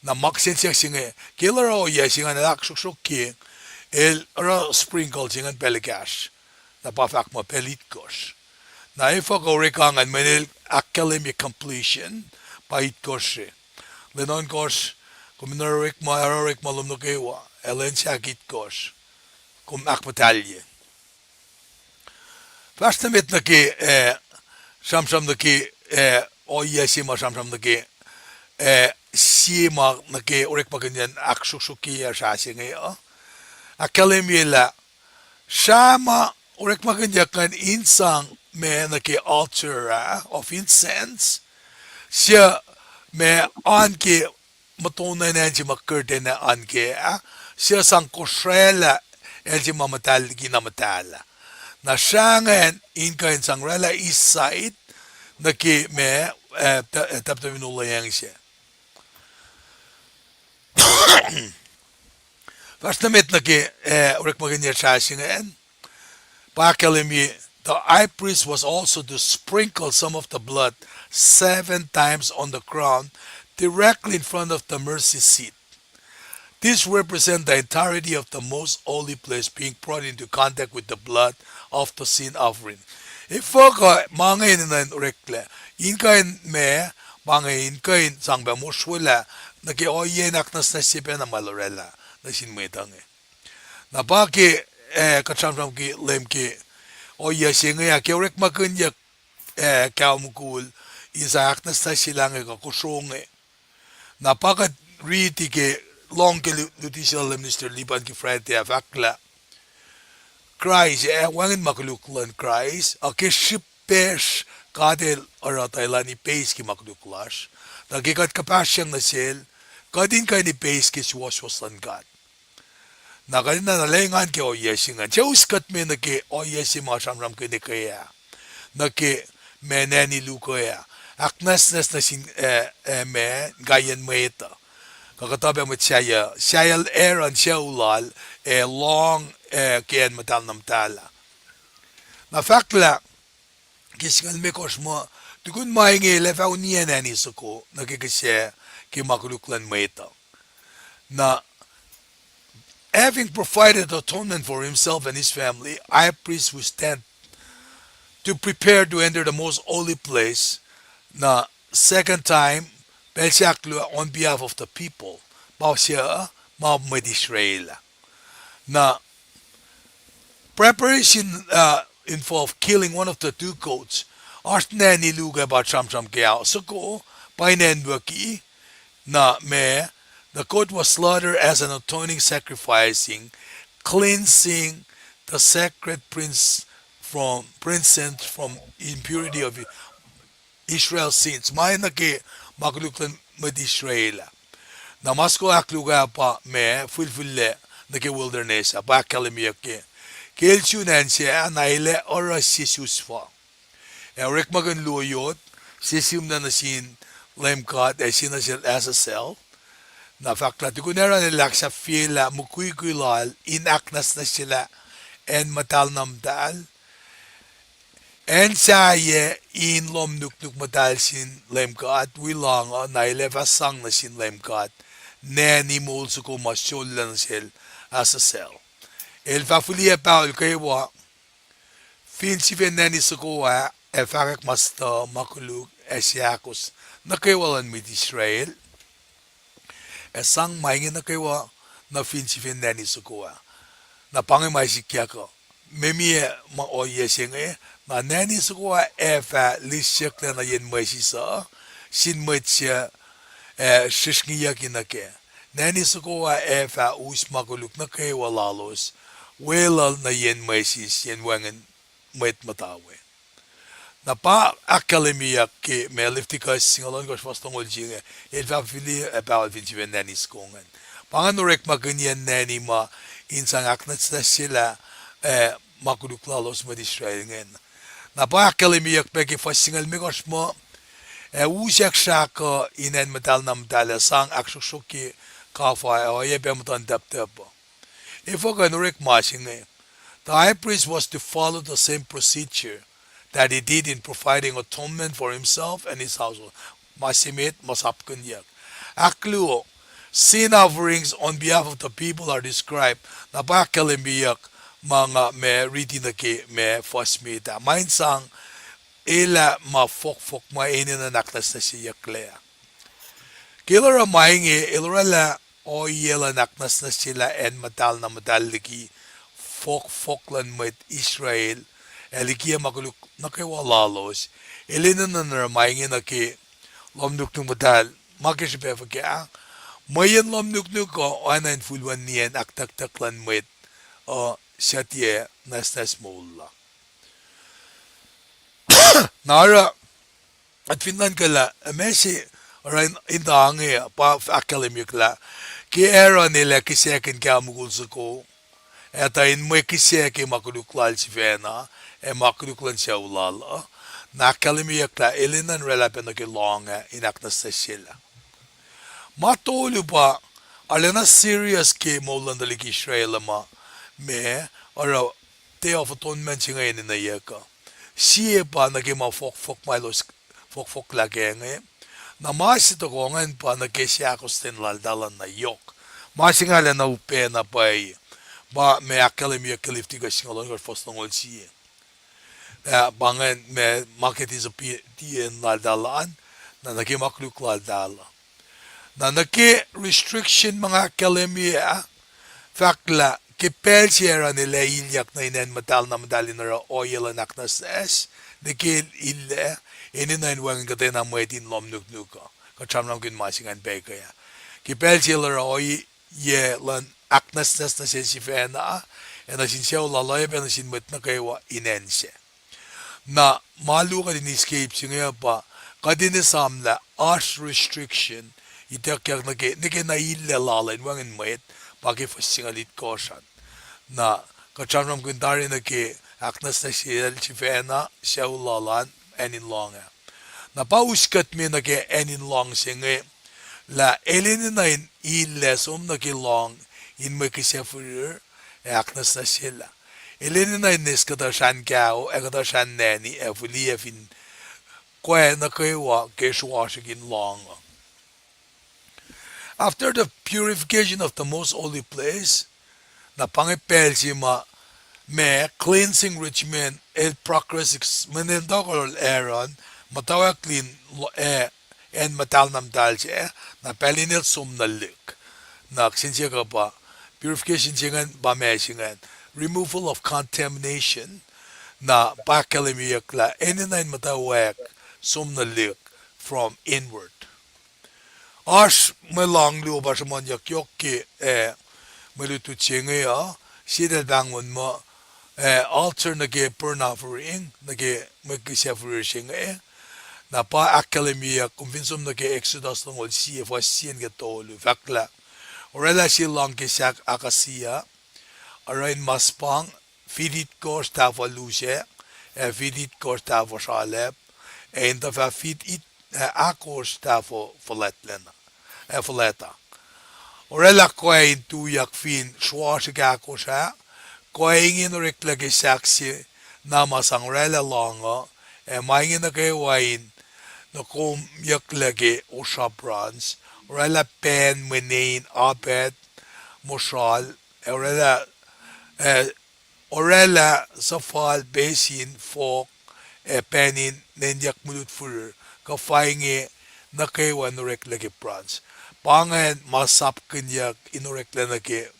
na maksensya singe kilaro yesingan akshokshokye el ra sprinkle singan pelikash na pafak mo pelitkos na ifo ko rekangan menel academic completion pait koshe lenon kos kuminarek malum nukewa elen sakit kos kum akketeyac Vastamet na ki samsam na ki oya sima samsam na ki sima na ki urek maganyan aksusuki ya sa singe academy la sama urek maganyan kan insang me na ki altar of incense siya me anke matuna na si makerte na anke siya sang Kosrae la elsi mamatal ginamatala na shangan inka in sangrela east side na ki me taptaminula yang siya First na ki urek maganya siya singayan pacl the high priest was also to sprinkle some of the blood 7 times on the ground directly in front of the mercy seat. This represents the entirety of the most holy place being brought into contact with the blood of the sin offering. If ka mangain na rekle, inkain me mangain kain sangba muswala naki oye Aknasnasye na malorela na sinmetang na baki kachamram ki lemki oye singa ke rek makunya kaumkul isa Aknasnasye lang ka kusonge na pakat riti ke long ke judicial minister liban ki frente avakla Christ wangin makuluklan Christ ke shipesh kadel aratailani pace ki makuluklas nagikat kapasyang na sel kadin kay ni pace ki siwaswasan kat na kadin na nalengan ke oyesingan uskat me na ke oyesi masamram ke ni kaya na ke meneni lukaya Aknasnasye me gayan mwet kakatabi mo siya eran siya ulal long kian matal namtala na fakla kisingal me kosmo tukun mainge lefa Nien ani soko nakikisya ki makuluklan mwet na having provided atonement for himself and his family high priest will stand to prepare to enter the most holy place na second time Belshaklu on behalf of the people Bausia Mabmed Israel na preparation involved killing one of the 2 goats Artna niluga ba chamcham kaya soko painen waki na me the goat was slaughtered as an atoning sacrificing cleansing the sacred prince from impurity of Israel's sins may naki makuluklan med Israel na masko akluga pa me fulfulle naki wilderness pa kalimiyake kelsunan siya naile oras sisusfa Eric magan luyot sisim na nasin LEUM GOD ay sinasil as a cell na fakla tikunera nilak sa fila mukuykulal in Aknasnasye en matal namdal en saye in lom nuk matal sin LEUM GOD wilanga na ileva sang na sin LEUM GOD ne ni mulsuko masyolan sil as a cell el fafulia paul kaywa Finsiven nani sukuwa efakak masta makuluk esiakus nakewalan mit Israel esang maingin nakewa na finsiven nani sukuwa na pange maisikiako memie ma oyesenge na nani sukuwa efa lishek na yen maisisa sin metsia shishniyak inake nani sukuwa efa us makuluk nakewa lalos welal na yen maisis yen wangen mwet mutawaek na pa akketeyac ke me Leviticus singalon gos fastongol jinge el va fili about 20 nani skongen panganorek maganyan nani ma insang Aknasnasye la makuduklalos med Israel ngen na pa akketeyac pe ke fasingal me gos mo usyak shaka inen metal nam dala sang akshoki kafa o ye be mutan daptap if okanorek mashinge the high priest was to follow the same procedure that he did in providing atonement for himself and his household. Masimit masapkunyak. Akluo, sin offerings on behalf of the people are described. Napakalimbiyak mga me reading the ke me fasmita. Main sang ila mafok ma inin na Aknasnasye yaklea. Kilara mainge ilrala o yela Aknasnasye la en matal na matal liki foklan met Israel likiyac makuluk nakewa lalos elena na maingin na ke lomnuk nung matal makishipefa ke mayan lomnuk ko oana in fulwan Nien aktaklan met o shatye nasnas mola nara at finland kala mesi orain indange pa akketeyac la ke era nila kisekin ka mugul ko eta in mo kiseke makuduklal sivena makuduklansap ulala na akketeyac la elinan relapen ke longa in Aknasnasye la matolu pa alena serious ke molan dalik Israel ma me ora te of atonement ngayon na yaka siye pa nake fok mailos fok la kenge na masito ko ngayon pa nake siakos ten laldalan na yok masingala na upena pa ba me akketeyac Leviticus singalon gos fastongol siye bangen me market is a tien laldalaan na nake makluk laldala na nake restriction mga akketeyac fakla ke pelsiera nila ilyak na inen matal na madali na oil na Aknasnasye nake ille ininain wangan kate na mwetin lomnuk kacham nam kin masingan pe kaya ke pelsiera oil ye lan Aknasnasye sifena na sinsiyaw lalay na sinmet na kayo inense na malu ka din escape singa pa kadine samla ash restriction itakyak nake na ille lalay wangan mwet paki fasingalit kosan na kachanram kundari nake Aknasnasye sifena siyaw lalan enin longa na pauskat me nake enin long singa la elinin ille som nake long in mo kisefur Aknasnasye la elena ines kada shan kao kada shan nani efulia fin kwe na kewa keshwashigin long after the purification of the most holy place na pangipelsima me cleansing regimen el progress menendokol Aaron matawa clean en matal nam dalje na pelinel sum na lik na sinsiya ka pa purification singan ba me singan removal of contamination na akketeyac la eninain mutawaek sum na lik from inward ash melang lu ba shmon yakyok ke melutu chinge sidel bangon mo altar na ke burn offering na ke magkisefur singe na pa akketeyac convinsum na ke exodus ng ol siya fa sien ke tolu fakla orela silang ke sak akasia arain maspang fidit kors tava luce fidit kors tava shalep en da fa fit it akors tava faleta orela koin tu yak fin schwarze gakosa koin rekla ke saksi namasang rela longa maingin na ke wain no kom yaklage o shabrans orela pen menain abed moshal orela orella sa fall basin for penin nendiak mulut fur ka fainge nukewa nurek lagi prans pangan masap kenyak inurek lagi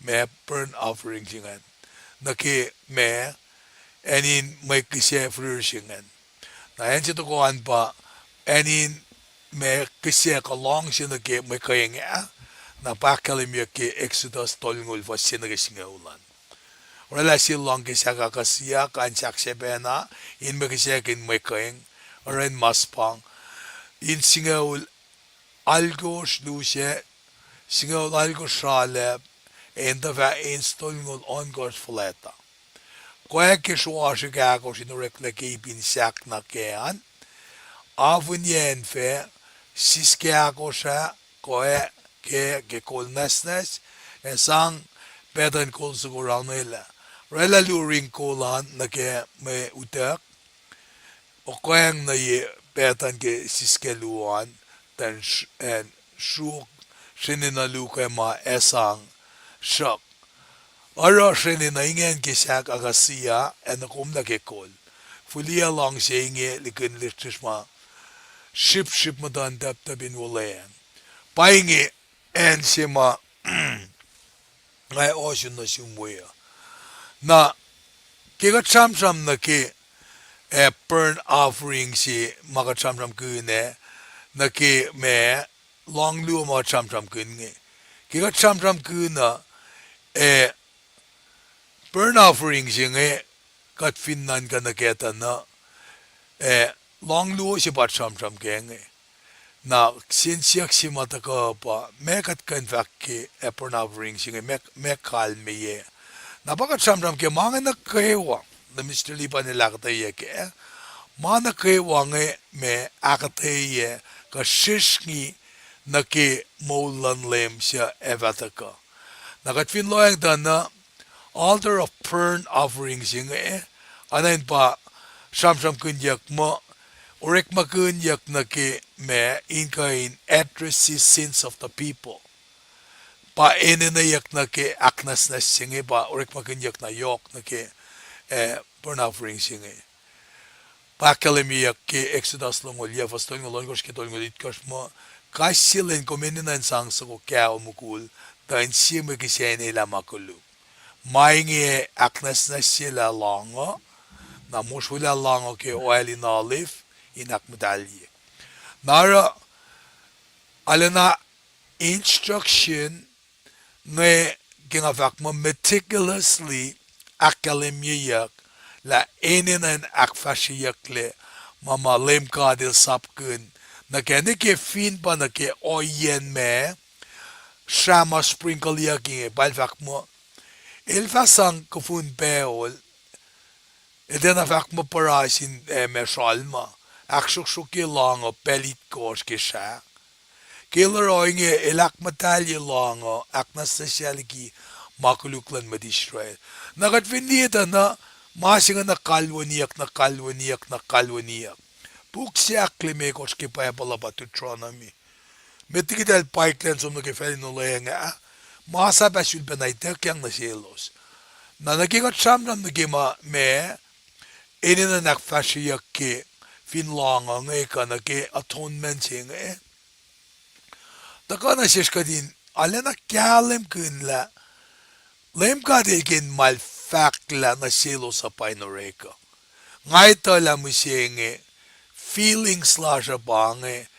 me burn offering singan nake me enin may kisya fur singan na yan sito ko pa enin me kisya ka long sinake may kayang na pakalim yake exodus tolngul was sinagisinga ulan wala silang kisya kakasya kan saksebena in me kisya kin may kayang oren maspang in singaul algos luce singaul algos shaleb enda va instolngul ongos fleta Koeke suosi kääkos inurekle kiipin säkna kean. Avun jenfe sis kääkosa koe ke kolnasnas en sang pedan kolsukuranilla. Rela luring kolan na ke me utek. O koeng na ye pedan ke siske luan den en sjuk sinina luke ma esang shak. Ara shini na ingen kisak agasiya en kumda ke kol. Fulia lang siya inge likin lichtisma ship madan dapta bin wulayan. Paing en siya ma ngay osun na sumuya. Na kika chamsam na ki burn offering si maka chamsam kune na ki me long lu ma chamsam kune. Kika chamsam kuna burn offering singe kat finnan ka naketa na long luo si bat sam kenge na sinsiak si mata ka pa me kat kan vakke burn offering singe me kal me ye na bakat sam ke mga na kewa na Mr. Lipa nila akketeyac ke mga na kewa nge me akketeyac ka shishni na ke moulan lem siya evataka na kat fin loyang dan na altar of burnt offerings inge anain pa samsam kunyak mo urek makunyak na ke me inkain address sins of the people pa eninayak na ke Aknasnasye inge pa urek makunyak na yok na ke burnt offerings inge pacl ke exodus longol yevas tolngol longos ke tolngol itkas mo KahsInKol komeninan sang sa ko kaya umukul dan siya magkisya nila makulu Mainge Aknasnasye la lango na muswila lango ke oil in olive inak medalye. Nara alena instruction nge gingavak mo meticulously akketeyac la eninen akfashiyakle mama LEUM GOD sapkun na kene ke fin pa na ke oyen me shama sprinkle yaking balvak mo il fasang kufun peol edena vak mo parasin me shalma akshuk lang o pelit kos ke sha killer oinge elak matalye lang o Aknasnasye ki makuluklan med Israel nagat vinita na masinga na kalwaniyak puksyak klime kos ke pa pala batutronomy metikidal pipeline som no ke felino lenga Masa basul benayter kyang na sielos. Na nagigat samram nagima me enina nakfashiyak ke finlanga nge ka nage atonement nge. Taka na shishkadin alena kyalem kunla LEUM GOD igen mal fakla na sielos sa painoreka. Ngay tala mo nge feelings la siya bange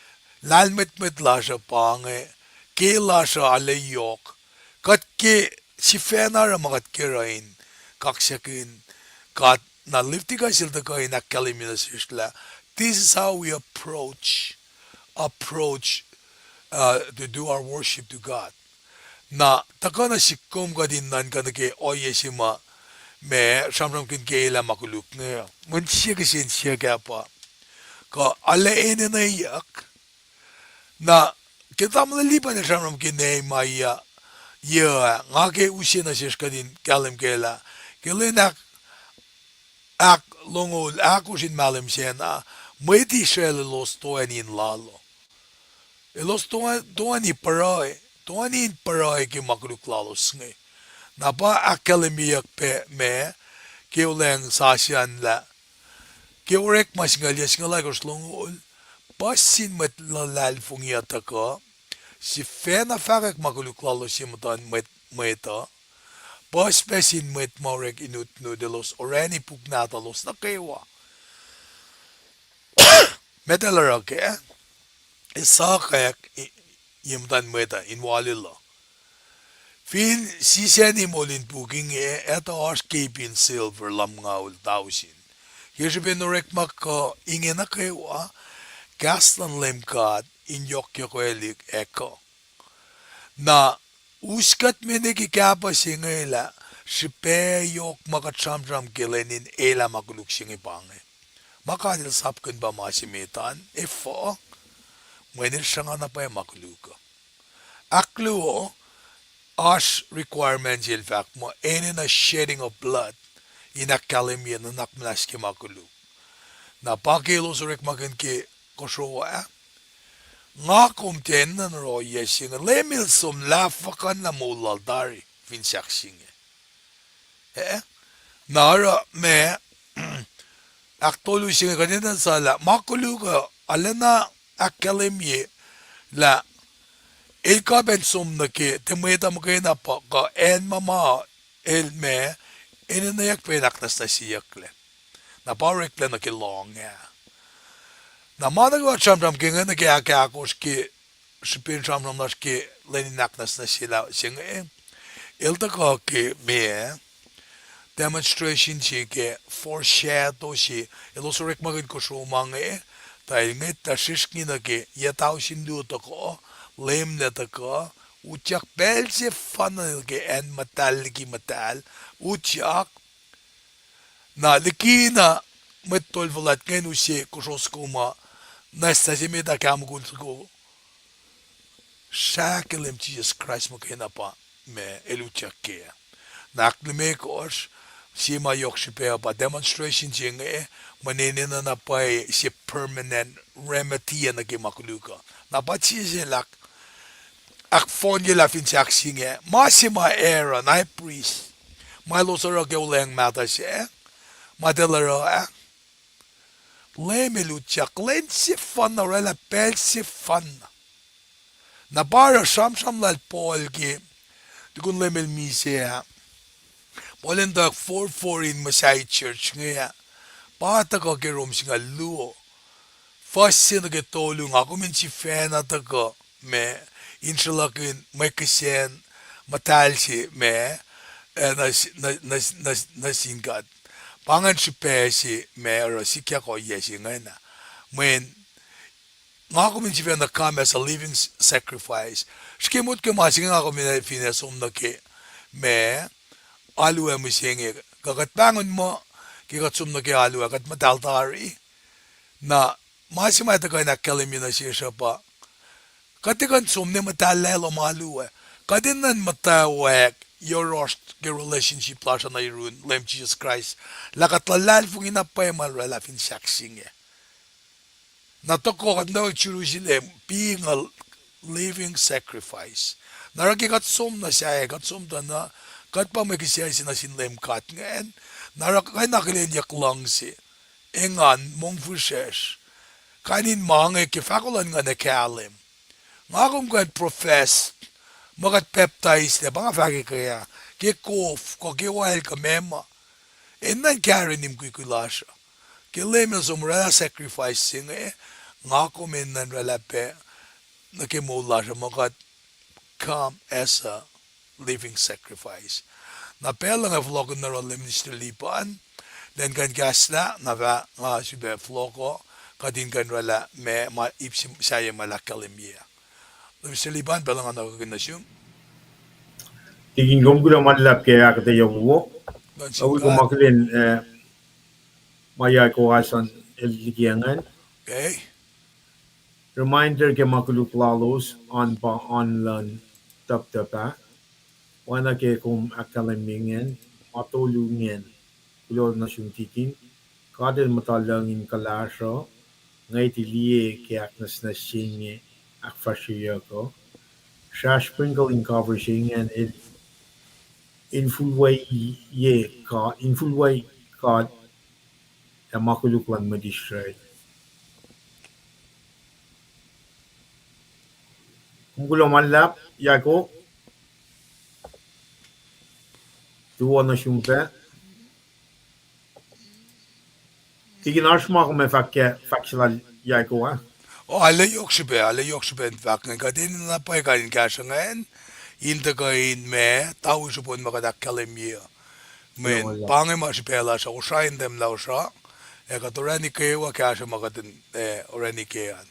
lalmet la siya bange ke la siya alayok kat ke sifena makat kerain kaksakin kat na Leviticus silta ko ina kaliminasisla. This is how we approach to do our worship to God. Na takana sikom ka din nan ka nake oyesima me samram kin keila makuluk ne mun siya kasin siya pa ka ala ene na yak na kita malalipan na samram kin ne maya yeah, ngake usin na siya kadin kalim kela. Kilinak ak longol ako sin malim siya na mweti siya los toanin lalo. Los toani paray ki makuluk lalo sngi. Napa akketeyac pe me keuleng sasian la keurek masingalia singala koslongul pasin met lalal fungiata ko si fena farek makuluklalo simutan meta pas pesin met maurek inut no de los orani pugnata los nukewa metallerake isakek yimdan meta in walilla fin siseni molin booking eta askepin silver lam ngaul tausin Hirsibenorek makko inge nukewa gastan LEUM GOD in jokjokoelik eko na uskat meneki kapa singela sipe yok makatsamsam kilenin ela makuluk singi pange makadil sapkun ba masimitan ifo mwenil sanga na pa makuluka akluo as requirements in fact mo any na shedding of blood in akalemia na nakmnaski makuluk na pakilos rek makin ki Kosrae nga kumten na ro yesing lemil sum lafakan na mulaldari finsaksing nara me aktolu singa kanina sala makuluga alena akademie la ilka ben sum na ke temeta mukena pa ka en mama el me inayak pe Aknasnasye yakle na parek na ke long na madagwa chamram kinga na ke akakos ke Sipin chamram nas ke lenin Aknasnasye la singa ilta ka ke me demonstration si ke foreshadow si ilos rek magin ko sumange dahil nga tasiskin na ke yataw sindu to ko lem na to ko utyak bel si fanal ke en matal ki matal utyak na liki na metol volat ngen usi kusoskuma nesta si meta kam ko shakelem Jesus Christ mo kena pa me elutyak ke naklume kos si mayok si pa demonstration jinge manenina na pa si permanent remedy na ke makuluka na pa si lak akfonye la finsak singe masima era na priest malosara ke uleng mata si madelara lemelutyak len si fan na rela pel si fan na para samsam lal Paul ki dukun lemel misea Polen da 4-4 in Masai Church ngaya pata ko ke rom singa luo fasin ke tolu nga ko min si fena ta ko me inshalakin may kisen matal si me na singat pangan si pe si me ro si kya ko yesi ngana when nga ko min si fena come as a living sacrifice skimut ke masinga ko min finesum na ke me alu mo singe kagat bangon mo kikatsum na ke alu agat madaldari na masima ito kayo nakalimi na siya pa katikan sumne matalelo malu kadinan mutawaek your rost ke relationship plasha na irun lem Jesus Christ lakatlalal fung inapay malwala fin saksing na toko kat na Jerusalem being a living sacrifice narakikat na siya katsum na kat pa may kisya sinasin LEUM GOD ngayon narakay nakilindyak lang si engan mong fuses kanin mga kifakulan nga nakalim nga kung kan profess magat peptides na mga fagi kaya kikof ko kiwahil ka mema enan karinim kuikulasya kilemil sumrala sacrifice nga kuminan ralape nakimulasya magat come as a living sacrifice. Na pela nga vlog na ron minister lipan, then kan gasla na va nga sibe vlogo kadin kan rala me ma ipsim saya malakalimia. Minister lipan pela nga nakakinasyon. Tingin gom gula malap ke akketeyac wo Dan awi ko singkat, maklin maya ko asan likiyangan okay? reminder ke makuluklalos on pa online tap wana ke kum akalamingen matulungen kulo na tikin kadel matalangin kalasho ngay tilie ke Aknasnasye akfashiya ko siya sprinkle in conversation infulway ka makuluklan madisray. Kung gulomanlap, yako, tuwa na shumpe, tigin arsma ko me factual yako, alle yok shibe vakken gadin na pai gain gashangen in de gain me tau shubon magadak kalemia men gulomanlap. pange ma shipela sha ushain dem la usha e ka torani ke wa kasha magadin orani ke an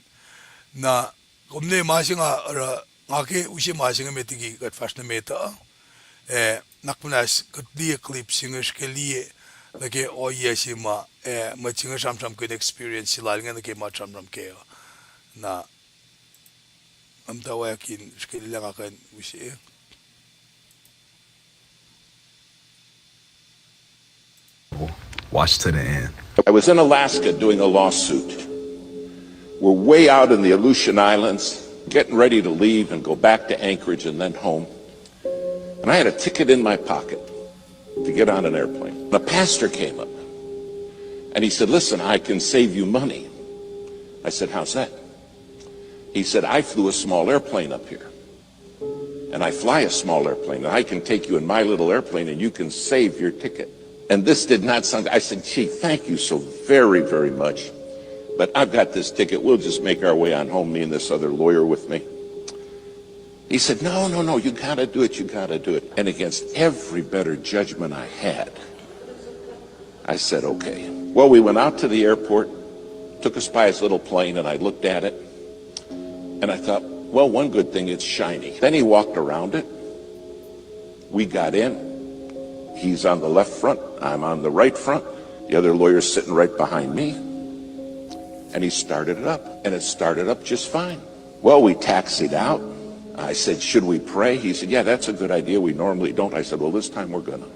na gomne masinga ra ngake ushi masinga metigi gat fashna meta nakpunas gat die clip singish ke lie lake o yesima ma chinga sham good experience silalnga ke ma sham ke na mutawaek in shkelilang akan ushi Watch to the end. I was in Alaska doing a lawsuit. We're way out in the Aleutian Islands, getting ready to leave and go back to Anchorage and then home. And I had a ticket in my pocket to get on an airplane. The pastor came up and he said, listen, I can save you money. I said, how's that? He said, I flew a small airplane up here. And I fly a small airplane. And I can take you in my little airplane and you can save your ticket. And this did not sound, I said, gee, thank you so very, very much. But I've got this ticket. We'll just make our way on home, me and this other lawyer with me. He said, no, you gotta do it, you gotta do it. And against every better judgment I had, I said, okay. Well, we went out to the airport, took us by his little plane, and I looked at it. And I thought, well, one good thing, it's shiny. Then he walked around it. We got in. He's on the left front, I'm on the right front. The other lawyer's sitting right behind me. And he started it up, and it started up just fine. Well, we taxied out. I said, should we pray? He said, yeah, that's a good idea. We normally don't. I said, well, this time we're gonna.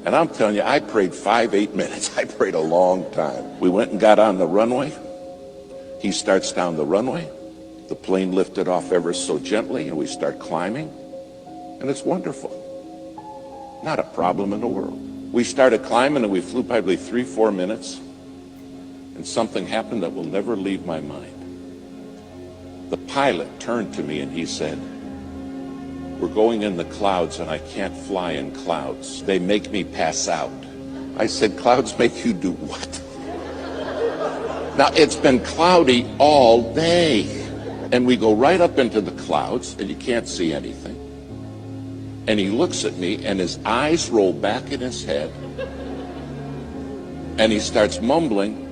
And I'm telling you, I prayed 5-8 minutes. I prayed a long time. We went and got on the runway. He starts down the runway. The plane lifted off ever so gently, and we start climbing. And it's wonderful. Not a problem in the world. We started climbing, and we flew probably 3-4 minutes. And something happened that will never leave my mind. The pilot turned to me and he said, we're going in the clouds and I can't fly in clouds. They make me pass out. I said, clouds make you do what? Now, it's been cloudy all day. And we go right up into the clouds and you can't see anything. And he looks at me and his eyes roll back in his head. And he starts mumbling.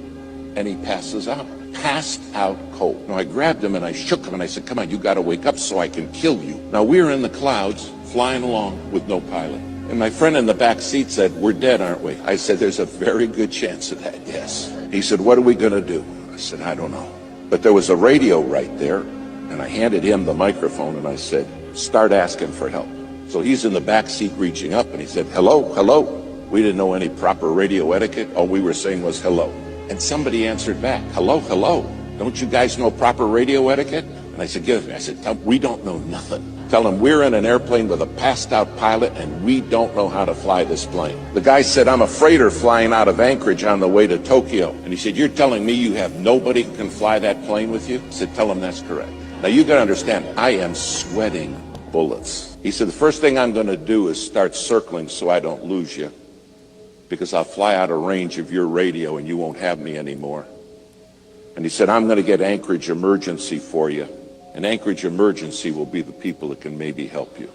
And he passes out, passed out cold. Now I grabbed him and I shook him and I said, come on, you got to wake up so I can kill you. Now we're in the clouds flying along with no pilot. And my friend in the back seat said, we're dead, aren't we? I said, there's a very good chance of that, yes. He said, what are we going to do? I said, I don't know. But there was a radio right there and I handed him the microphone and I said, start asking for help. So he's in the back seat reaching up and he said, hello, hello. We didn't know any proper radio etiquette. All we were saying was hello. And somebody answered back, hello, hello. Don't you guys know proper radio etiquette? And I said, give it to me. I said, we don't know nothing. Tell them we're in an airplane with a passed out pilot and we don't know how to fly this plane. The guy said, I'm a freighter flying out of Anchorage on the way to Tokyo. And he said, you're telling me you have nobody who can fly that plane with you? I said, tell him that's correct. Now you got to understand, I am sweating bullets. He said, the first thing I'm going to do is start circling so I don't lose you, because I'll fly out of range of your radio and you won't have me anymore. And he said, I'm going to get Anchorage Emergency for you. And Anchorage Emergency will be the people that can maybe help you.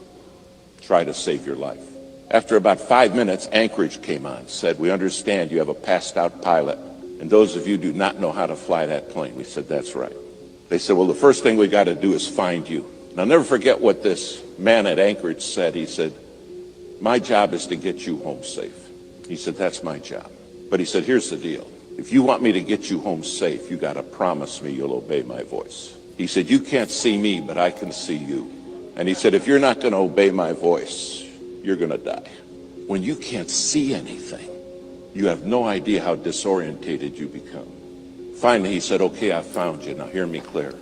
Try to save your life. After about 5 minutes, Anchorage came on, said, we understand you have a passed out pilot, and those of you do not know how to fly that plane. We said, that's right. They said, well, the first thing we got to do is find you. And I'll never forget what this man at Anchorage said. He said, my job is to get you home safe. He said, that's my job. But he said, here's the deal. If you want me to get you home safe, you got to promise me you'll obey my voice. He said, you can't see me, but I can see you. And he said, if you're not going to obey my voice, you're going to die. When you can't see anything, you have no idea how disorientated you become. Finally, he said, okay, I found you. Now hear me clear.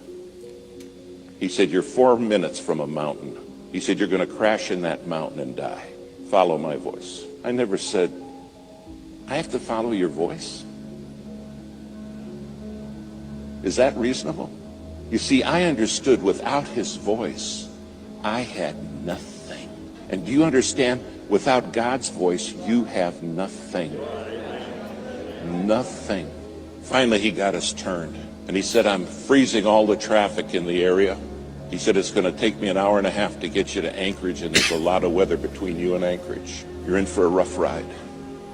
He said, you're 4 minutes from a mountain. He said, you're going to crash in that mountain and die. Follow my voice. I never said, I have to follow your voice? Is that reasonable? You see, I understood without his voice, I had nothing. And do you understand? Without God's voice, you have nothing. Nothing. Finally, he got us turned. And he said, I'm freezing all the traffic in the area. He said, it's going to take me an hour and a half to get you to Anchorage, and there's a lot of weather between you and Anchorage. You're in for a rough ride.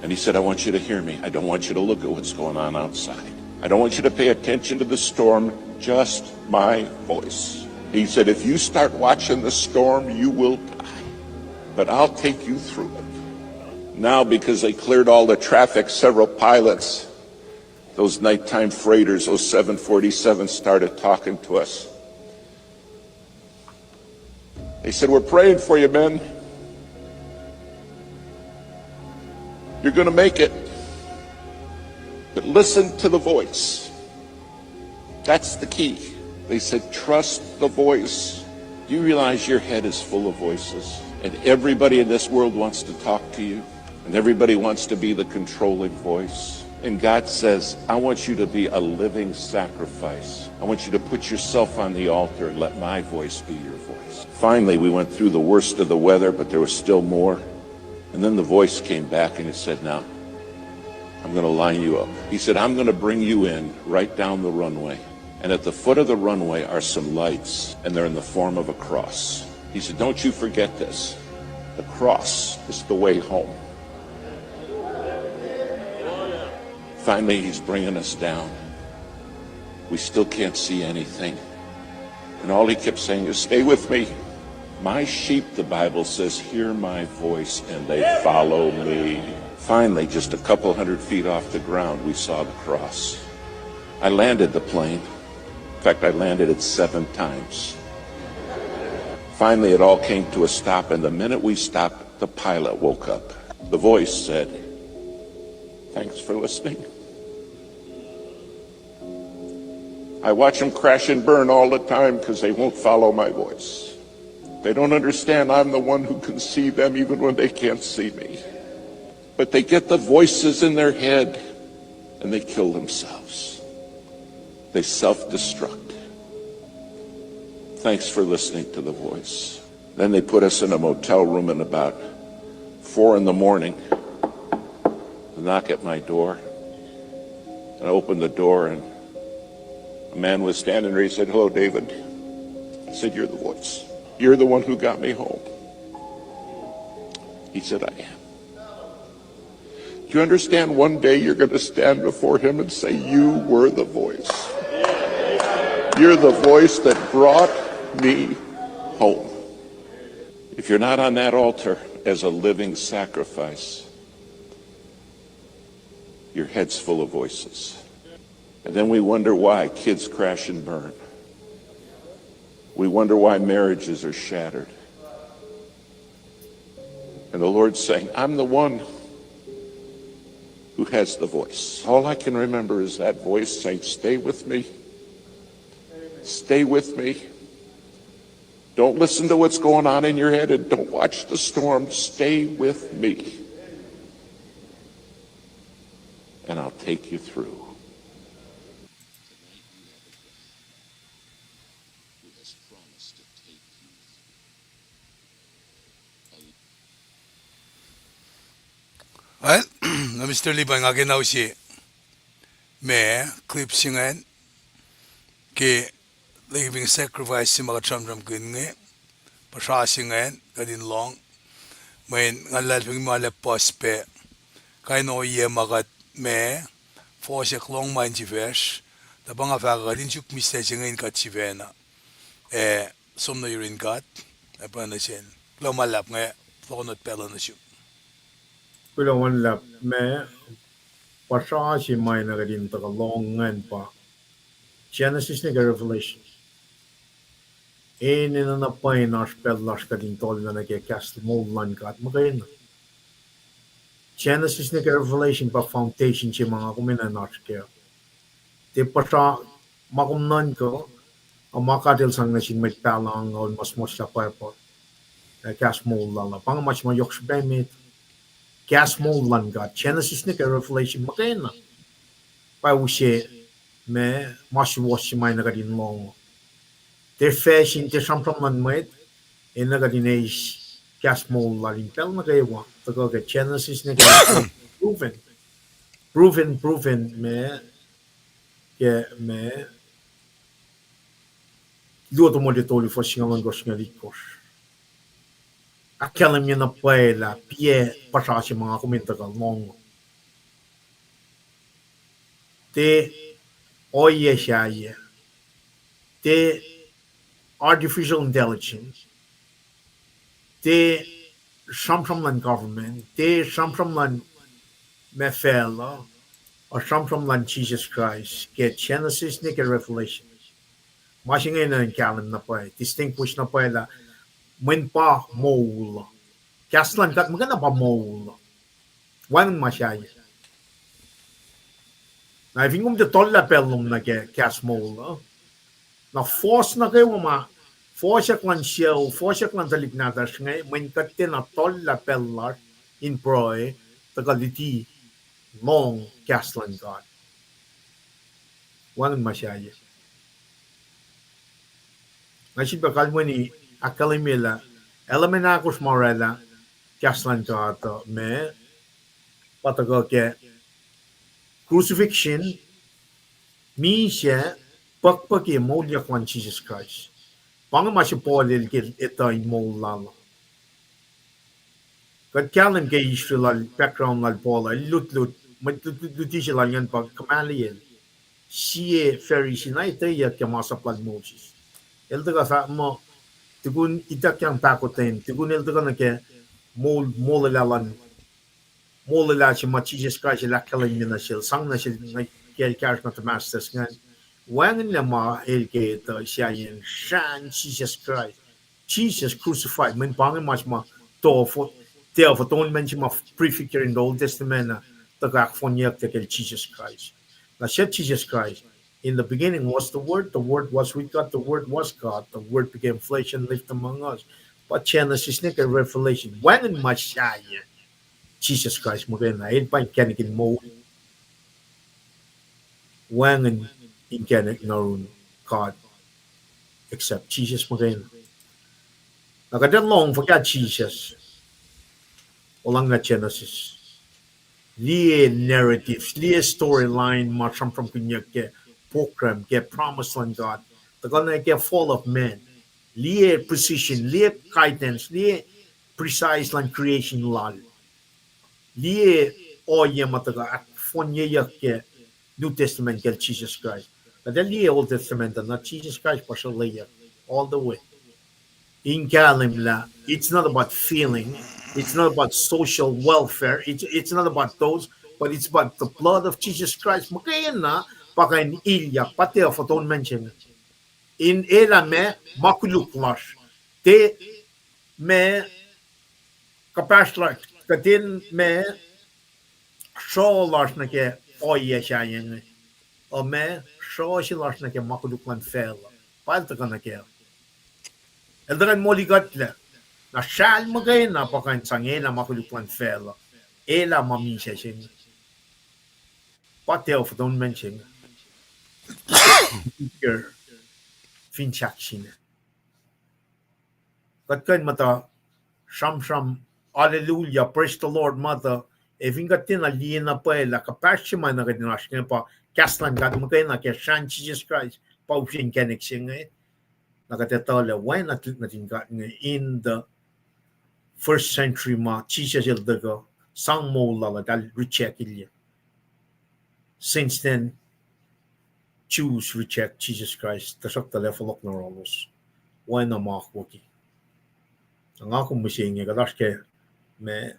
And he said, I want you to hear me. I don't want you to look at what's going on outside. I don't want you to pay attention to the storm, just my voice. He said, if you start watching the storm, you will die. But I'll take you through it. Now, because they cleared all the traffic, several pilots, those nighttime freighters, those 747s, started talking to us. They said, we're praying for you, men. You're going to make it. But listen to the voice. That's the key. They said, trust the voice. Do you realize your head is full of voices? And everybody in this world wants to talk to you. And everybody wants to be the controlling voice. And God says, I want you to be a living sacrifice. I want you to put yourself on the altar and let my voice be your voice. Finally, we went through the worst of the weather, but there was still more. And then the voice came back and it said, now, I'm going to line you up. He said, I'm going to bring you in right down the runway. And at the foot of the runway are some lights, and they're in the form of a cross. He said, don't you forget this. The cross is the way home. Finally, he's bringing us down. We still can't see anything. And all he kept saying is, stay with me. My sheep, the Bible says, hear my voice and they follow me. Finally, just a couple hundred feet off the ground, we saw the cross. I landed the plane. In fact, I landed it 7 times. Finally, it all came to a stop, and the minute we stopped, the pilot woke up. The voice said, thanks for listening. I watch them crash and burn all the time because they won't follow my voice. They don't understand I'm the one who can see them even when they can't see me. But they get the voices in their head and they kill themselves. They self-destruct. Thanks for listening to the voice. Then they put us in a motel room at about 4 in the morning. They knock at my door. And I opened the door and a man was standing there. He said, hello, David. I said, you're the voice. You're the one who got me home. He said, I am. Do you understand one day you're going to stand before him and say, you were the voice. You're the voice that brought me home. If you're not on that altar as a living sacrifice, your head's full of voices. And then we wonder why kids crash and burn. We wonder why marriages are shattered. And the Lord's saying, I'm the one who has the voice. All I can remember is that voice saying, stay with me. Stay with me. Don't listen to what's going on in your head and don't watch the storm. Stay with me. And I'll take you through. Well, Mr. Lee Paing Aknasnasye me clip singen ke living sacrifice si mga tram kun nge pasha singen kadin long main ngalal ping male pospe kai no ye magat me for se klong man jivesh da banga fa gadin chuk miste singen kat chivena somno yurin kat apana chen lo malap nge flonot pelon shu Pero wala me pasha si may nagadin taga longan pa. Genesis ni Revelation. Na napay na spell las kadin tol na nagkakast moldlan kat magayin. Genesis ni Revelation pa foundation si mga kumina nas kaya. Te pasha makumnan ko ang makatil sang nasin may palang on mas sa pa. gas mold lala pang mas ma yoks bemit gas mold lan God Genesis ni Revelation makena pa ushe me mas wash mai na gadin long ter fish in ter sampram lan mwet in na gadin is gas mold lalin pel na kaywa to go get Genesis ni proven me ke me luoto mo de toli for singalan gos nga likos akalam niya na pwela pie pasasi mga komenta ka long te oye siya te artificial intelligence te samsamlan government te samsamlan mefela or samsamlan Jesus Christ get Genesis ni ke Revelation masing ngayon na kalam na pa distinguish na pa la when pa mole kaslan kat maganda pa mole wan masyaya na vingum de tolla pelum na ke kas mole na force na kayo ma force klan show force klan talik na tas ngay when katte na tolla pellar in proe tagaliti long kaslan god wan masyaya na si bakal mo ni akalimila elemenakos morela kaslan god me patago ke crucifixion means pagpagi molya kwan Jesus Christ. Pang masih polil ke ito in mol lala. Kad kailan kay Israel background lal pola lut luti sila yan pag kamaliel. Siye Pharisee na ito ya kaya masaplag Moses. Elto ka sa mo tukun itak yang takotin tukun elto ka na ke molalalan molala si ma Jesus Christ la kalan na siya sang na siya kaya kaya na masters nga wangan na ma elke ito siya yan shan Jesus Christ Jesus crucified men pangin mas ma to for atonement si ma prefigure in the Old Testament na tagak fonyak tekel Jesus Christ na siya Jesus Christ in the beginning was the word was with God, the word was God, the word became flesh and lived among us. But Genesis ni kay Revelation wangan masyaya Jesus Christ magana it pa kanikin mo wangan in kanik narun God except Jesus magana nakadan long forget Jesus walang na Genesis liye narratives liye storyline masam from kunyak ke program ke promised land God tagal na ke fall of man liye precision liye guidance liye precise land creation lal liye oye mataga at fonye ke New Testament ke Jesus Christ but then liye Old Testament not Jesus Christ partial layer all the way in Kalimla it's not about feeling it's not about social welfare it's not about those but it's about the blood of Jesus Christ makayan na pakain ilya pati of atonement in era me makuluklas te me kapasla katin me sholas na ke oye shayen o me shoshilas na ke makuluklan fel palta kana ke eldagan moligatla na shal magay na pakain sangena makuluklan fel ela mamisha sing pati of atonement finchaksin katkan mata sham hallelujah praise the Lord mata evingatin aliena pa la kapashima na gadinash pa kaslan gad magay na ke shan Jesus Christ pa using connection nakatetala why not natin got in the first century ma Jesus eldago sang mo lala dal reject ilya since then Jews reject Jesus Christ tasak telefolok na rolos why na makwaki ang ako masing gadas ke me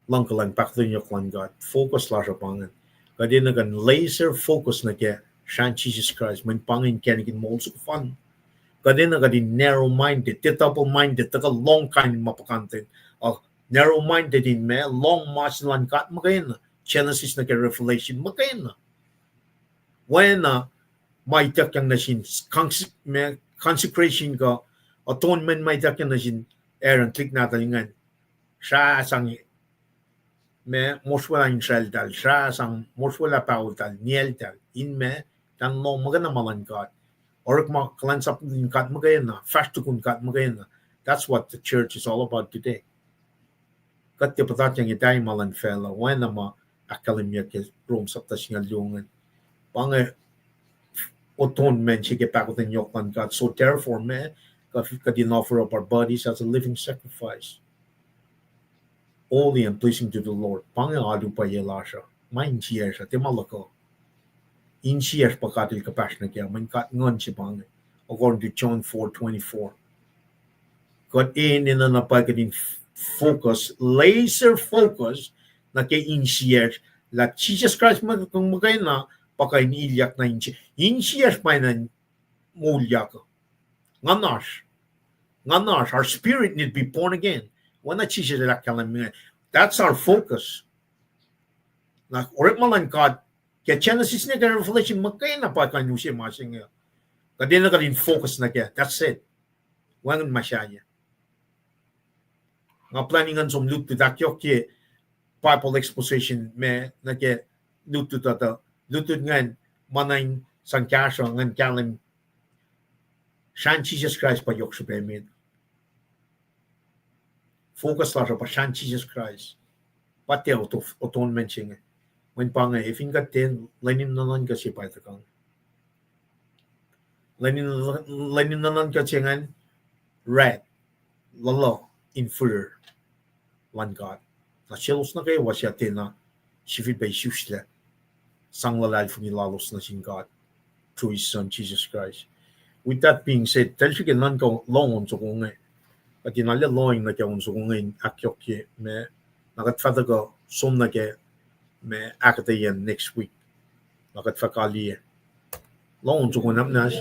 langkalan pakdun yok lang God focus la sa pangan kadi nagan laser focus na ke shan Jesus Christ man pangin kenigin mo so fun kadi nagan narrow minded double minded taka long kind mapakantin narrow minded in me long march lan kat magayin Genesis na ke Revelation magayin when may tak yang nasin consecration ka atonement may takin na sin eran klik natalingan. Siya asang me moswala Israel tal, siya asang moswala Paul tal, niel tal, inme tan no magana malangkat. Or kulacnsap din kat magayana, fast kun kat magayana. That's what the church is all about today. Kat te patat yang itay malan fella, when ama akalimya ke Rome sa tasingal yungan. Pange atonement siya ke pakutin yoklan kat. So therefore me, kadin offer up our bodies as a living sacrifice. Holy and pleasing to the Lord. Pange adu pa yelasha. Main siya siya, te malako. In siya pakatil kapash na kaya, man kat ngon siya pange. According to John 4:24. God in na napagkating focus, laser focus, na kay insiers, la Jesus Christ kung magay na, pakay niilyak na insiers pa na mulyak. Nganas, our spirit need to be born again. Wana Jesus la kalam. That's our focus. Na orit malan God, kaya Genesis na kaya Revelation, magkaya na pa kanyo siya masing Kadi na kadin focus na kaya. That's it. Wangan masyanya. Nga planningan som luto dakyok ki Bible exposition me na kaya luto tata. Luto ngan manayin sang kasyo ngan kalim Shan Jesus Christ pa yok sa pemin. Focus la pa Shan Jesus Christ. Pati atonement siya. When pa nga, if ingat ten, lanim na lang kasi pa ito kang. Lanin nanan kachengan red lalo inferior one God. Na chelos na kayo wasya tena shifit bay shushle sang lalal fungilalos na sin God through His Son Jesus Christ. With that being said, tel sige nan ko long on so kung at inalya loing na kaya on so kung akyok ye me nakatfada ko som na kaya me akketeyac next week nakatfakali ye long on so kung namnas.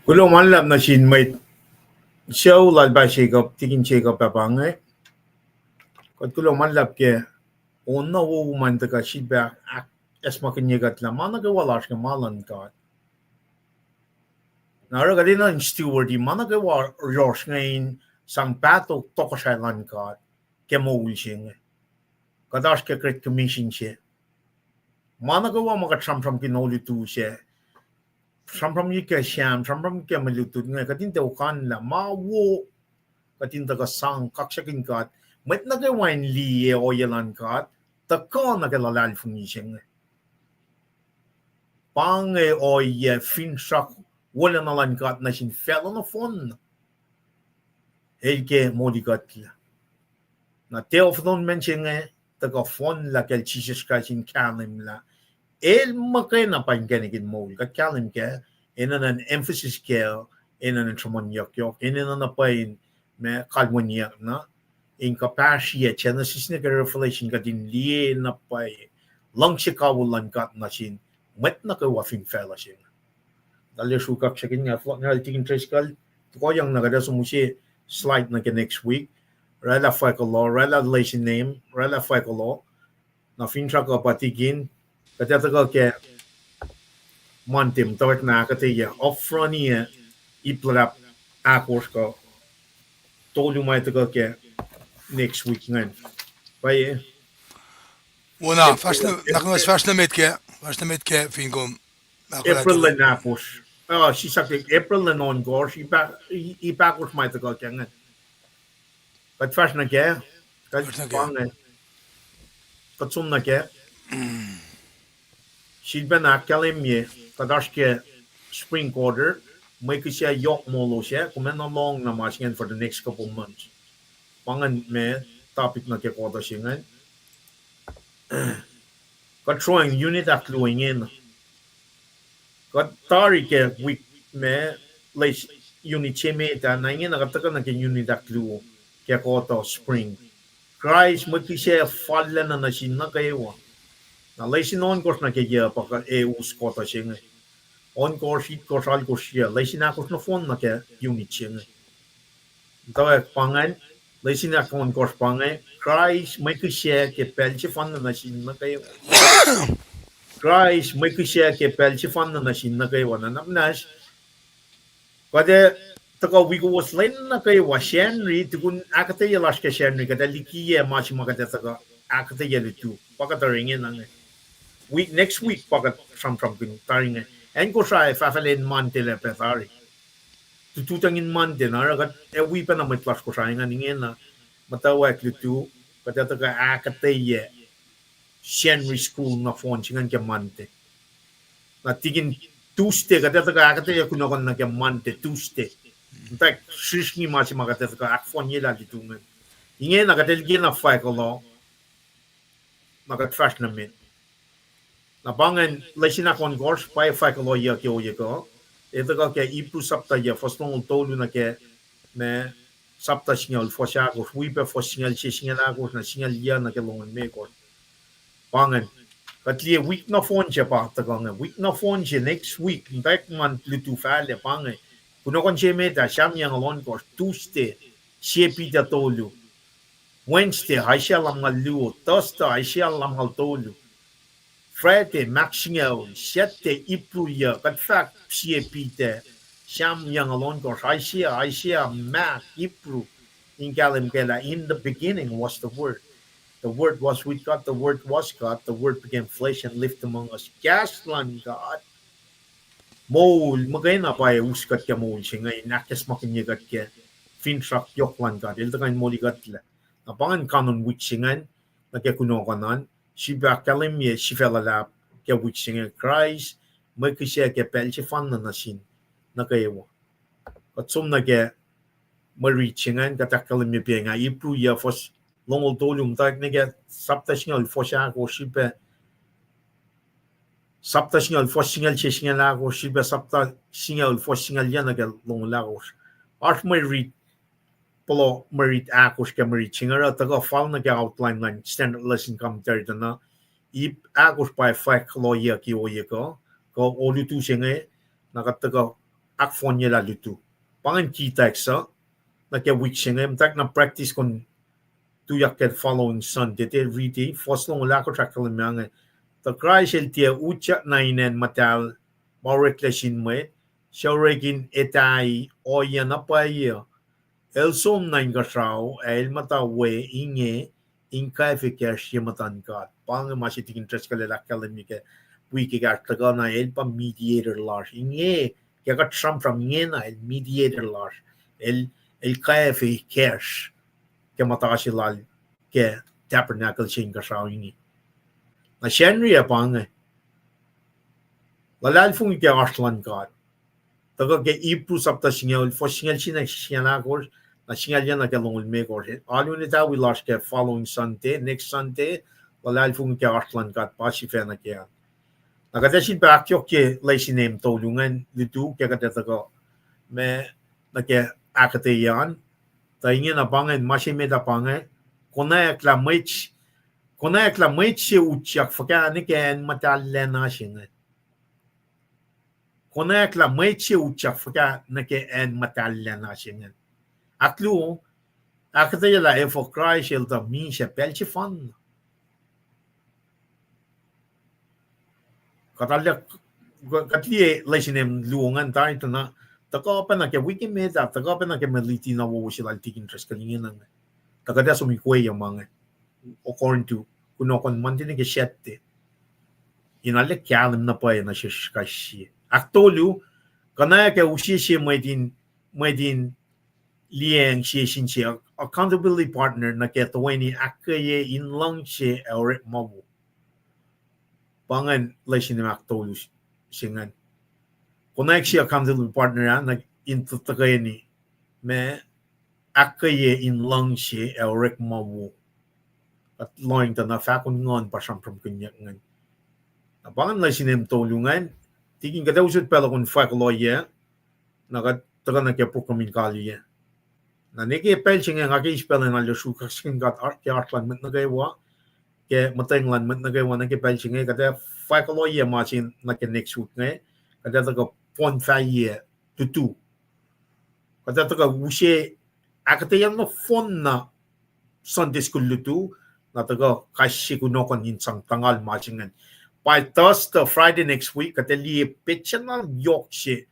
Kulo man lap na sin may show lal ba shake-up, tikin shake-up pa pangay. Kat kulo man lap ke, onna wo man taka shibak ak esma kinyegat la mana ke walash ke malan ka. Nara ka din na steward di mana ke wa Rosh ngayon sang pato toko siya lan ka ke mawul siya. Kadash ke kret commission siya. Mana ke wa maka tram kinoli tu siya. Tram yi ke siyam, tram ke malutut nga katin te ukan la ma wo katin taka sang kaksakin ka. Met na ke wain liye o yalan ka. Taka na ke lalal fungi siya. Pange o ye finsak wala na lan ka na sin fell na fon. Elke modigat la. Na te of non mention nga taka fon la kel Jesus Christ in kalim la. El makay na pangkanikin mo. Kakalim ka, ina nan emphasis ka, ina nan tramonyak yok, ina nan napain me kalmonyak na, in kapasya, siya na sisna ka revelation ka din liye na pay, lang siya kawalan ka na sin, met na ka wafing fella siya. Dali sukak siya kin nga, flok nga tikin tres kal, tuko yung nagada sumusi slide na ka next week, rala fakolo, rala relation name, rala fakolo, na fintra ka patikin, katatagal ke mantim tawat na akketeyac offroniya iplap akos ko tolu mai tagal ke next week ngan bay Oana, fast na metke finkom. April na akos si sakit April na non gor si ipakos mai tagal ke ngan but fast na ke kat pang katsum na ke Silba na kalimye kadash ke spring quarter may siya yok molo siya kumen na long na masingen for the next couple months. Pangan me topic na ke quarter siya ngan. Katroing unit at luing in. Katari ke week me les unit chemeta na ingin nakataka na ke unit at lu ke quarter spring. Christ may siya fallen na sin na kayo. Na lesin on course na kaya paka us kota siya. On course it course al course siya. Lesin ako na phone na kaya unit siya. Tawa pangan lesin ako on course pangan Christ may siya ke pelche fan na sin na kayo. Christ may siya ke pelche fan na sin na kayo na namnas. Kada taka wiowos len na kayo wa Henry tukun akketeyac las ke Henry kada likiyac mas makata taka akketeyac itu. Pakataringin na next week pakat from taring en Kosrae fafalen mante le petari tututangin mante na ragat we pa na matlas Kosrae nga ningen na mutawaek lutu patata ka akketeyac Henry school na phone singan ke mante na tigin Tuesday katata ka akketeyac kunokon na ke mante Tuesday tak shisni masi makatata ka akfon yela ditungan ingen na katelgi na akollah makat fast na min na bangan lesin akon gors pa akollah ya ke oye ko ito ka ke ipu sapta ya fosnong tolu na ke me sapta signal fosya ko wipe fos signal ako na signal ya na ke longan me ko bangan katli week na phone siya pa ta nga week na phone siya next week back month lutu fale bangan kuno kon siya meta siya yang alon ko Tuesday siya pita tolu Wednesday siya lam ngalu Thursday siya lam tolu Friday maxingaw siyete ipruya kat fact siya pita siyam yang alon ko siya mak ipru in kalim kela in the beginning was the word was with God, the word was God, the word became flesh and lived among us. Gaslan God. Mol magay na pa uskat ka mol siya ngay nakes makinyagat ka finsak yoklan God. Ilta kain moligat la. Napangan kanon witchingan nagkakuno kanan si bakalim ye si felalap ka witchingan Christ may kisya ka pel si fan na nasin nakayawa. At sum na ka marichingan katakalim ye piya nga ipru ya fos longol tolum tak nega sapta signal fosya ko sipe sapta signal fos signal che signal ako sipe sapta signal fos signal yan naga long lagos Art merit polo merit akos ke merit chingara taga fall na ke outline line standard lesson commentary na ip akos by fact lawyer ki oye ko olutu singe nakataga akfonya la lutu pangan kita eksa na ke week singe mtak na practice kon tuyak ke following Sunday te read first long la ko trakal mange the Christ el tie ucha na inen matal maureklesin me shawregin etai oya pa ye el som na ingasao el mutawaek inge inka eficacia matan God pang masiti interest kale la kalemike wiki gartaga na el pa mediator lash inge kaya Trump from inge na el mediator lash el ka eficacia ke matakashi lal ke tabernacle sin gasao inge na shenri pang lalal fung ke arslan God taga ke ipru sapta singal for singal sinala course na singal yan na ke longul me course alu ni ta we lost ke following Sunday next Sunday lalal fung ke arslan God pasi fe na ke nagadasin pa akyok ke laisinem tolungan litu ke kata taga me na ke akketeyac ta ingin na pangen masime da pangen konayak la mech se uchak faka ni ke matalle na singa konayak la mech se uchak faka na ke en matalle na singa aklu akketeyac la e for Christ el da min se pelchi fan katalle katlie laisinem luongan ta itna taka pa na ke wiki meta taka pa na ke meliti na wo sila tik interest kalingin nang taka da so mi kuya mga according to kuno kon mantine ke shette inale kyalim na pa na shishkashi aktolu kana ke ushi shi medin liang shi shin shi accountability partner na ke tawani akaye in lang shi or mabu pangan laisinem aktolu singan konak siya accountable partner na into tagay ni me akaye in lang siya elrek mawu at loing ta na fakon ngon pa siyang from kanyak ngan abangan na sinem tolungan tiging kada usut pala kon faklo ya taga na kaya proklamin kali ya na neke pel siya nga kaya ispela na lusu kaksakin kat kaya artlan mat na gaywa kaya mataynglan mat na gaywa na kaya pel siya kada faklo ya masin na kaya next week nga kada taga pon faye tutu kada taga ushe akketeyac no fon na Sunday school lutu na taga kashi kuno kon insang tangal machingan by Thursday Friday next week kada liye petchanal yokshe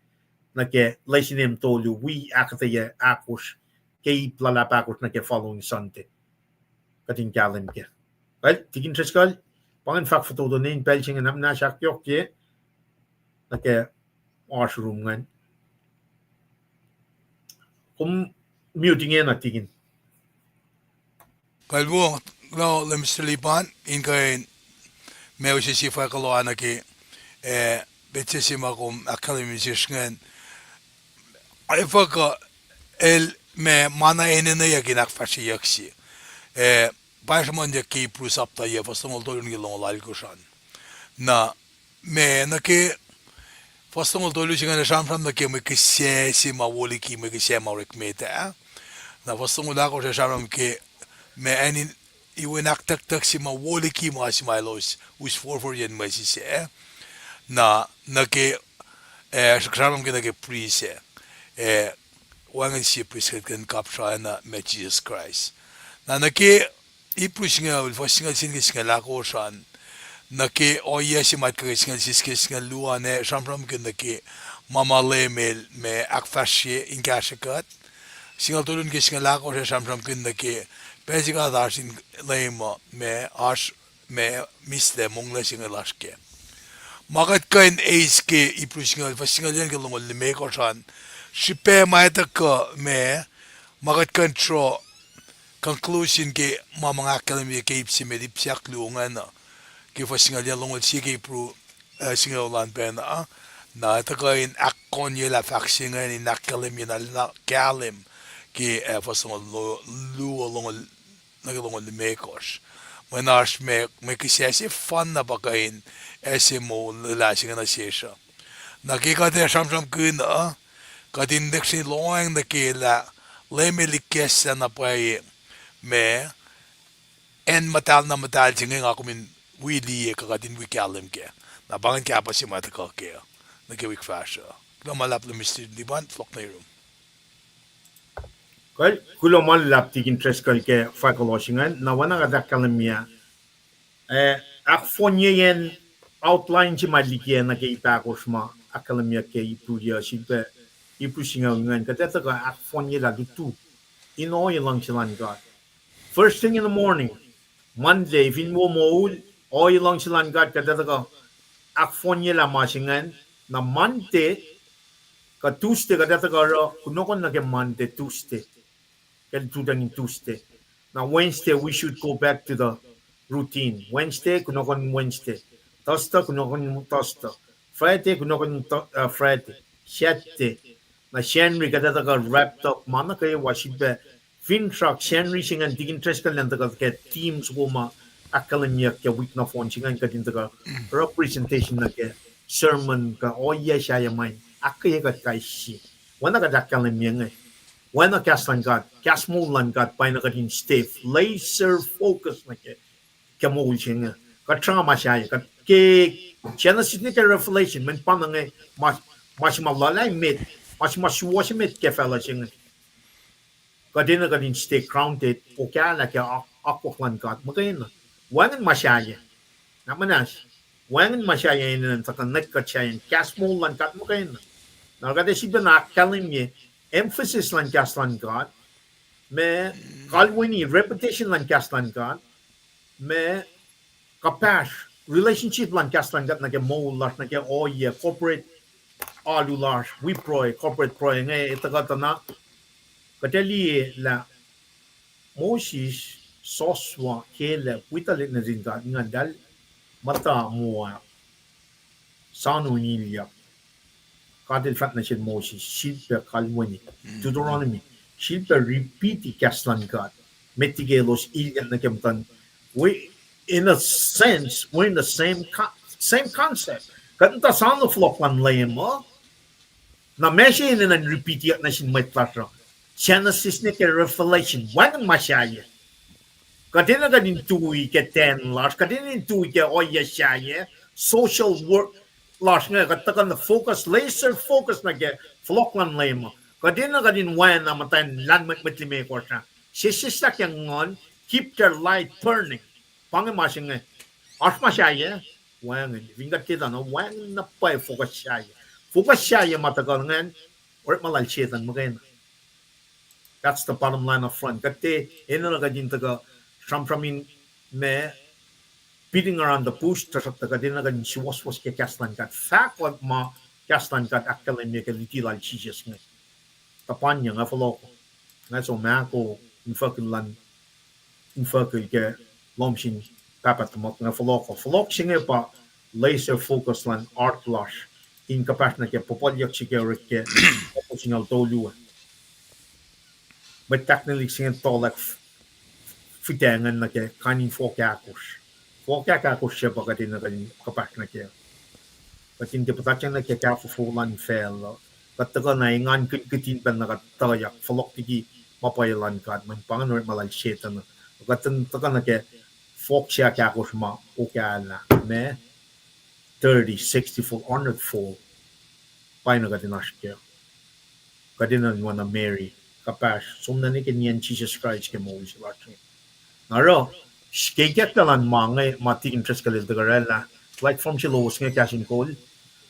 na ke laisinem tolu we akketeyac akos kay lulap akos na ke following Sunday kating kalim ke right tigin treskal pangan fak foto do nin pelchingan na shakyok ke na ke washroom ngan kum muting na tigin kalbo no lemslipan inge me usi sifac oana ke betesima kom akademisyen ay faka el me mana enene yaginak fashi yaksi başman de ki prusapta ye fasong dolun gilong lalkushan na me na ke fasong dolun singa sham na ke me ke si ma woli ki me ke si ma rekmeta na fasong la ko sham ke me ani iwenak tak si ma woli ki ma si ma los us for yen ma si se na ke sham ke na ke prise wangan si prise kan kapsha na me Jesus Christ na ke ipusinga ulfasinga singa la ko shan na ke oye si mat ke singa luane sham ke na ke mama le me akfashe ingashakat singa tolun ke singa la ko sham ke na ke Basica darsin lema me ash me misle mongla singa lashke magat kain ace ke ipusinga ulfasinga len ke longol me ko shan shipe maita ka me magat control conclusion ke mamang academy ke ipsi medipsiak luongan ke fasinga len longol si ke pro singa lan ben na ta kain akkonye la faxinga ni academy na kalim ke fasinga lu longol nagalongol me kosh manash me ke si fan na bakain SMO la singa na sesha na ke ka te sham kun kadin deksi loang na kila le me likiyac na pai me en matal na matal jinga kumin wili ka kadin wikalim ke na bangan ka pa si mata ka ke na ke wik fasha no malap le mister di ban flok na room Kal kulomal lap tigin tres kal ke fakoloshingan na wana ga dakalamia ak fonye yen outline ci malike na ke ipakosma akalamia ke ipuya sipe ipusinga ngan ka tata ka ak fonye la tu ino yelang silan God. First thing in the morning, Monday, fin mo moul, oil lang silan God ka tata ka ak fonye la masingan na Monday ka Tuesday ka tata ka kunokon na ke Monday Tuesday. Tuesday. Now Wednesday we should go back to the routine. Wednesday kunokon Wednesday. Thursday kunokon Thursday. Friday kunokon Friday. Saturday. Na Shenry kada ka wrapped up mana kaya washibbe fin truck Shenry singan digin tres ka lang ka teams goma akalamia ka week na phone singan ka din ka representation na ka sermon ka oya siya mai akaya ka kaisi. Wana ka dakalamia ngai. Why not Kaslan God? Kasmulan God by nakatin stiff, laser focus na ke mo singa. Ka trauma siya ka ke Genesis ni ke revelation men panang mas malalay met mas masuwas met ke fella singa. Ka din nakatin stay grounded o kaya na ke akoklan God. Magayon na. Wangan masyaya. Namanas. Wangan masyaya yun na takanek ka siya yun. Kasmulan God magayon na. Nakakata siya na kalim niya emphasis lan kaslan God, me kalwini repetition lan kaslan God, me kapash relationship lan kaslan God na ke mo las na ke oye corporate alulas we proy corporate proy nge itagata na kateli la Moses soswa kele witalit na din God nga dal mata mo sanu nilia kadil fat na siya Moses, silpa kalwani, Deuteronomy, silpa repeat kaslan God, metigelos ilgan na kemtan. We, in a sense, we're in the same concept. Kanta sano floklan layem mo, na mesya yun na repeat yun na siya may plasro. Genesis ni ke Revelation, wangan masyaya. Kadina ka din tuwi ke 10 lars, kadina din tuwi ke oya siya, social work, lars nga katakan na focus laser focus na ke floklan lema kadina kadin wan na matan lan matlime ko siya sisisak yang ngon keep their light burning pangamasing nga asma siya wan vingat kita no wan na pa focus siya matagal ngan or malal chetan magain that's the bottom line of front kate eno na kadin taga from me beating around the bush tasap taga din na si was ke kaslan kat fact what ma kaslan kat akalamia ke litilal Jesus nga tapan niya nga follow nga so mako infakil ke lomshin papat mo nga follow singa pa laser focus lan art flash incapacit na ke popolyak siguro ke singal tolu but technically singa tolak fitangan na ke kanin fokakos Wiklac siya pagkatin na kanin kapas na kaya. Katin di patatyan na kaya kafufulan fel. Kataga na ingan kitin pa na katayak. Falok tiki mapayalan ka. Man panganor malal sheta na. Katan taga na kaya fok siya kakos ma o kaya na. Me 30, 60 full, 100 full. Pay na katin as kaya. Katin na na Mary. Kapas. Sumna ni Nien Jesus Christ kaya mo sila. Naro. Skegek na lan mga mati interest kalil taga na like from si lowos nga KahsInKol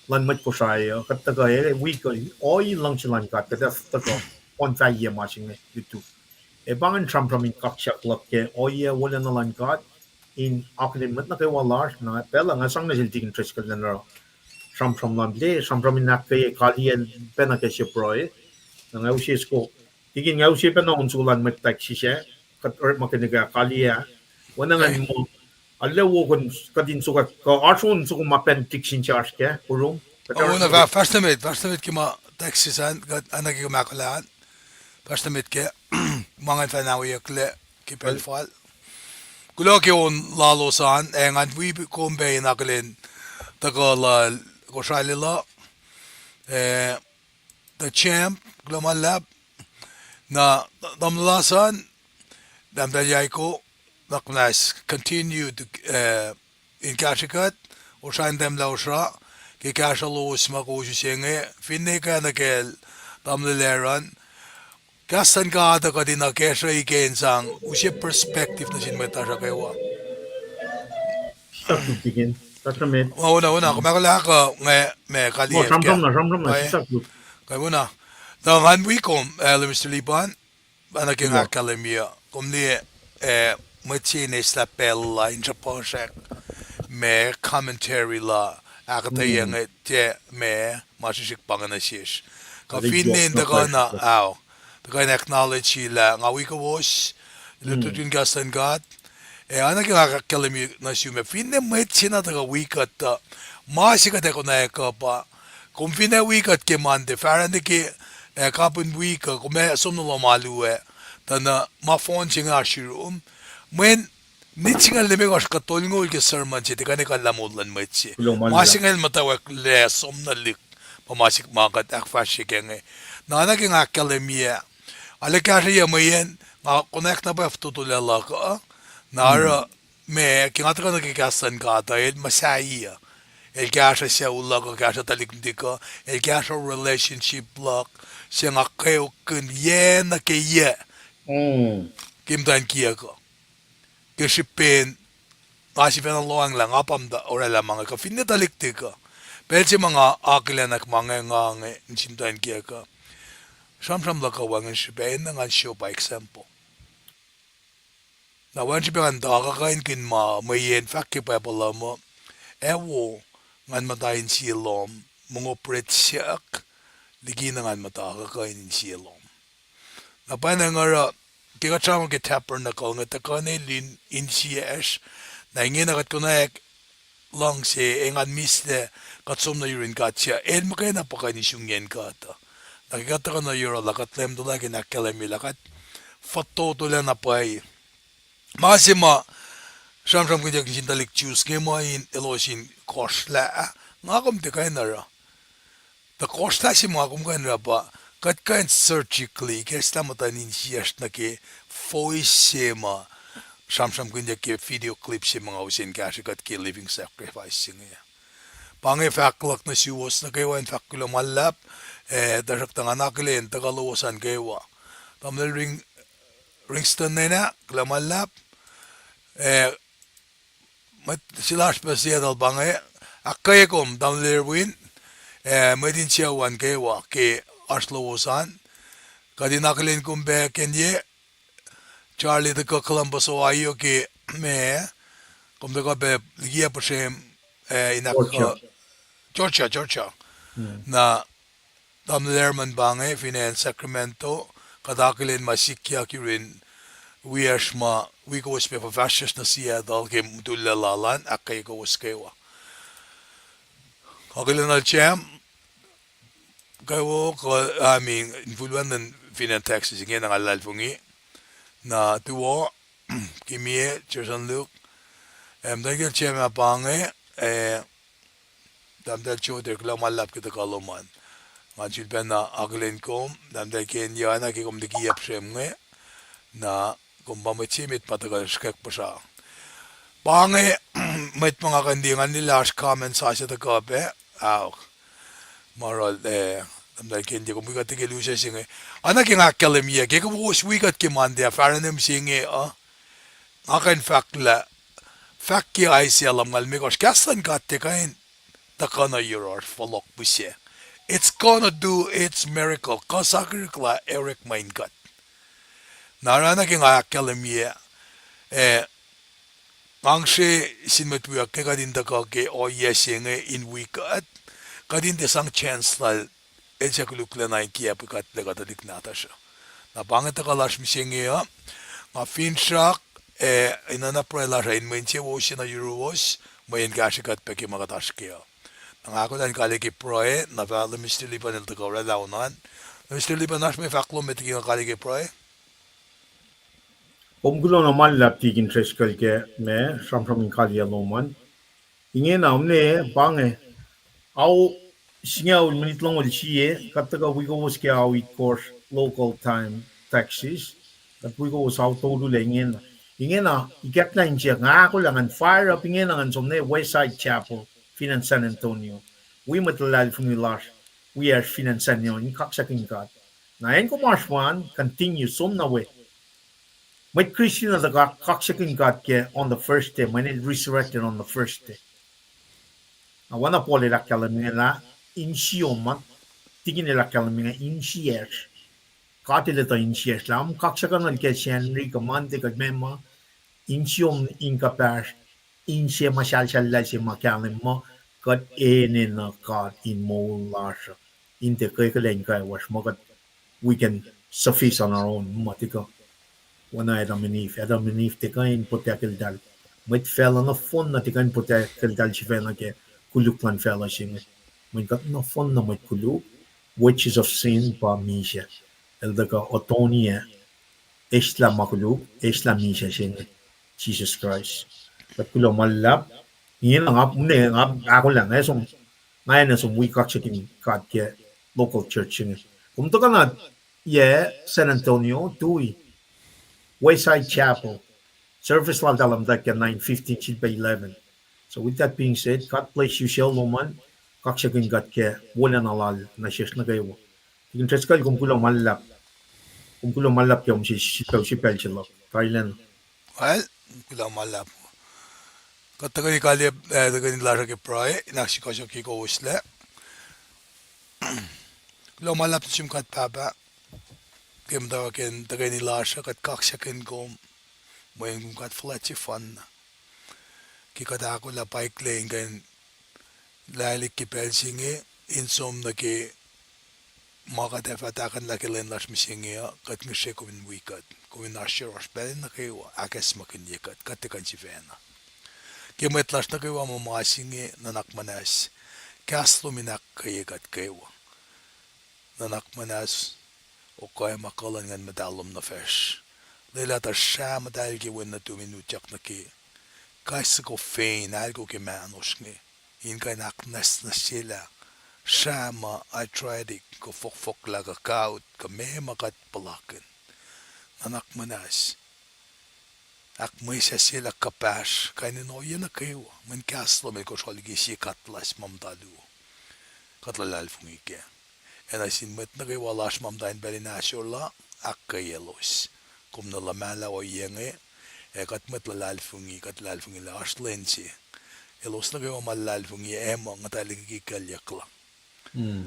lan mat Kosrae kat taga week oil lang silang kat kata taga on tayo masing dito bangan from in kaksakin ke oya wala na lan kat in akademit na kay walar na pela nga sang na silti interest kalil na from lan de from in na kay kalian pena kay si proy nga usis ko tigin nga usis pa na unsulan mat taxi siya kat or makaniga kaliya Wana nga mo, alaw ko kadin suka ka arson suka mapentik sin charge ke urong. Una first mit kima taxisan anak ko makulaan. First mit ke mga fanawi kle kipel fal. Kulo ke on lalosan engan we kombe nakalin tagal Kosrae la the champ lab na damlasan damdayay ko naknas continue to in kashikat o shain dem lausra ke kashalo smako shinge finne ka na kel damleran kasan ka da ka din na kesha ikensang usye perspective na sinmeta sa kaywa 시작 뚝tigin. 따뜻해. una kumakala ka me 뭐 kaliyef kya 삼삼나 kaya 시작 뚝. una the han wikom Mr. Liban anaking Diba? akademia kumni machines la pella in Japan me commentary la akketeyac te me masishik panganashish ka finne daga na aw daga acknowledge la nga wiowos le tutun gasan god anaking akademia na sume finne machina daga wikat masika de kona ka pa kum finne wikat ke mande farande ke kapun wika kume somno malue tana ma phone chinga shirum when nitsingal leme gosh ka tolngol ke sermon chete kane ka lamodlan machi masingal mutawaek le somna lik pamasik makat akfashi kenge nana ke akademia ale kashe mayen nga connect na ba futulala ka nara me ke ngatra ke kasan ka ta el masaiya el kashe se ulla ka kashe talikndika el kashe relationship block se ngakeo kun ye na ke ye kimdan kia ka ke shipen asipen loang lang apam da orala mga ka finne talikte ka pelche mga akilanak mga ngange nsintan kia ka sham la ka wangan shipen ngan show by example na wan shipen da ka kain kin ma mayen fakki pa pala mo ewo ngan matayin silom mga pretsyak ligi ngan mata ka kain silom na pa ngara kaya chama ke tapper na ko nga takane lin insias na inge na katkunaek lang se engan misle katsom na yurin katsia el makay na pakay ni syungyen kata nakikata ka na yura lakat lem dola kinakalemi lakat fato dola na pay masima sham kunjak nisintalik chus ngemain elosin kosla ngakam te kay nara the kosla si mga kumkain pa kat kain surgically kesta matanin siyas na ke voice ma sham kunja ke video clip si mga usin kasi kat ke living sacrifice nga pange faklak na siwos na kewa in fakula malap dasak tanga nakilin tagaluwasan kewa tamil ringston na klamalap silas pa siya dal pange akketeyac tamil medin siya wan kewa ke Arshlowosan, kadinakalin kumbe kenye, Charlie the Columbus Ohio ke me, kumbe ka be likiyac pa shem inak Georgia, na tamlerman bange finen Sacramento, kadakilin masikya kirin wiyashma wikos pe pavashas na siya dal ke mutulalalan akketeyac kewa. Kakilin al cham. Kayo ko aming influan ng finan Texas ingin ang alal fungi na tuwo kimie Cherson Luke dahil siya mapange damdal choder klang malap kita kaloman ngajud pa na aglin kom damdal kenya na kikom likiyap siyem nge na kumbamachimit patagal skek pa siya pange may mga kandingan nila comment sa siya tagape Moral amdal kendi ko bigat ke lusa singe ana ke akademia ke ko was wigat ke mande faranem singe akan fakla fakki ai sialam ngal me kos kasan gatte kain takana yuror folok busye it's gonna do its miracle kasakirkla Eric Maingat narana ke akademia angse sinmetbuya ke kadin ka ke o yesinge in wikat kadin de sang chance la elcha kulukla na ikia pukat lega tadik natasha na bangeta kalash misenge ya ma finshak inana prela rain menche woshi na wiowos mayen gashikat peke magatashkia ngako dan kale ke proe na vale Mr. Liban el tagara launan Mr. Liban nash me faklo met ki kale ke proe omgulo na malap tigin treskal ke me sham kaliya loman inge na omne bange au Singaul minit lang siye kataga wiowos ke awit course local time taxis kat wiowos auto du lengen ingen na ikat na inche nga ako lang an fire up ingen ang somne West Side Chapel Finan San Antonio we matalal funilas we are Finan San yon kaksakin kat na en ko marswan continue som na we may Christian na daga kaksakin kat ke on the first day when it resurrected on the first day awana pole la kalamela insioma tingin nila kami insiers. Katile to insiers lam kaksakan al kesyen ri kamante kagmema insiom inkapers insie masyal la si makalim mo kat ene na kat in mo lasha. Inte kay kalen kay was mo kat we can suffice on our own matiko. Wana Adam and Eve te kain potekil dal. Met fell na fon na te kain potekil dal si fena ke kuluklan fella singe. Met kat na fon na met kuluk witches of sin pa misha. El daga otonia esla makuluk esla misha singe. Jesus Christ. Kat kulo malap. Iyan ang mune ako lang som ngayon na som Wiklac chicken kat ke local church singe. Kung to ka na San Antonio tui Wayside Chapel. Service lang dalam that 9:15 should be 11. So with that being said, God bless you, Shell Loman. Kaksakin gat ke wala nalal na siya na kayo. Yung tres kal kung kulang malap. Kung kulang malap yung si pel sila. Thailand. Well, kulang malap. Katagani kalib tagani lara ke pray naksikosyo ki ko usle. Kulang malap sim kat papa. Kem daw ken tagani lara kat kaksakin ko mo yung kat flat fan. Ki kata ako la paikle ken lalik ki pelsinge insom na ke makata fatakan la kelen las misinge kat ngishe ko min wikat ko min ashir ospel na kayo akas makin yekat katikan si vena. Kimetlas na kayo mo masinge nanakmanas kaslo minak kayekat kayo nanakmanas o kaya makalan ngan madalom na fish. Lela ta sha madal ki wen na 2 minutyak na ki KahsInKol fein algo ke manos nge inge Aknasnasye la Shama arthritic ko fok laga kaut ka memakat palakin anak manas ak may sa sila kapash kainin o yan na kayo man kaslo may ko soligi si katlas mamdalu katlalal fungike and I sin met na kayo walas mamdain belinasyo la akketeyac kum na lamala o yenge kat met lalal fungi katlal fungi la aslensi elos na kayo malal fungi emo nga taligi kalyak lang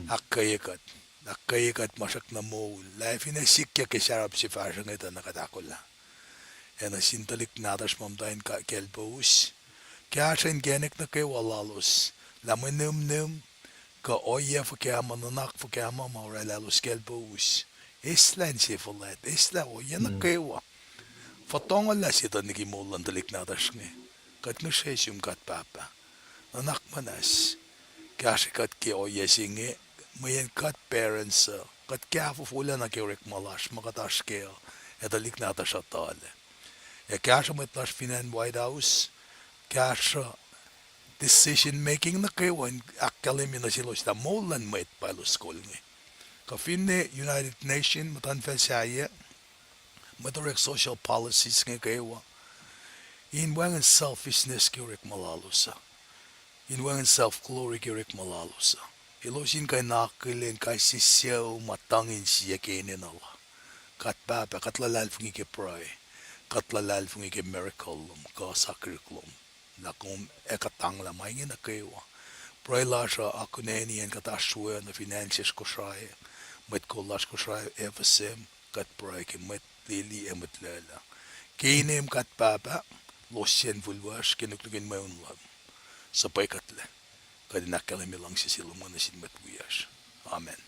akketeyac masak na mo life in a sikya ke sharap si fashion ito nakatakola en a sintalik natas mamdain ka kelbos kaya siya genek na kayo walalos lamanum ka oya fakama nanak fakama mauralalos kelbos islan si fulat isla oya na kayo fatong ala sita nikimulan talik natas nga kat nga siya siyong kat papa nanak manas kasi kat ki oya singe mayan kat parents kat kya fufula na kiyorek malas makatas kayo etalik natas atale kaya met nas finan White House kaya decision making na kayo akkalimi na sila sa molan met palos kol nga kafine United Nations matanfel siya matorek social policies nga kayo inwangan selfishness kiyorek malalosa inwangan self-glory kiyorek malalosa ilosin kay nakilin kay sisiyaw matangin siya kinin ala kat baba kat lalal fungi ke pray kat lalal fungi ke miracle ka sacriklum na kung ekatang lamay nga na kayo pray la siya ako Nien kataswe na finances Kosrae met kolas Kosrae FSM kat pray ke met lili emet lala kinem kat baba losyen vulwas kinuklugin mayon lam sa paikatle kadinakkalami lang si silungan na sinmet wiyas amen.